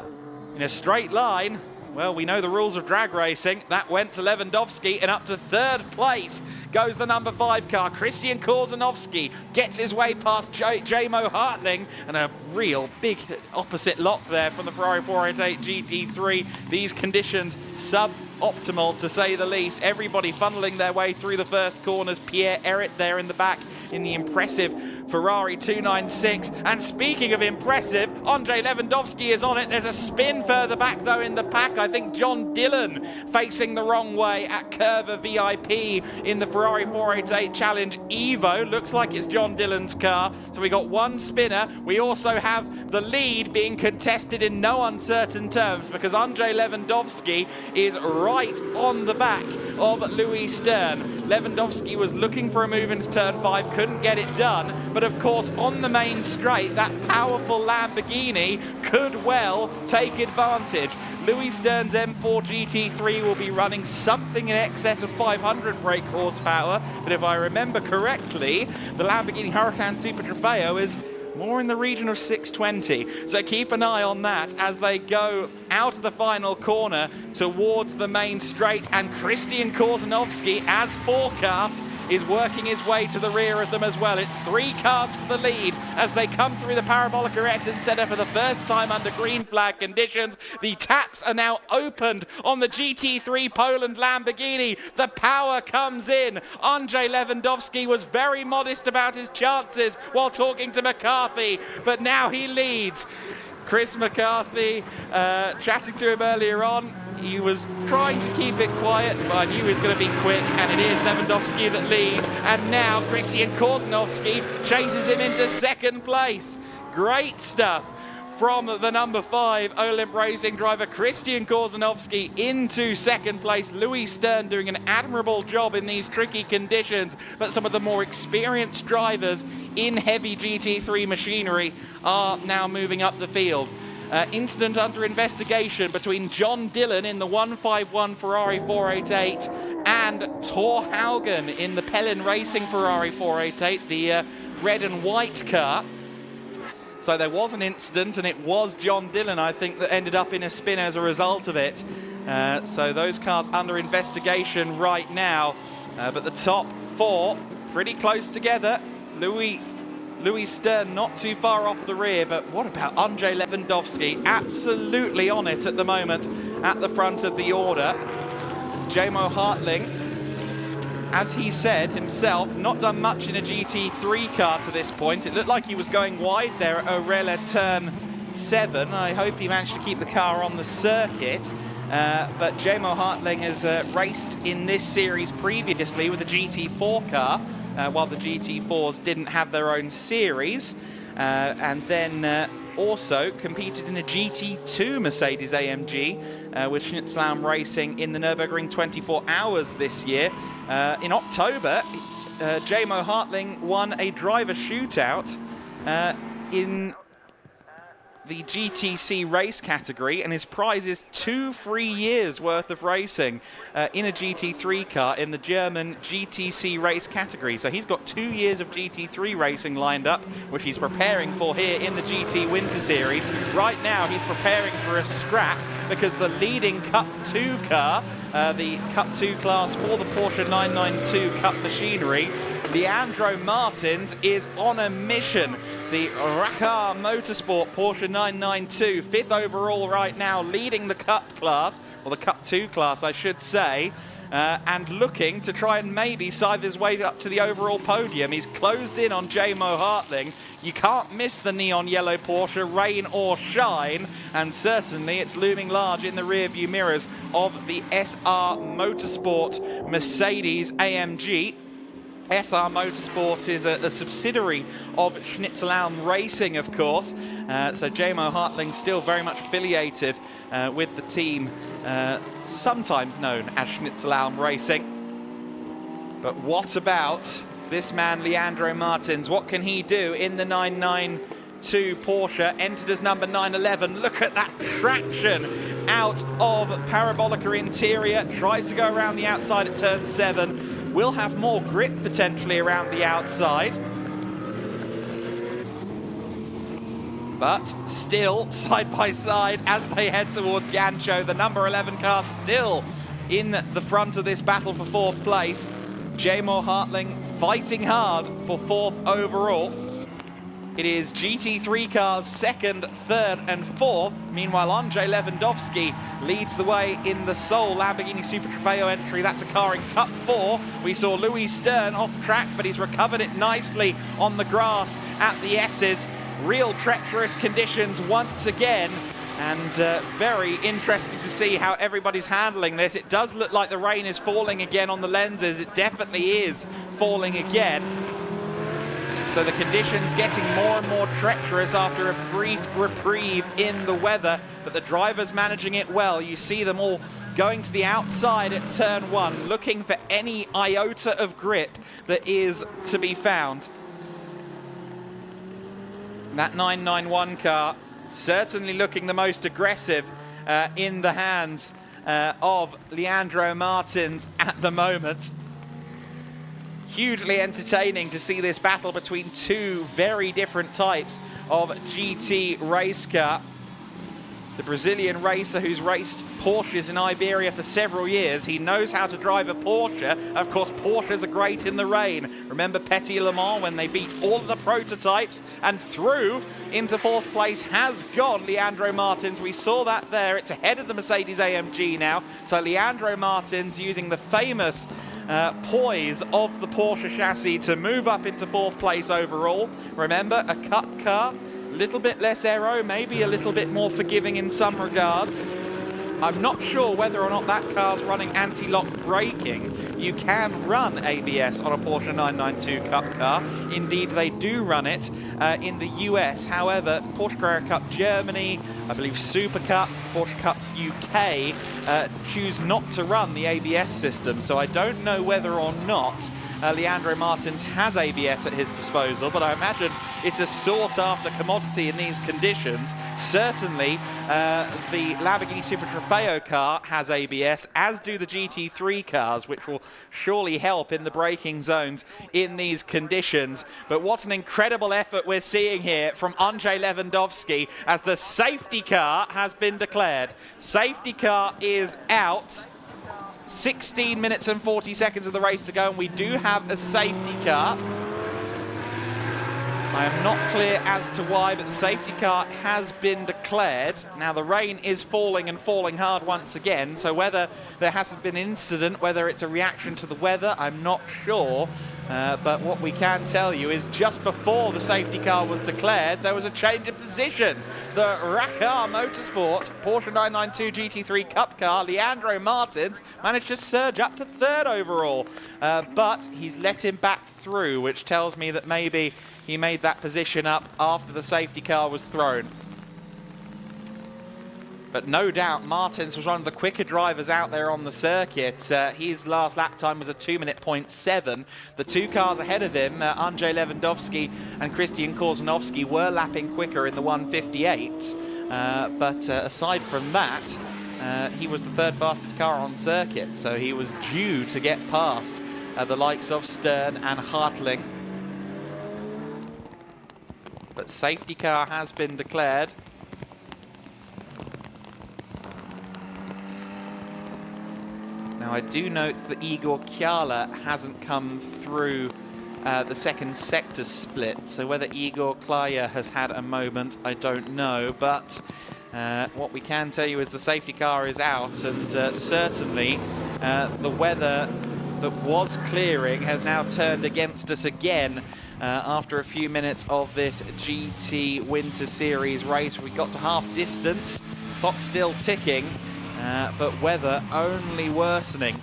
in a straight line. Well, we know the rules of drag racing. That went to Lewandowski, and up to 3rd place goes the number 5 car. Christian Korzanowski gets his way past J-Mo Hartling, and a real big opposite lock there from the Ferrari 488 GT3. These conditions, sub optimal, to say the least. Everybody funneling their way through the first corners. Pierre-Eric there in the back in the impressive Ferrari 296. And speaking of impressive, Andrzej Lewandowski is on it. There's a spin further back, though, in the pack. I think John Dillon facing the wrong way at Curva VIP in the Ferrari 488 Challenge Evo. Looks like it's John Dillon's car. So we got one spinner. We also have the lead being contested in no uncertain terms, because Andrzej Lewandowski is right on the back of Louis Stern. Lewandowski was looking for a move into turn 5, couldn't get it done, but of course on the main straight that powerful Lamborghini could well take advantage. Louis Stern's M4 GT3 will be running something in excess of 500 brake horsepower, but if I remember correctly, the Lamborghini Huracan Super Trofeo is more in the region of 620. So keep an eye on that as they go out of the final corner towards the main straight, and Christian Korzanowski, as forecast, is working his way to the rear of them as well. It's 3 cars for the lead as they come through the Parabolica Ayrton Senna for the first time under green flag conditions. The taps are now opened on the GT3 Poland Lamborghini. The power comes in. Andrzej Lewandowski was very modest about his chances while talking to McCarthy, but now he leads. Chris McCarthy, chatting to him earlier on, he was trying to keep it quiet, but I knew he was going to be quick, and it is Lewandowski that leads. And now Christian Korzanowski chases him into second place. Great stuff from the number 5 Olymp Racing driver Christian Korzanowski into second place. Louis Stern doing an admirable job in these tricky conditions, but some of the more experienced drivers in heavy GT3 machinery are now moving up the field. Incident under investigation between John Dillon in the 151 Ferrari 488 and Thor Haugen in the Pellin Racing Ferrari 488, the red and white car. So there was an incident, and it was John Dillon, I think, that ended up in a spin as a result of it. So those cars under investigation right now. But the top 4 pretty close together. Louis Stern not too far off the rear, but what about Andrzej Lewandowski? Absolutely on it at the moment at the front of the order. Jamo Hartling, as he said himself, not done much in a GT3 car to this point. It looked like he was going wide there at Orella turn 7. I hope he managed to keep the car on the circuit. But Jamo Hartling has raced in this series previously with a GT4 car, while the GT4s didn't have their own series, and then also competed in a GT2 Mercedes AMG with Schnitzelhelm Racing in the Nürburgring 24 Hours this year. In October, Jamo Hartling won a driver shootout in the GTC race category, and his prize is 2 free years worth of racing in a GT3 car in the German GTC race category. So he's got 2 years of GT3 racing lined up, which he's preparing for here in the GTWinterSeries. Right now he's preparing for a scrap because the leading Cup 2 car, the Cup 2 class for the Porsche 992 Cup machinery, Leandro Martins, is on a mission. The Raccar Motorsport Porsche 992, 5th overall right now, leading the Cup class, or the Cup 2 class, I should say, and looking to try and maybe scythe his way up to the overall podium. He's closed in on Jamo Hartling. You can't miss the neon yellow Porsche, rain or shine, and certainly it's looming large in the rear-view mirrors of the SR Motorsport Mercedes AMG. SR Motorsport is a subsidiary of Schnitzelhelm Racing, of course. So Jamo Hartling still very much affiliated with the team, sometimes known as Schnitzelhelm Racing. But what about this man, Leandro Martins? What can he do in the 992 Porsche, entered as number 911? Look at that traction out of Parabolica interior. Tries to go around the outside at turn 7. Will have more grip potentially around the outside. But still side by side as they head towards Gancho. The number 11 car still in the front of this battle for 4th place. Jamo Hartling fighting hard for 4th overall. It is GT3 cars second, third and fourth. Meanwhile, Andrzej Lewandowski leads the way in the sole Lamborghini Super Trofeo entry. That's a car in Cup 4. We saw Louis Stern off track, but he's recovered it nicely on the grass at the S's. Real treacherous conditions once again. And very interesting to see how everybody's handling this. It does look like the rain is falling again on the lenses. It definitely is falling again. So the conditions getting more and more treacherous after a brief reprieve in the weather, but the drivers managing it well. You see them all going to the outside at turn 1, looking for any iota of grip that is to be found. That 991 car certainly looking the most aggressive in the hands of Leandro Martins at the moment. Hugely entertaining to see this battle between two very different types of GT race car. The Brazilian racer who's raced Porsches in Iberia for several years. He knows how to drive a Porsche. Of course, Porsches are great in the rain. Remember Petit Le Mans when they beat all of the prototypes, and through into fourth place has gone Leandro Martins. We saw that there. It's ahead of the Mercedes AMG now. So Leandro Martins using the famous poise of the Porsche chassis to move up into fourth place overall. Remember, a cup car, a little bit less aero, maybe a little bit more forgiving in some regards. I'm not sure whether or not that car's running anti-lock braking. You can run ABS on a Porsche 992 Cup car. Indeed, they do run it in the US. However, Porsche Carrera Cup Germany, I believe Super Cup, Porsche Cup UK choose not to run the ABS system. So I don't know whether or not Leandro Martins has ABS at his disposal, but I imagine it's a sought-after commodity in these conditions. Certainly, the Lamborghini Super Trofeo car has ABS, as do the GT3 cars, which will surely help in the braking zones in these conditions. But what an incredible effort we're seeing here from Andrzej Lewandowski as the safety car has been declared. Safety car is out. 16 minutes and 40 seconds of the race to go, and we do have a safety car. I am not clear as to why, but the safety car has been declared. Now, the rain is falling and falling hard once again, so whether there hasn't been an incident, whether it's a reaction to the weather, I'm not sure. But what we can tell you is just before the safety car was declared, there was a change of position. The Racar Motorsport Porsche 992 GT3 Cup car, Leandro Martins, managed to surge up to third overall. But he's let him back through, which tells me that maybe he made that position up after the safety car was thrown. But no doubt Martins was one of the quicker drivers out there on the circuit. His last lap time was a 2:07. The two cars ahead of him, Andrzej Lewandowski and Christian Korzanowski, were lapping quicker in the 1:58. But aside from that, he was the third fastest car on circuit, so he was due to get past the likes of Stern and Hartling. But safety car has been declared. Now, I do note that Igor Kjala hasn't come through the second sector split, so whether Igor Klaya has had a moment, I don't know. But what we can tell you is the safety car is out, and certainly the weather that was clearing has now turned against us again after a few minutes of this GT Winter Series race. We got to half distance, clock still ticking. But weather only worsening.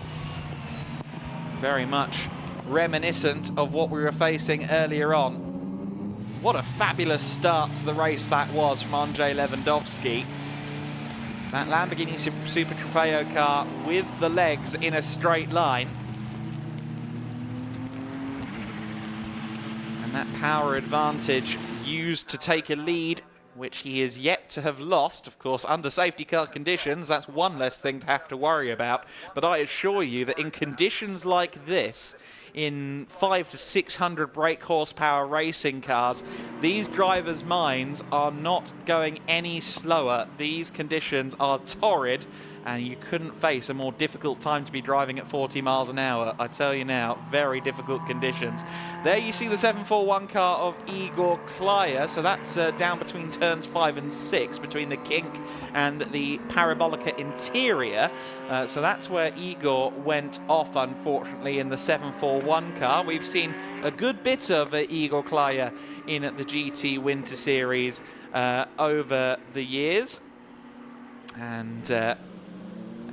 Very much reminiscent of what we were facing earlier on. What a fabulous start to the race that was from Andrzej Lewandowski. That Lamborghini Super Trofeo car with the legs in a straight line. And that power advantage used to take a lead, which he is yet to have lost. Of course, under safety car conditions, that's one less thing to have to worry about. But I assure you that in conditions like this, in 500 to 600 brake horsepower racing cars, these drivers' minds are not going any slower. These conditions are torrid, and you couldn't face a more difficult time to be driving at 40 miles an hour. I tell you now, very difficult conditions. There you see the 741 car of Igor Klaya, so that's down between turns 5 and 6, between the kink and the Parabolica interior. So that's where Igor went off, unfortunately, in the 741 car. We've seen a good bit of Igor Klaya in the GT Winter Series over the years, and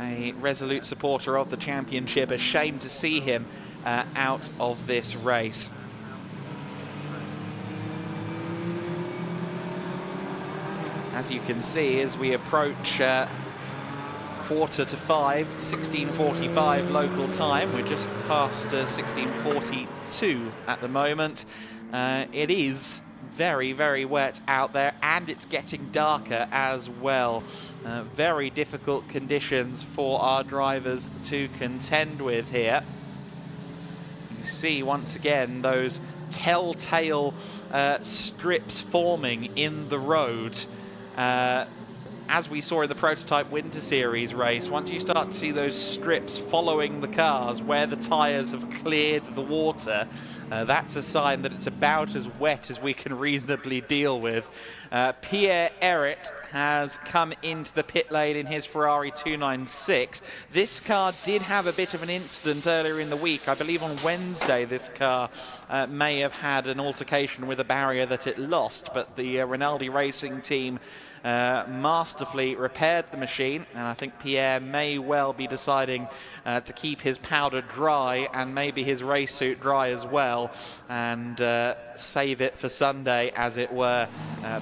a resolute supporter of the championship. A shame to see him out of this race. As you can see, as we approach 4:45, 16:45 local time, we're just past 16:42 at the moment. It is very, very wet out there, and it's getting darker as well. Very difficult conditions for our drivers to contend with here. You see once again those telltale strips forming in the road. As we saw in the prototype Winter Series race, once you start to see those strips following the cars where the tyres have cleared the water, that's a sign that it's about as wet as we can reasonably deal with. Pierre Errit has come into the pit lane in his Ferrari 296. This car did have a bit of an incident earlier in the week. I believe on Wednesday this car may have had an altercation with a barrier that it lost, but the Rinaldi Racing team masterfully repaired the machine, and I think Pierre may well be deciding to keep his powder dry and maybe his race suit dry as well, and save it for Sunday, as it were.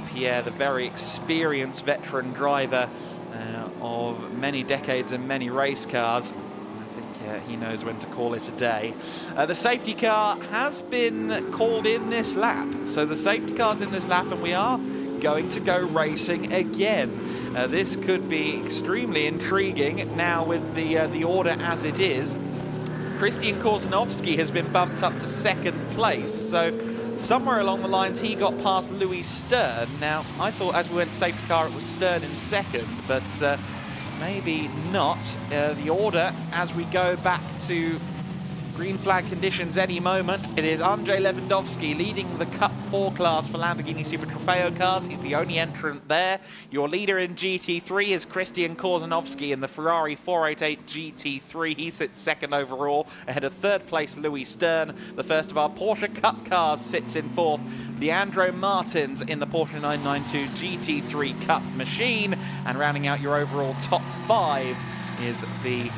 Pierre, the very experienced veteran driver of many decades and many race cars, he knows when to call it a day. The safety car has been called in this lap, so the safety car's in this lap, and we are going to go racing again. This could be extremely intriguing now with the order as it is. Christian Korzanowski has been bumped up to second place, so somewhere along the lines he got past Louis Stern. Now, I thought as we went safety car it was Stern in second, but maybe not. The order as we go back to green flag conditions any moment. It is Andrzej Lewandowski leading the Cup 4 class for Lamborghini Super Trofeo cars. He's the only entrant there. Your leader in GT3 is Christian Korzanowski in the Ferrari 488 GT3. He sits second overall, ahead of third place Louis Stern. The first of our Porsche Cup cars sits in fourth. Leandro Martins in the Porsche 992 GT3 Cup machine. And rounding out your overall top 5 is the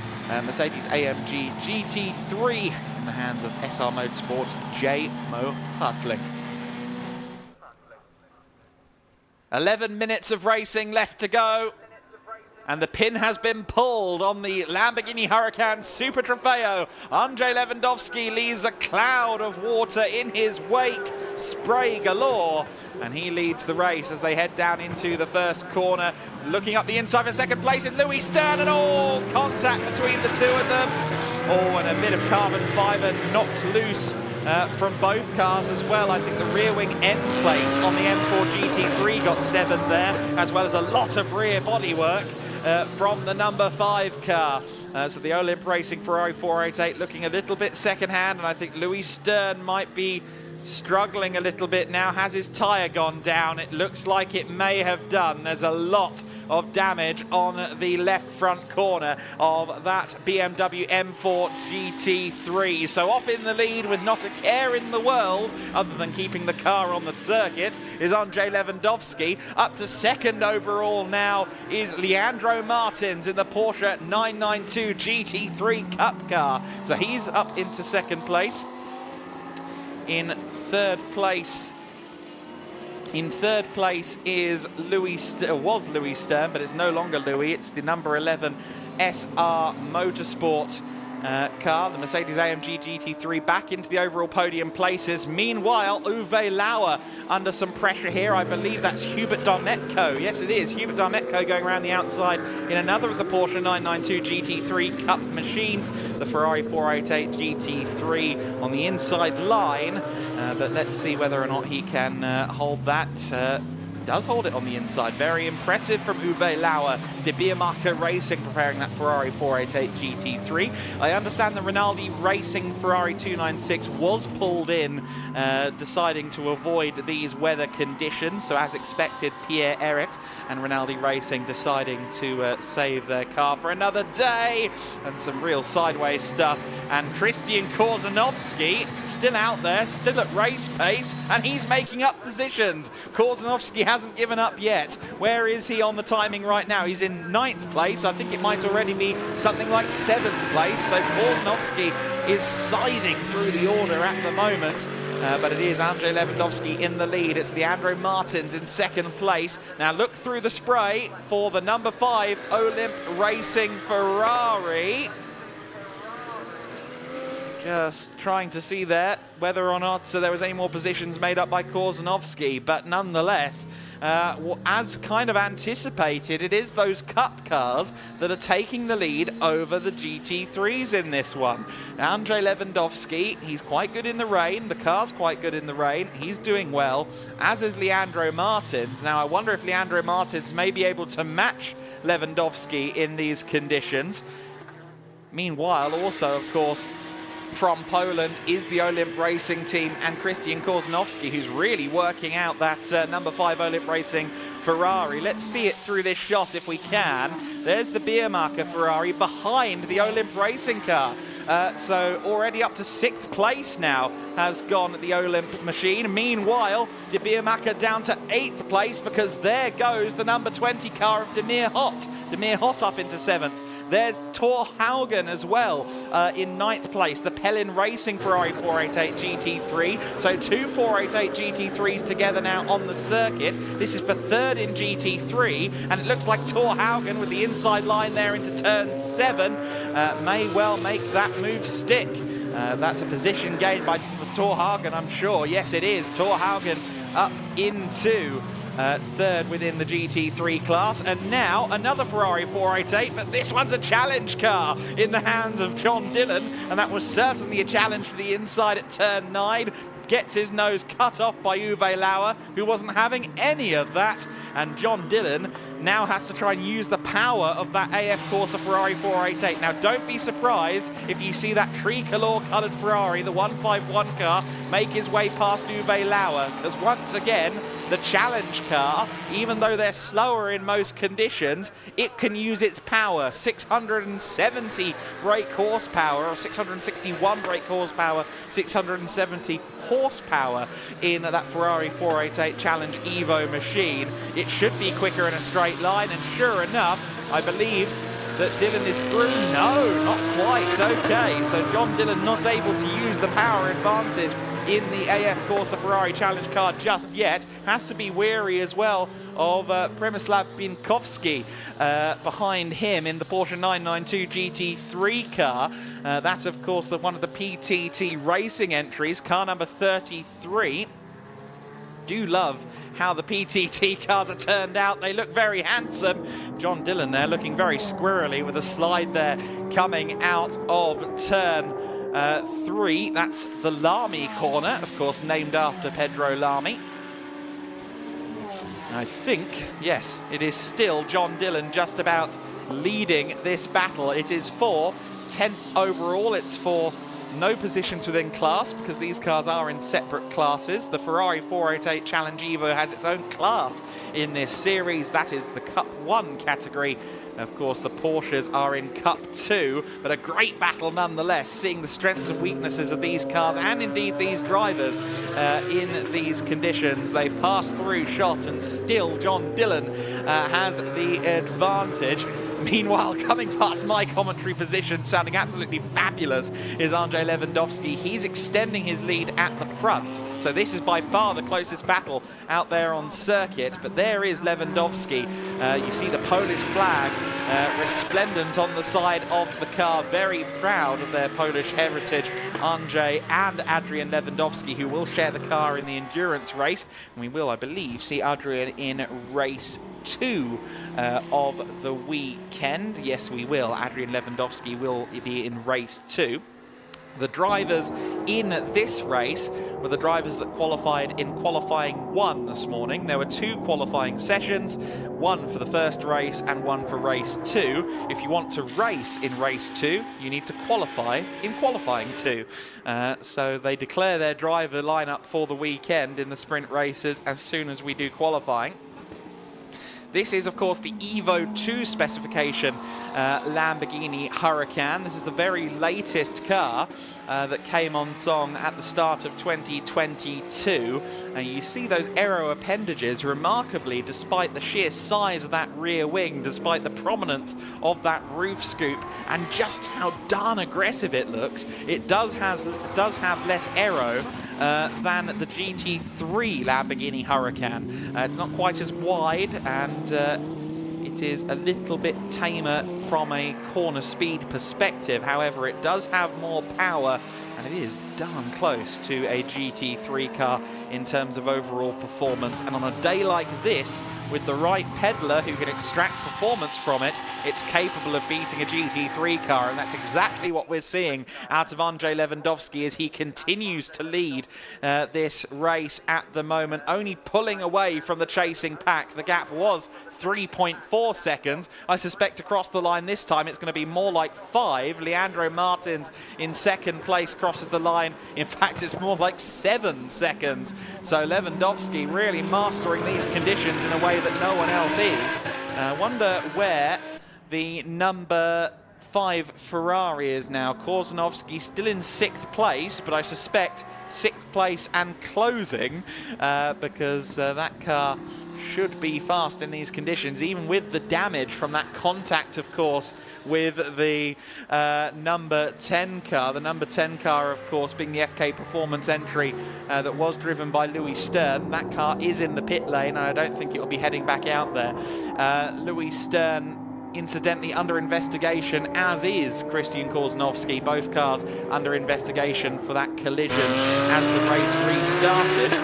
Mercedes AMG GT3 in the hands of SR Motorsports' J. Mo Hartling. 11 minutes of racing left to go, and the pin has been pulled on the Lamborghini Huracan Super Trofeo. Andrzej Lewandowski leaves a cloud of water in his wake, spray galore, and he leads the race as they head down into the first corner. Looking up the inside for second place is Louis Stern, and all contact between the two of them. Oh, and a bit of carbon fibre knocked loose from both cars as well. I think the rear wing end plate on the M4 GT3 got severed there, as well as a lot of rear bodywork from the number 5 car. So the Olymp Racing Ferrari 488 looking a little bit second-hand, and I think Louis Stern might be struggling a little bit now. Has his tyre gone down? It looks like it may have done. There's a lot of damage on the left front corner of that BMW M4 GT3. So off in the lead with not a care in the world other than keeping the car on the circuit is Andrzej Lewandowski. Up to second overall now is Leandro Martins in the Porsche 992 GT3 Cup car. So he's up into second place. In third place is Louis Stern, but it's no longer Louis. It's the number 11 SR Motorsport car, the Mercedes AMG GT3, back into the overall podium places. Meanwhile, Uwe Lauer under some pressure here. I believe that's Hubert Darmetko. Yes, it is. Hubert Darmetko going around the outside in another of the Porsche 992 GT3 Cup machines. The Ferrari 488 GT3 on the inside line. But let's see whether or not he can hold that. does hold it on the inside. Very impressive from Uwe Lauer. De Beermacher Racing preparing that Ferrari 488 GT3. I understand the Rinaldi Racing Ferrari 296 was pulled in, deciding to avoid these weather conditions. So as expected, Pierre Eric and Rinaldi Racing deciding to save their car for another day. And some real sideways stuff. And Christian Korzanovski still out there, still at race pace, and he's making up positions. Korzanovski hasn't given up yet. Where is he on the timing right now? He's in 9th place. I think it might already be something like 7th place. So Korzanovski is scything through the order at the moment. But it is Andrzej Lewandowski in the lead. It's Leandro Martins in 2nd place. Now look through the spray for the number 5 Olymp Racing Ferrari. Just trying to see there whether or not there was any more positions made up by Korzanovski, but nonetheless, as kind of anticipated, it is those Cup cars that are taking the lead over the GT3s in this one. Andrzej Lewandowski, he's quite good in the rain, the car's quite good in the rain, he's doing well, as is Leandro Martins. Now I wonder if Leandro Martins may be able to match Lewandowski in these conditions. Meanwhile, also, of course, from Poland is the Olymp Racing team and Christian Korzanovski, who's really working out that number 5 Olymp Racing Ferrari. Let's see it through this shot if we can. There's the Beermacher Ferrari behind the Olymp Racing car. So already up to 6th place now has gone the Olymp machine. Meanwhile, De Beermacher down to 8th place because there goes the number 20 car of Demir Hott. Demir Hott up into 7th. There's Thor Haugen as well in 9th place, the Pellin Racing Ferrari 488 GT3. So 2 488 GT3s together now on the circuit. This is for 3rd in GT3, and it looks like Thor Haugen with the inside line there into turn 7 may well make that move stick. That's a position gained by Thor Haugen, I'm sure. Yes, it is. Thor Haugen up into 3rd within the GT3 class, and now another Ferrari 488, but this one's a challenge car in the hands of John Dillon, and that was certainly a challenge to the inside at turn 9. Gets his nose cut off by Uwe Lauer, who wasn't having any of that, and John Dillon now has to try and use the power of that AF Corsa Ferrari 488. Now don't be surprised if you see that tricolor coloured Ferrari, the 151 car, make his way past Uwe Lauer, because once again, the challenge car, even though they're slower in most conditions, it can use its power. 670 brake horsepower, or 661 brake horsepower, 670 horsepower in that Ferrari 488 Challenge Evo machine. It should be quicker in a straight line, and sure enough, I believe that Dillon is through. No, not quite. Okay, so John Dillon not able to use the power advantage in the AF Corsa Ferrari Challenge car just yet. Has to be wary as well of Przemysław Binkowski behind him in the Porsche 992 GT3 car. That's, of course, one of the PTT Racing entries, car number 33. Do love how the PTT cars are turned out. They look very handsome. John Dillon there looking very squirrely with a slide there coming out of turn 3. That's the Lamy corner, of course, named after Pedro Lamy. I think, yes, it is still John Dillon just about leading this battle. It is for 10th overall. It's for no positions within class because these cars are in separate classes. The Ferrari 488 Challenge Evo has its own class in this series. That is the Cup 1 category. Of course, the Porsches are in Cup 2, but a great battle nonetheless, seeing the strengths and weaknesses of these cars and indeed these drivers in these conditions. They pass through shot, and still John Dillon has the advantage. Meanwhile, coming past my commentary position, sounding absolutely fabulous, is Andrzej Lewandowski. He's extending his lead at the front. So this is by far the closest battle out there on circuit. But there is Lewandowski. You see the Polish flag resplendent on the side of the car. Very proud of their Polish heritage. Andrzej and Adrian Lewandowski, who will share the car in the endurance race. And we will, I believe, see Adrian in race 2 of the weekend. Yes, we will. Adrian Lewandowski will be in race 2. The drivers in this race were the drivers that qualified in qualifying 1 this morning. There were 2 qualifying sessions, 1 for the first race and 1 for race 2. If you want to race in race 2, you need to qualify in qualifying 2. So they declare their driver lineup for the weekend in the sprint races as soon as we do qualifying. This is, of course, the Evo 2 specification Lamborghini Huracan. This is the very latest car that came on song at the start of 2022. And you see those aero appendages, remarkably, despite the sheer size of that rear wing, despite the prominence of that roof scoop, and just how darn aggressive it looks, it does have less aero than the GT3 Lamborghini Huracan. It's not quite as wide, and it is a little bit tamer from a corner speed perspective. However, it does have more power, and it is darn close to a GT3 car in terms of overall performance. And on a day like this, with the right peddler who can extract performance from it, it's capable of beating a GT3 car, and that's exactly what we're seeing out of Andrzej Lewandowski as he continues to lead this race at the moment, only pulling away from the chasing pack. The gap was 3.4 seconds. I suspect across the line this time it's going to be more like 5. Leandro Martins in second place crosses the line. In fact, it's more like 7 seconds. So Lewandowski really mastering these conditions in a way that no one else is. I wonder where the number 5 Ferrari is now. Korzanovski still in 6th place, but I suspect 6th place and closing because that car should be fast in these conditions, even with the damage from that contact, of course, with the number 10 car. The number 10 car, of course, being the FK Performance entry that was driven by Louis Stern. That car is in the pit lane, and I don't think it will be heading back out there. Louis Stern, incidentally, under investigation, as is Christian Korzanovski. Both cars under investigation for that collision as the race restarted.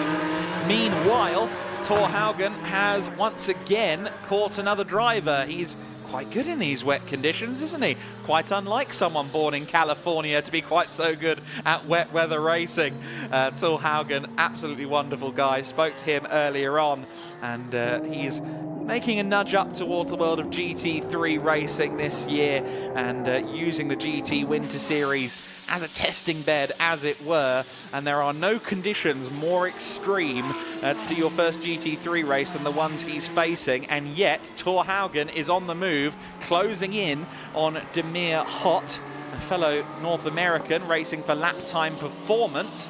Meanwhile, Thor Haugen has once again caught another driver. He's quite good in these wet conditions, isn't he? Quite unlike someone born in California to be quite so good at wet weather racing. Thor Haugen, absolutely wonderful guy. Spoke to him earlier on, and he's making a nudge up towards the world of GT3 racing this year, and using the GTWinterSeries as a testing bed, as it were. And there are no conditions more extreme to do your first GT3 race than the ones he's facing, and yet Thor Haugen is on the move, closing in on Demir Hott, a fellow North American racing for Lap Time Performance.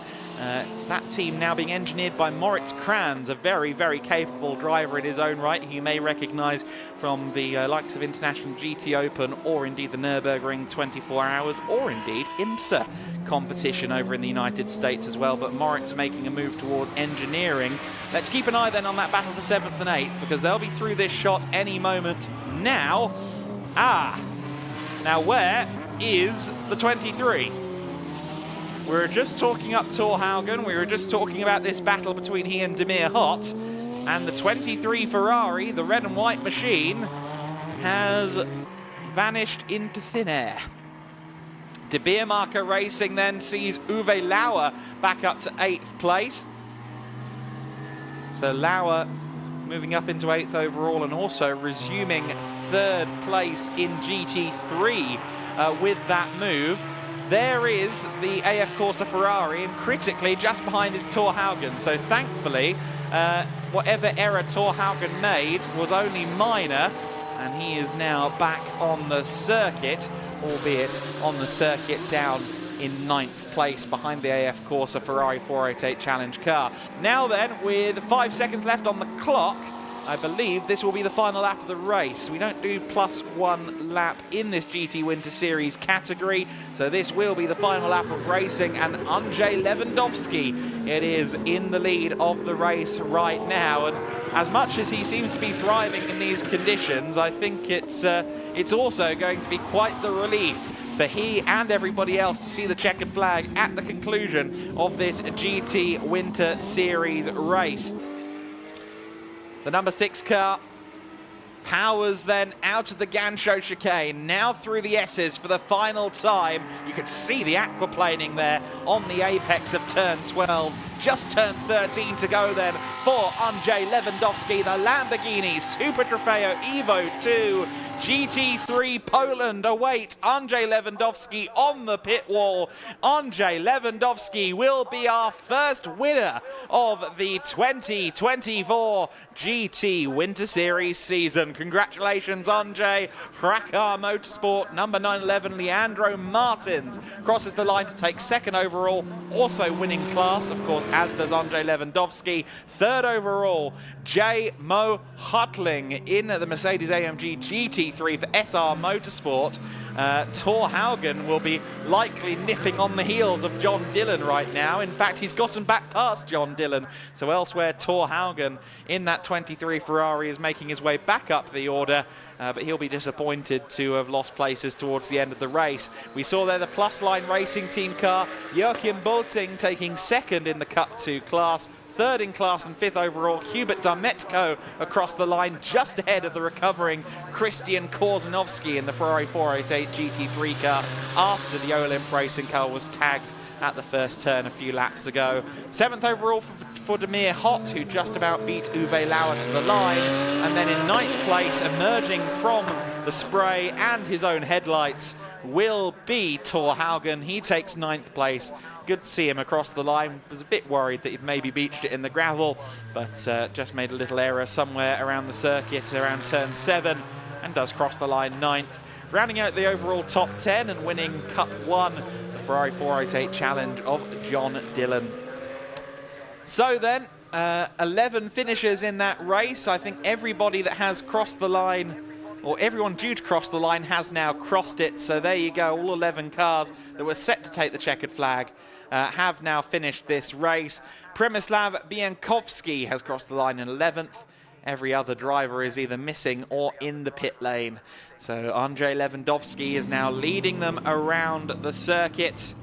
That team now being engineered by Moritz Kranz, a very, very capable driver in his own right, who you may recognise from the likes of International GT Open, or indeed the Nürburgring 24 Hours, or indeed IMSA competition over in the United States as well. But Moritz making a move toward engineering. Let's keep an eye then on that battle for 7th and 8th, because they'll be through this shot any moment now. Now where is the 23? We were just talking up Thor Haugen. We were just talking about this battle between he and Demir Hott. And the 23 Ferrari, the red and white machine, has vanished into thin air. De Beermacher Racing then sees Uwe Lauer back up to 8th place. So Lauer moving up into 8th overall, and also resuming 3rd place in GT3 with that move. There is the AF Corsa Ferrari, and critically just behind is Thor Haugen. So thankfully, whatever error Thor Haugen made was only minor, and he is now back on the circuit, albeit on the circuit down in 9th place behind the AF Corsa Ferrari 488 Challenge car. Now then, with 5 seconds left on the clock, I believe this will be the final lap of the race. We don't do +1 lap in this GTWinterSeries category, so this will be the final lap of racing, and Andrzej Lewandowski, it is in the lead of the race right now. And as much as he seems to be thriving in these conditions, I think it's also going to be quite the relief for he and everybody else to see the checkered flag at the conclusion of this GTWinterSeries race. The number 6 car powers then out of the Gancho chicane, now through the S's for the final time. You could see the aquaplaning there on the apex of turn 12. Just turn 13 to go then for Andrzej Lewandowski, the Lamborghini Super Trofeo Evo 2. GT3 Poland await Andrzej Lewandowski on the pit wall. Andrzej Lewandowski will be our first winner of the 2024 GT Winter Series season. Congratulations, Andrzej. Hracar Motorsport number 911 Leandro Martins crosses the line to take second overall, also winning class, of course, as does Andrzej Lewandowski. Third overall, J. Mo Hartling in the Mercedes-AMG GT3 for SR Motorsport. Thor Haugen will be likely nipping on the heels of John Dillon right now. In fact, he's gotten back past John Dillon. So elsewhere, Thor Haugen in that 23 Ferrari is making his way back up the order. But he'll be disappointed to have lost places towards the end of the race. We saw there the Plus Line Racing Team car, Joachim Bolting taking second in the Cup 2 class. Third in class and fifth overall, Hubert Darmetko across the line, just ahead of the recovering Christian Korzanovski in the Ferrari 488 GT3 car after the Olymp Racing car was tagged at the first turn a few laps ago. Seventh overall for Demir Hott, who just about beat Uwe Lauer to the line. And then in ninth place, emerging from the spray and his own headlights, will be Thor Haugen. He takes ninth place. Good to see him across the line. Was a bit worried that he'd maybe beached it in the gravel, but just made a little error somewhere around the circuit, around turn 7, and does cross the line ninth. Rounding out the overall top 10 and winning Cup 1, the Ferrari 488 challenge of John Dillon. So then, 11 finishers in that race. I think everybody that has crossed the line, or everyone due to cross the line, has now crossed it. So there you go, all 11 cars that were set to take the checkered flag have now finished this race. Przemysław Biankowski has crossed the line in 11th. Every other driver is either missing or in the pit lane. So Andrzej Lewandowski is now leading them around the circuit,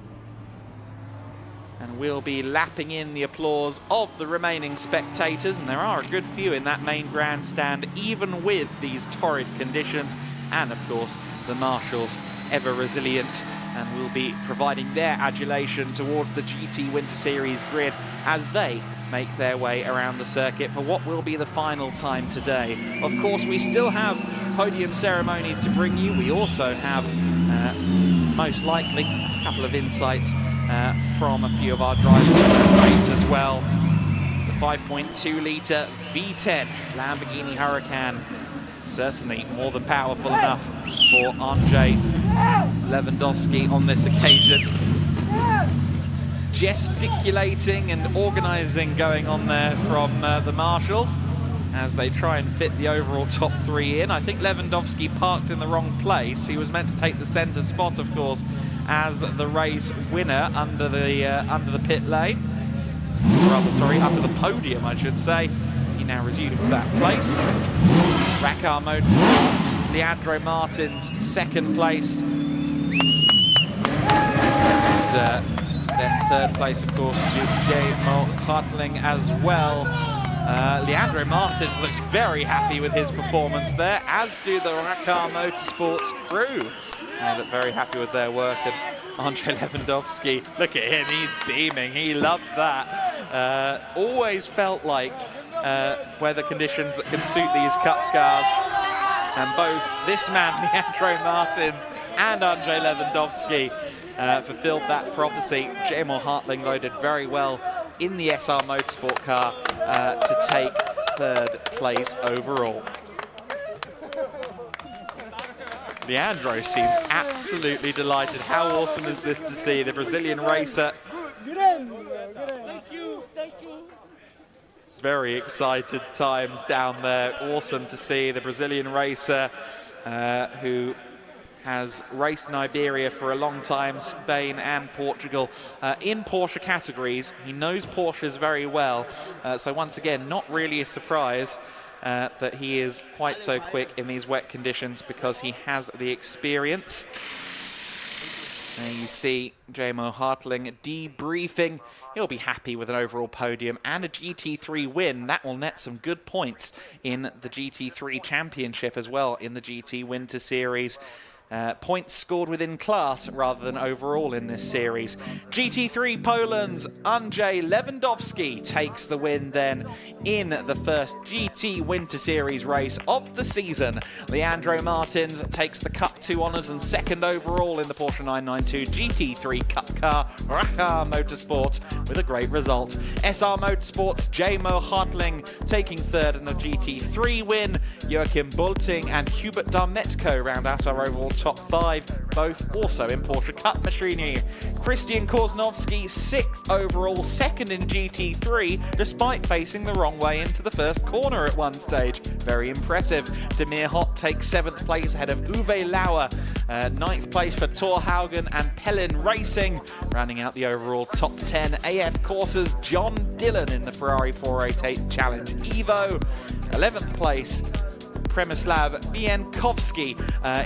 and we'll be lapping in the applause of the remaining spectators, and there are a good few in that main grandstand, even with these torrid conditions, and of course the marshals, ever resilient, and will be providing their adulation towards the GT Winter Series grid as they make their way around the circuit for what will be the final time today. Of course, we still have podium ceremonies to bring you. We also have, most likely, a couple of insights from a few of our drivers in the race as well. The 5.2 litre V10 Lamborghini Huracan, certainly more than powerful enough for Andrzej Lewandowski on this occasion. Gesticulating and organising going on there from the marshals as they try and fit the overall top 3 in. I think Lewandowski parked in the wrong place. He was meant to take the centre spot, of course, as the race winner under the pit lane. Rather, sorry, under the podium, I should say. He now resumes that place. Hracar Motorsports, Leandro Martins, second place. And then third place, of course, to J. Mo Hartling as well. Leandro Martins looks very happy with his performance there, as do the Hracar Motorsports crew. They look very happy with their work. And Andrzej Lewandowski, look at him, he's beaming. He loved that. Always felt like weather conditions that can suit these Cup cars. And both this man, Leandro Martins, and Andrzej Lewandowski fulfilled that prophecy. J.Mo Hartling did very well in the SR Motorsport car to take third place overall. Leandro seems absolutely delighted. How awesome is this to see the Brazilian racer? Thank you. Very excited times down there. Awesome to see the Brazilian racer who has raced in Iberia for a long time, Spain and Portugal, in Porsche categories. He knows Porsches very well, so once again, not really a surprise that he is quite so quick in these wet conditions because he has the experience. There you see JMO Hartling debriefing. He'll be happy with an overall podium and a GT3 win. That will net some good points in the GT3 Championship as well in the GT Winter Series. Points scored within class rather than overall in this series. GT3 Poland's Andrzej Lewandowski takes the win then in the first GT Winter Series race of the season. Leandro Martins takes the Cup 2 honours and second overall in the Porsche 992 GT3 Cup car, Racha Motorsport, with a great result. SR Motorsport's JMO Hartling taking third in the GT3 win. Joachim Bulting and Hubert Darmetko round out our overall top 5, both also in Porsche Cup machinery. Christian Korzynowski 6th overall, second in GT3, despite facing the wrong way into the first corner at one stage. Very impressive. Demir Hott takes 7th place ahead of Uwe Lauer. 9th place for Thor Haugen and Pellin Racing. Rounding out the overall top 10, AF Corsa's John Dillon in the Ferrari 488 Challenge Evo. 11th place, Przemysław Bienkowski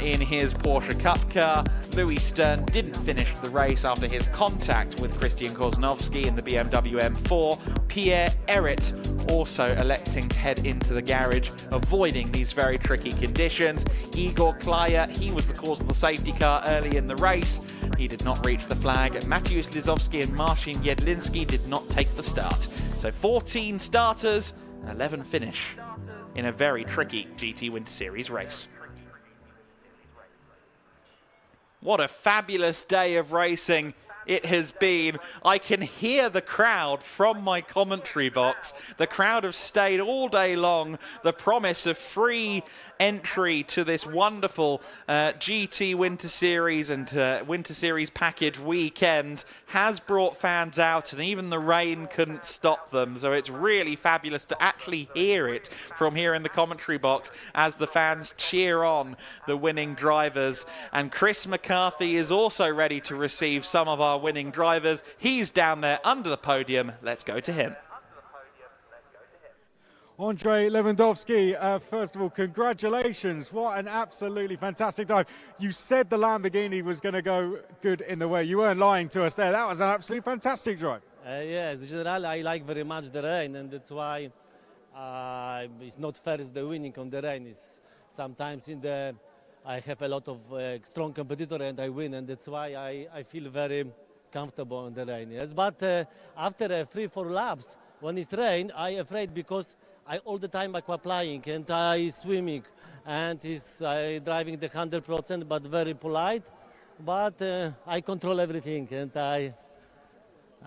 in his Porsche Cup car. Louis Stern didn't finish the race after his contact with Christian Korzynowski in the BMW M4. Pierre Errit also electing to head into the garage, avoiding these very tricky conditions. Igor Klaya, he was the cause of the safety car early in the race. He did not reach the flag. Mateusz Lizowski and Marcin Jedlinski did not take the start. So 14 starters, 11 finish in a very tricky GT Winter Series race. What a fabulous day of racing it has been. I can hear the crowd from my commentary box. The crowd have stayed all day long. The promise of free entry to this wonderful GT Winter Series and Winter Series package weekend has brought fans out, and even the rain couldn't stop them. So it's really fabulous to actually hear it from here in the commentary box as the fans cheer on the winning drivers. And Chris McCarthy is also ready to receive some of our winning drivers. He's down there under the podium. Let's go to him. Andrzej Lewandowski, first of all, congratulations. What an absolutely fantastic dive. You said the Lamborghini was going to go good in the way. You weren't lying to us there. That was an absolutely fantastic drive. Yes, in general, I like very much the rain, and that's why it's not first the winning on the rain. It's sometimes I have a lot of strong competitor and I win, and that's why I feel very comfortable on the rain. Yes, but after 3-4 laps, when it's rain, I'm afraid because I all the time aquaplaning and I swimming and I driving the 100%, but very polite. But I control everything and I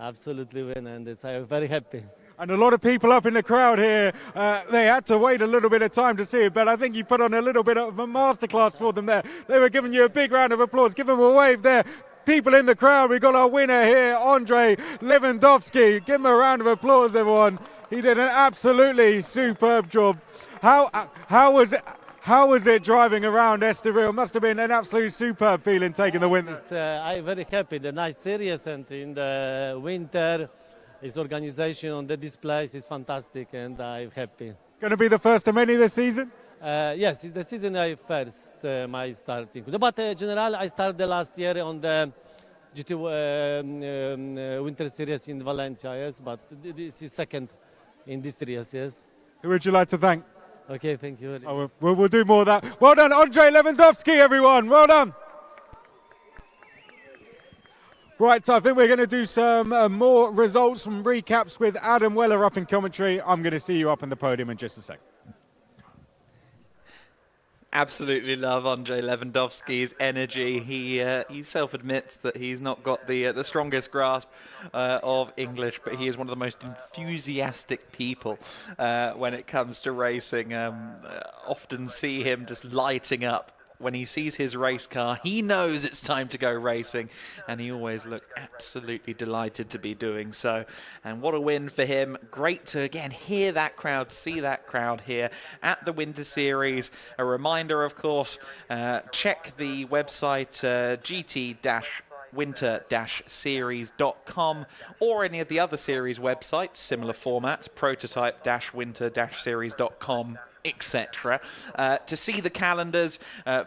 absolutely win, and I'm very happy. And a lot of people up in the crowd here, they had to wait a little bit of time to see it, but I think you put on a little bit of a masterclass for them there. They were giving you a big round of applause. Give them a wave there. People in the crowd, we've got our winner here, Andrzej Lewandowski. Give him a round of applause, everyone. He did an absolutely superb job. How was it driving around Estoril? Must have been an absolutely superb feeling taking the win. I'm very happy. The nice series, and in the winter, its organization on the displays is fantastic, and I'm happy. Going to be the first of many this season? Yes, it's the season I first my starting. But general, I started last year on the GT Winter Series in Valencia, yes, but this is second in this series, yes. Who would you like to thank? Okay, thank you. We'll do more of that. Well done, Andrzej Lewandowski, everyone. Well done. Right, so I think we're going to do some more results, some recaps with Adam Weller up in commentary. I'm going to see you up on the podium in just a sec. Absolutely love Andrzej Lewandowski's energy. He self-admits that he's not got the strongest grasp of English, but he is one of the most enthusiastic people when it comes to racing. Often see him just lighting up when he sees his race car. He knows it's time to go racing, and he always looks absolutely delighted to be doing so. And what a win for him. Great to again hear that crowd, see that crowd here at the Winter Series. A reminder, of course, check the website GT-Winter-Series.com or any of the other series websites, similar format, prototype-winter-series.com etc. To see the calendars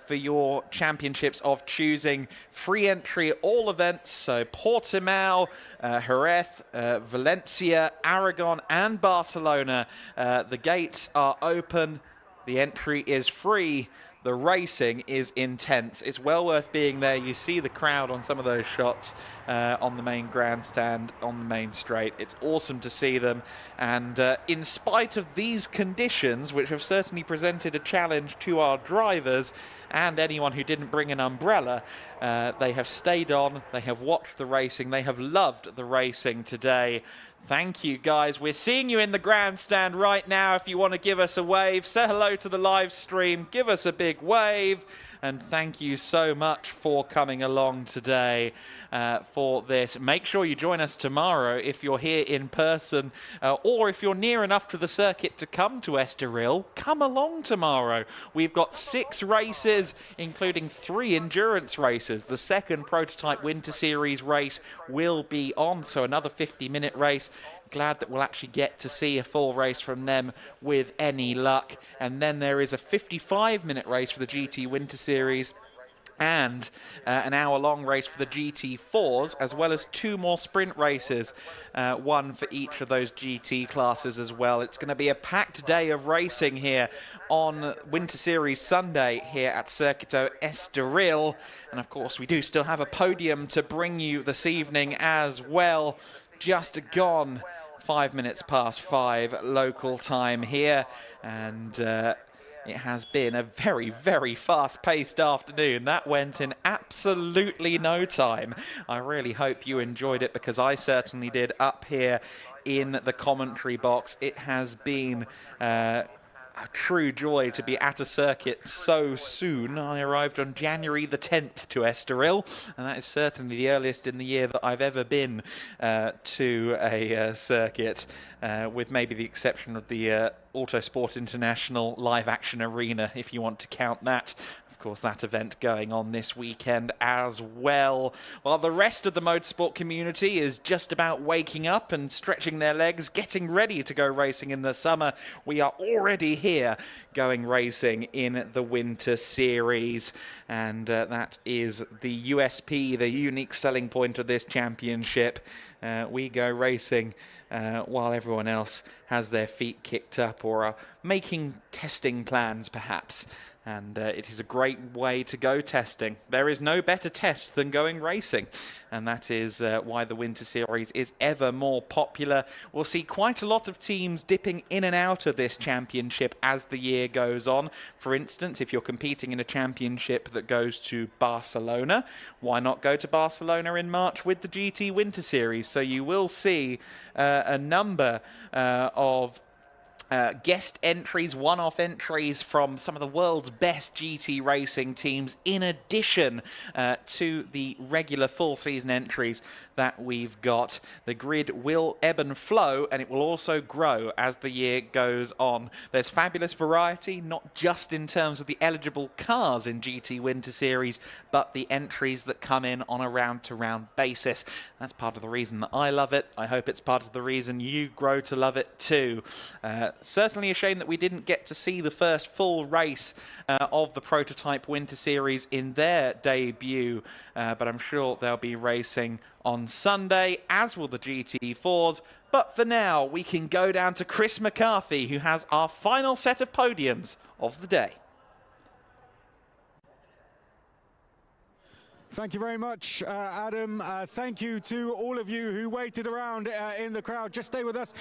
for your championships of choosing, free entry at all events, so Portimao, Jerez, Valencia, Aragon and Barcelona. The gates are open, the entry is free. The racing is intense. It's well worth being there. You see the crowd on some of those shots on the main grandstand, on the main straight. It's awesome to see them. And in spite of these conditions, which have certainly presented a challenge to our drivers and anyone who didn't bring an umbrella, they have stayed on, they have watched the racing, they have loved the racing today. Thank you, guys. We're seeing you in the grandstand right now. If you want to give us a wave, say hello to the live stream, give us a big wave. And thank you so much for coming along today for this. Make sure you join us tomorrow if you're here in person or if you're near enough to the circuit to come to Estoril. Come along tomorrow. We've got 6 races, including 3 endurance races. The second Prototype Winter Series race will be on, so another 50-minute race. Glad that we'll actually get to see a full race from them with any luck. And then there is a 55-minute race for the GT Winter Series and an hour-long race for the GT4s, as well as 2 more sprint races, one for each of those GT classes as well. It's going to be a packed day of racing here on Winter Series Sunday here at Circuito Estoril. And of course, we do still have a podium to bring you this evening as well. Just gone 5 minutes past 5 local time here, and it has been a very, very fast-paced afternoon. That went in absolutely no time. I really hope you enjoyed it, because I certainly did up here in the commentary box. It has been a true joy to be at a circuit so soon. I arrived on January the 10th to Estoril, and that is certainly the earliest in the year that I've ever been to a circuit, with maybe the exception of the Autosport International Live Action Arena, if you want to count that. Of course, that event going on this weekend as well. While the rest of the motorsport community is just about waking up and stretching their legs, getting ready to go racing in the summer, we are already here going racing in the Winter Series. And that is the USP, the unique selling point of this championship. We go racing while everyone else has their feet kicked up or are making testing plans, perhaps. And it is a great way to go testing. There is no better test than going racing. And that is why the Winter Series is ever more popular. We'll see quite a lot of teams dipping in and out of this championship as the year goes on. For instance, if you're competing in a championship that goes to Barcelona, why not go to Barcelona in March with the GT Winter Series? So you will see a number of guest entries, one-off entries from some of the world's best GT racing teams, in addition to the regular full-season entries that we've got. The grid will ebb and flow, and it will also grow as the year goes on. There's fabulous variety, not just in terms of the eligible cars in GT Winter Series, but the entries that come in on a round-to-round basis. That's part of the reason that I love it. I hope it's part of the reason you grow to love it too. Certainly a shame that we didn't get to see the first full race of the Prototype Winter Series in their debut, but I'm sure they'll be racing on Sunday, as will the GT4s. But for now, we can go down to Chris McCarthy, who has our final set of podiums of the day. Thank you very much, Adam. Thank you to all of you who waited around in the crowd. Just stay with us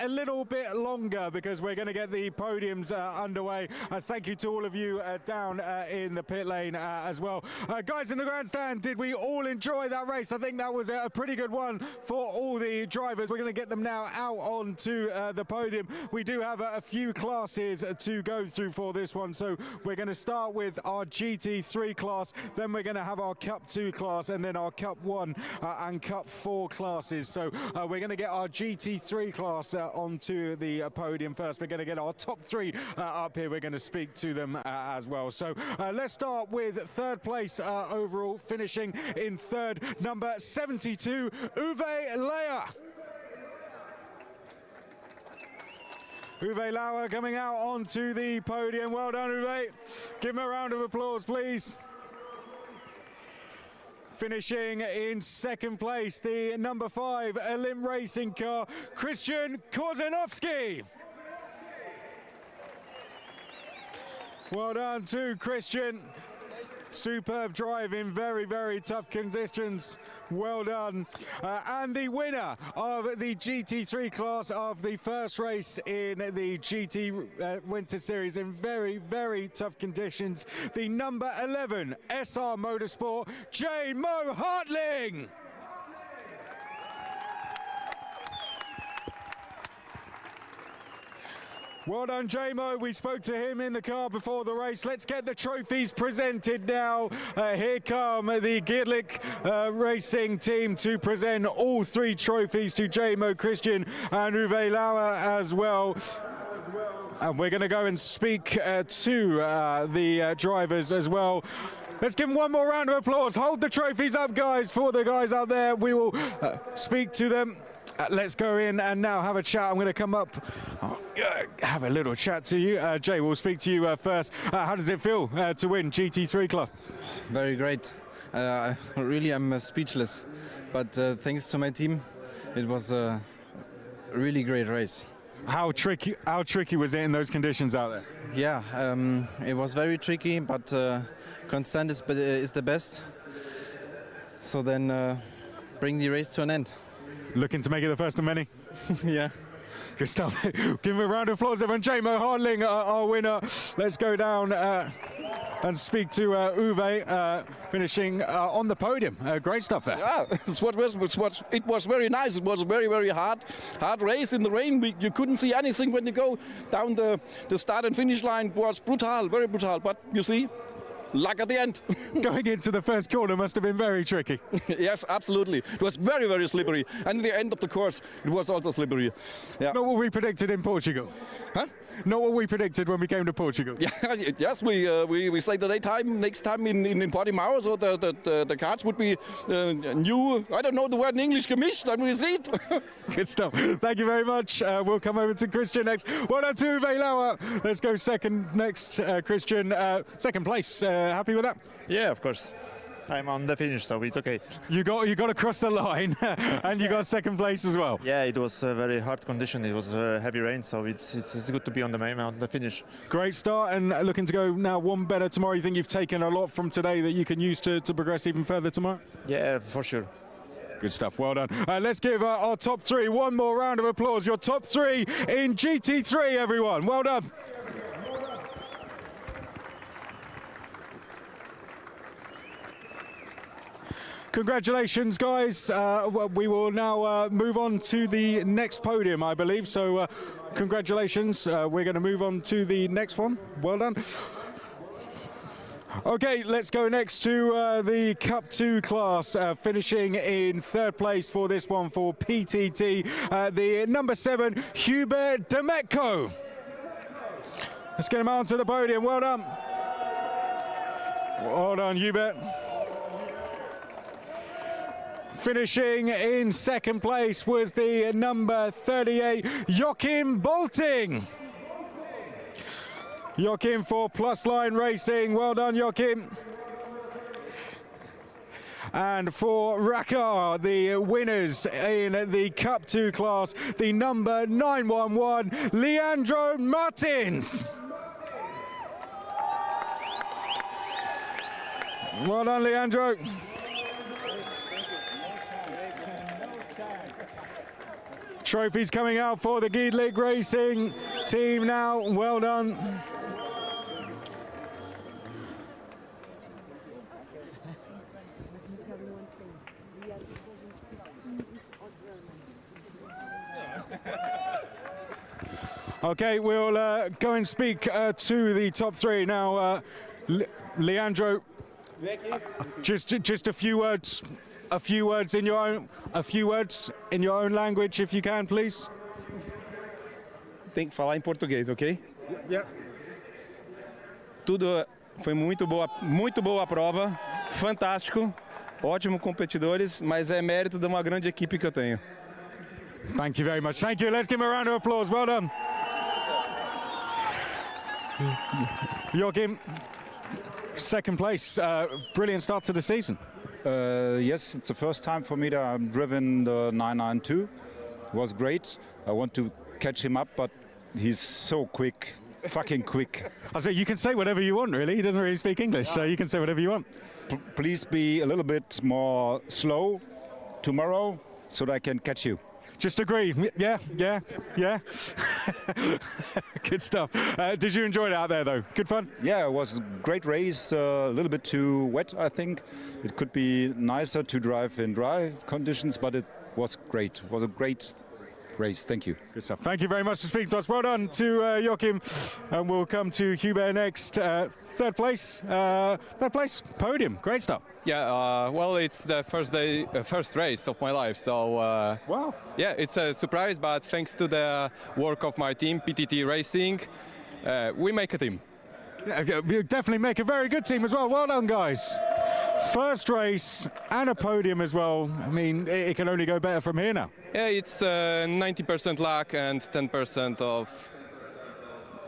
a little bit longer, because we're going to get the podiums underway. Thank you to all of you down in the pit lane as well. Guys in the grandstand, did we all enjoy that race? I think that was a pretty good one for all the drivers. We're going to get them now out onto the podium. We do have a few classes to go through for this one, so we're going to start with our GT3 class, then we're going to have our Cup 2 class, and then our Cup 1 and Cup 4 classes. So we're going to get our GT3 class onto the podium first. We're going to get our top 3 up here. We're going to speak to them as well. So let's start with third place overall, finishing in third, number 72, Uwe Leyer. Uwe Lauer coming out onto the podium. Well done, Uwe. Give him a round of applause, please. Finishing in second place, the number 5 Elim Racing car, Christian Korzanowski. Well done to Christian. Superb drive in very, very tough conditions. Well done. And the winner of the GT3 class of the first race in the GT Winter Series in very, very tough conditions, the number 11 SR Motorsport, J-Mo Hartling. Well done, J-Mo. We spoke to him in the car before the race. Let's get the trophies presented now. Here come the GEDLICH Racing team to present all 3 trophies to J-Mo, Christian and Uwe Lauer as well. And we're going to go and speak to the drivers as well. Let's give them one more round of applause. Hold the trophies up, guys, for the guys out there. We will speak to them. Let's go in and now have a chat. I'm going to come up, have a little chat to you. Jay, we'll speak to you first. How does it feel to win GT3 class? Very great. Really, I'm speechless. But thanks to my team, it was a really great race. How tricky was it in those conditions out there? Yeah, it was very tricky, but constant is the best. So then bring the race to an end. Looking to make it the first of many? Yeah. Good stuff. Give him a round of applause, everyone. J-Mo Hartling, our winner. Let's go down and speak to Uwe, finishing on the podium. Great stuff there. Yeah, it was very nice. It was a very, very hard race in the rain. You couldn't see anything when you go down the start and finish line. It was brutal, very brutal. But you see, luck at the end. Going into the first corner must have been very tricky. Yes, absolutely. It was very, very slippery. And at the end of the course, it was also slippery. Yeah. Not what we predicted in Portugal. Huh? Not what we predicted when we came to Portugal. Yeah, yes, we say the next time in Portimao, so the cards would be new. I don't know the word in English, gemischt, and we see it. Good stuff. Thank you very much. We'll come over to Christian next. Well done to Uwe Lauer. Let's go second next, Christian. Second place. Happy with that? Yeah, of course. I'm on the finish, so it's okay. You got across the line, and you got second place as well. Yeah, it was a very hard condition. It was heavy rain, so it's good to be on the finish. Great start, and looking to go now one better tomorrow. You think you've taken a lot from today that you can use to progress even further tomorrow? Yeah, for sure. Good stuff. Well done. Let's give our top 3 one more round of applause. Your top 3 in GT3, everyone. Well done. Congratulations, guys. We will now move on to the next podium, I believe. So congratulations. We're going to move on to the next one. Well done. Okay, let's go next to the Cup 2 class, finishing in third place for this one for PTT, the number 7, Hubert Demetko. Let's get him out onto the podium. Well done. Well done, Hubert. Finishing in second place was the number 38, Joachim Bolting. Joachim for Plus Line Racing. Well done, Joachim. And for Rakar, the winners in the Cup 2 class, the number 911, Leandro Martins. Well done, Leandro. Trophies coming out for the GEDLICH Racing team now. Well done. Okay, we'll go and speak to the top 3 now. Leandro, just a few words. A few words in your own language, if you can, please. Tem que falar em português, ok? Yeah. Tudo foi muito boa a prova, fantástico, ótimos competidores, mas é mérito de uma grande equipe que eu tenho. Thank you very much. Thank you. Let's give him a round of applause. Well done. Joachim, second place. Brilliant start to the season. Yes, it's the first time for me that I've driven the 992. It was great. I want to catch him up, but he's so quick, fucking quick. I say you can say whatever you want, really. He doesn't really speak English, so you can say whatever you want. Please be a little bit more slow tomorrow so that I can catch you. Just agree. Yeah. Good stuff. Did you enjoy it out there, though? Good fun? Yeah, it was a great race. A little bit too wet, I think. It could be nicer to drive in dry conditions, but it was great. It was a great race. Thank you. Good stuff. Thank you very much for speaking to us. Well done to Joachim. And we'll come to Hubert next. Third place, podium. Great stuff. Yeah, well, it's the first race of my life, so wow. Yeah, it's a surprise, but thanks to the work of my team, PTT Racing, we make a team. Yeah, you definitely make a very good team as well. Well done, guys. First race and a podium as well. I mean, it can only go better from here now. Yeah, it's 90% luck and 10% of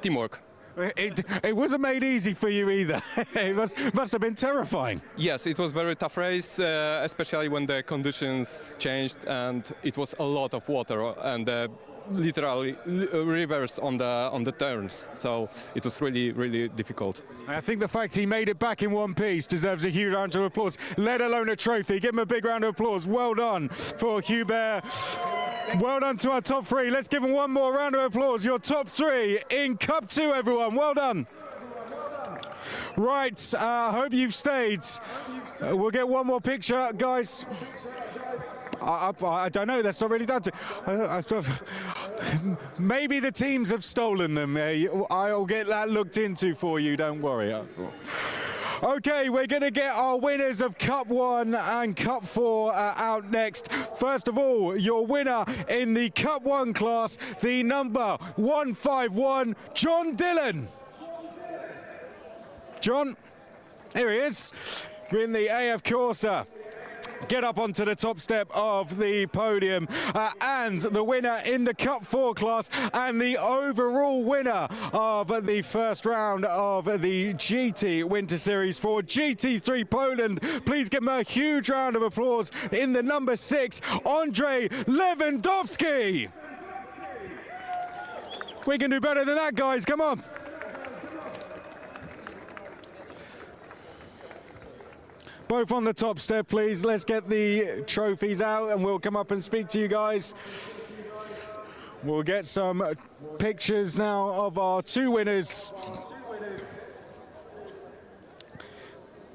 teamwork. It wasn't made easy for you either. It must have been terrifying. Yes, it was very tough race, especially when the conditions changed and it was a lot of water and literally rivers on the turns. So it was really, really difficult. I think the fact he made it back in one piece deserves a huge round of applause, let alone a trophy. Give him a big round of applause. Well done for Hubert. Well done to our top three. Let's give them one more round of applause. Your top three in Cup 2, everyone. Well done. Right, I hope you've stayed. We'll get one more picture, guys. I don't know, that's not really done to. Maybe the teams have stolen them. I'll get that looked into for you, don't worry. Okay, we're going to get our winners of Cup 1 and Cup 4 out next. First of all, your winner in the Cup 1 class, the number 151, John Dillon. John, here he is, in the AF Corsa. Get up onto the top step of the podium. And the winner in the Cup 4 class and the overall winner of the first round of the GT Winter Series for GT3 Poland. Please give him a huge round of applause in the number 6, Andrzej Lewandowski. We can do better than that, guys. Come on. Both on the top step, please. Let's get the trophies out and we'll come up and speak to you guys. We'll get some pictures now of our two winners.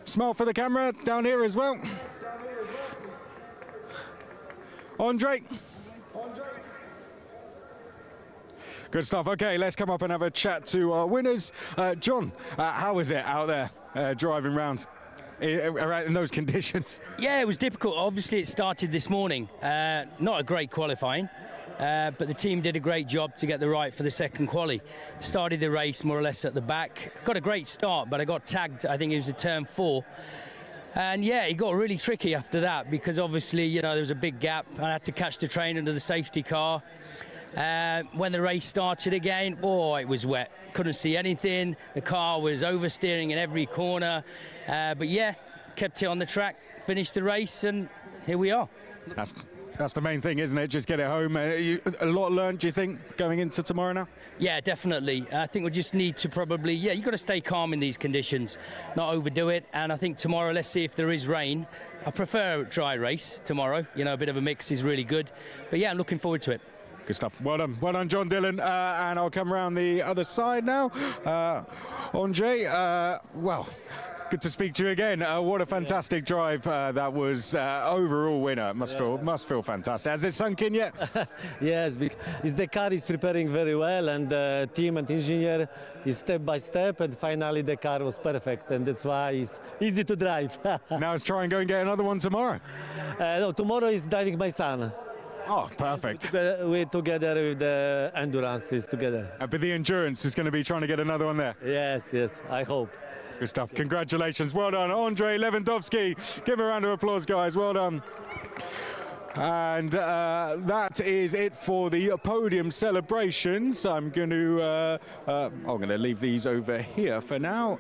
Smile for the camera down here as well. Andre. Good stuff. Okay, let's come up and have a chat to our winners. John, how was it out there driving around? In those conditions? Yeah, it was difficult. Obviously, it started this morning. Not a great qualifying, but the team did a great job to get the right for the second quali. Started the race more or less at the back. Got a great start, but I got tagged, I think it was a turn 4. And yeah, it got really tricky after that because obviously, you know, there was a big gap. I had to catch the train under the safety car. When the race started again, oh, it was wet. Couldn't see anything. The car was oversteering in every corner. But yeah, kept it on the track, finished the race, and here we are. That's the main thing, isn't it? Just get it home. A lot learned, do you think, going into tomorrow now? Yeah, definitely. I think we just need to probably, you've got to stay calm in these conditions, not overdo it. And I think tomorrow, let's see if there is rain. I prefer a dry race tomorrow. You know, a bit of a mix is really good. But yeah, I'm looking forward to it. Good stuff. Well done, John Dillon. And I'll come around the other side now. Andrzej, well, good to speak to you again. What a fantastic drive that was. Overall winner. Must feel fantastic. Has it sunk in yet? Yes, because the car is preparing very well, and the team and engineer is step by step, and finally the car was perfect, and that's why it's easy to drive. Now let's try and go and get another one tomorrow. No, tomorrow is driving my son. Oh, perfect. We're together with the endurance together. But the endurance is going to be trying to get another one there. Yes, I hope. Good stuff. Congratulations. Well done, Andrzej Lewandowski. Give him a round of applause, guys. Well done. And that is it for the podium celebrations. I'm going to leave these over here for now.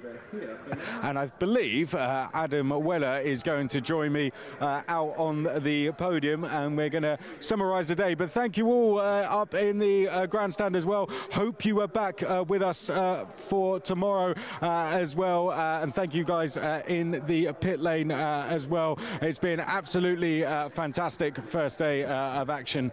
And I believe Adam Weller is going to join me out on the podium, and we're going to summarise the day. But thank you all up in the grandstand as well. Hope you are back with us for tomorrow as well. And thank you guys in the pit lane as well. It's been absolutely fantastic first day of action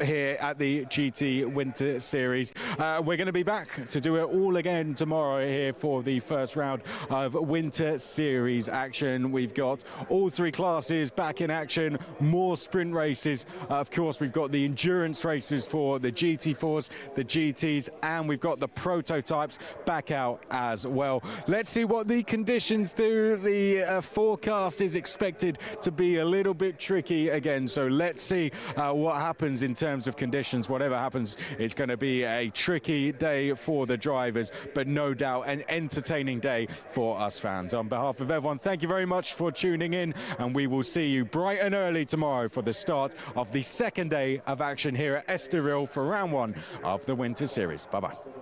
here at the GT Winter Series. We're going to be back to do it all again tomorrow here for the first round of Winter Series action. We've got all three classes back in action, more sprint races. Of course, we've got the endurance races for the GT4s, the GTs, and we've got the prototypes back out as well. Let's see what the conditions do. The forecast is expected to be a little bit tricky again, so let's see what happens in terms of conditions. Whatever happens, it's going to be a tricky day for the drivers, but no doubt an entertaining day for us fans. On behalf of everyone, thank you very much for tuning in, and we will see you bright and early tomorrow for the start of the second day of action here at Estoril for round one of the Winter Series. Bye-bye.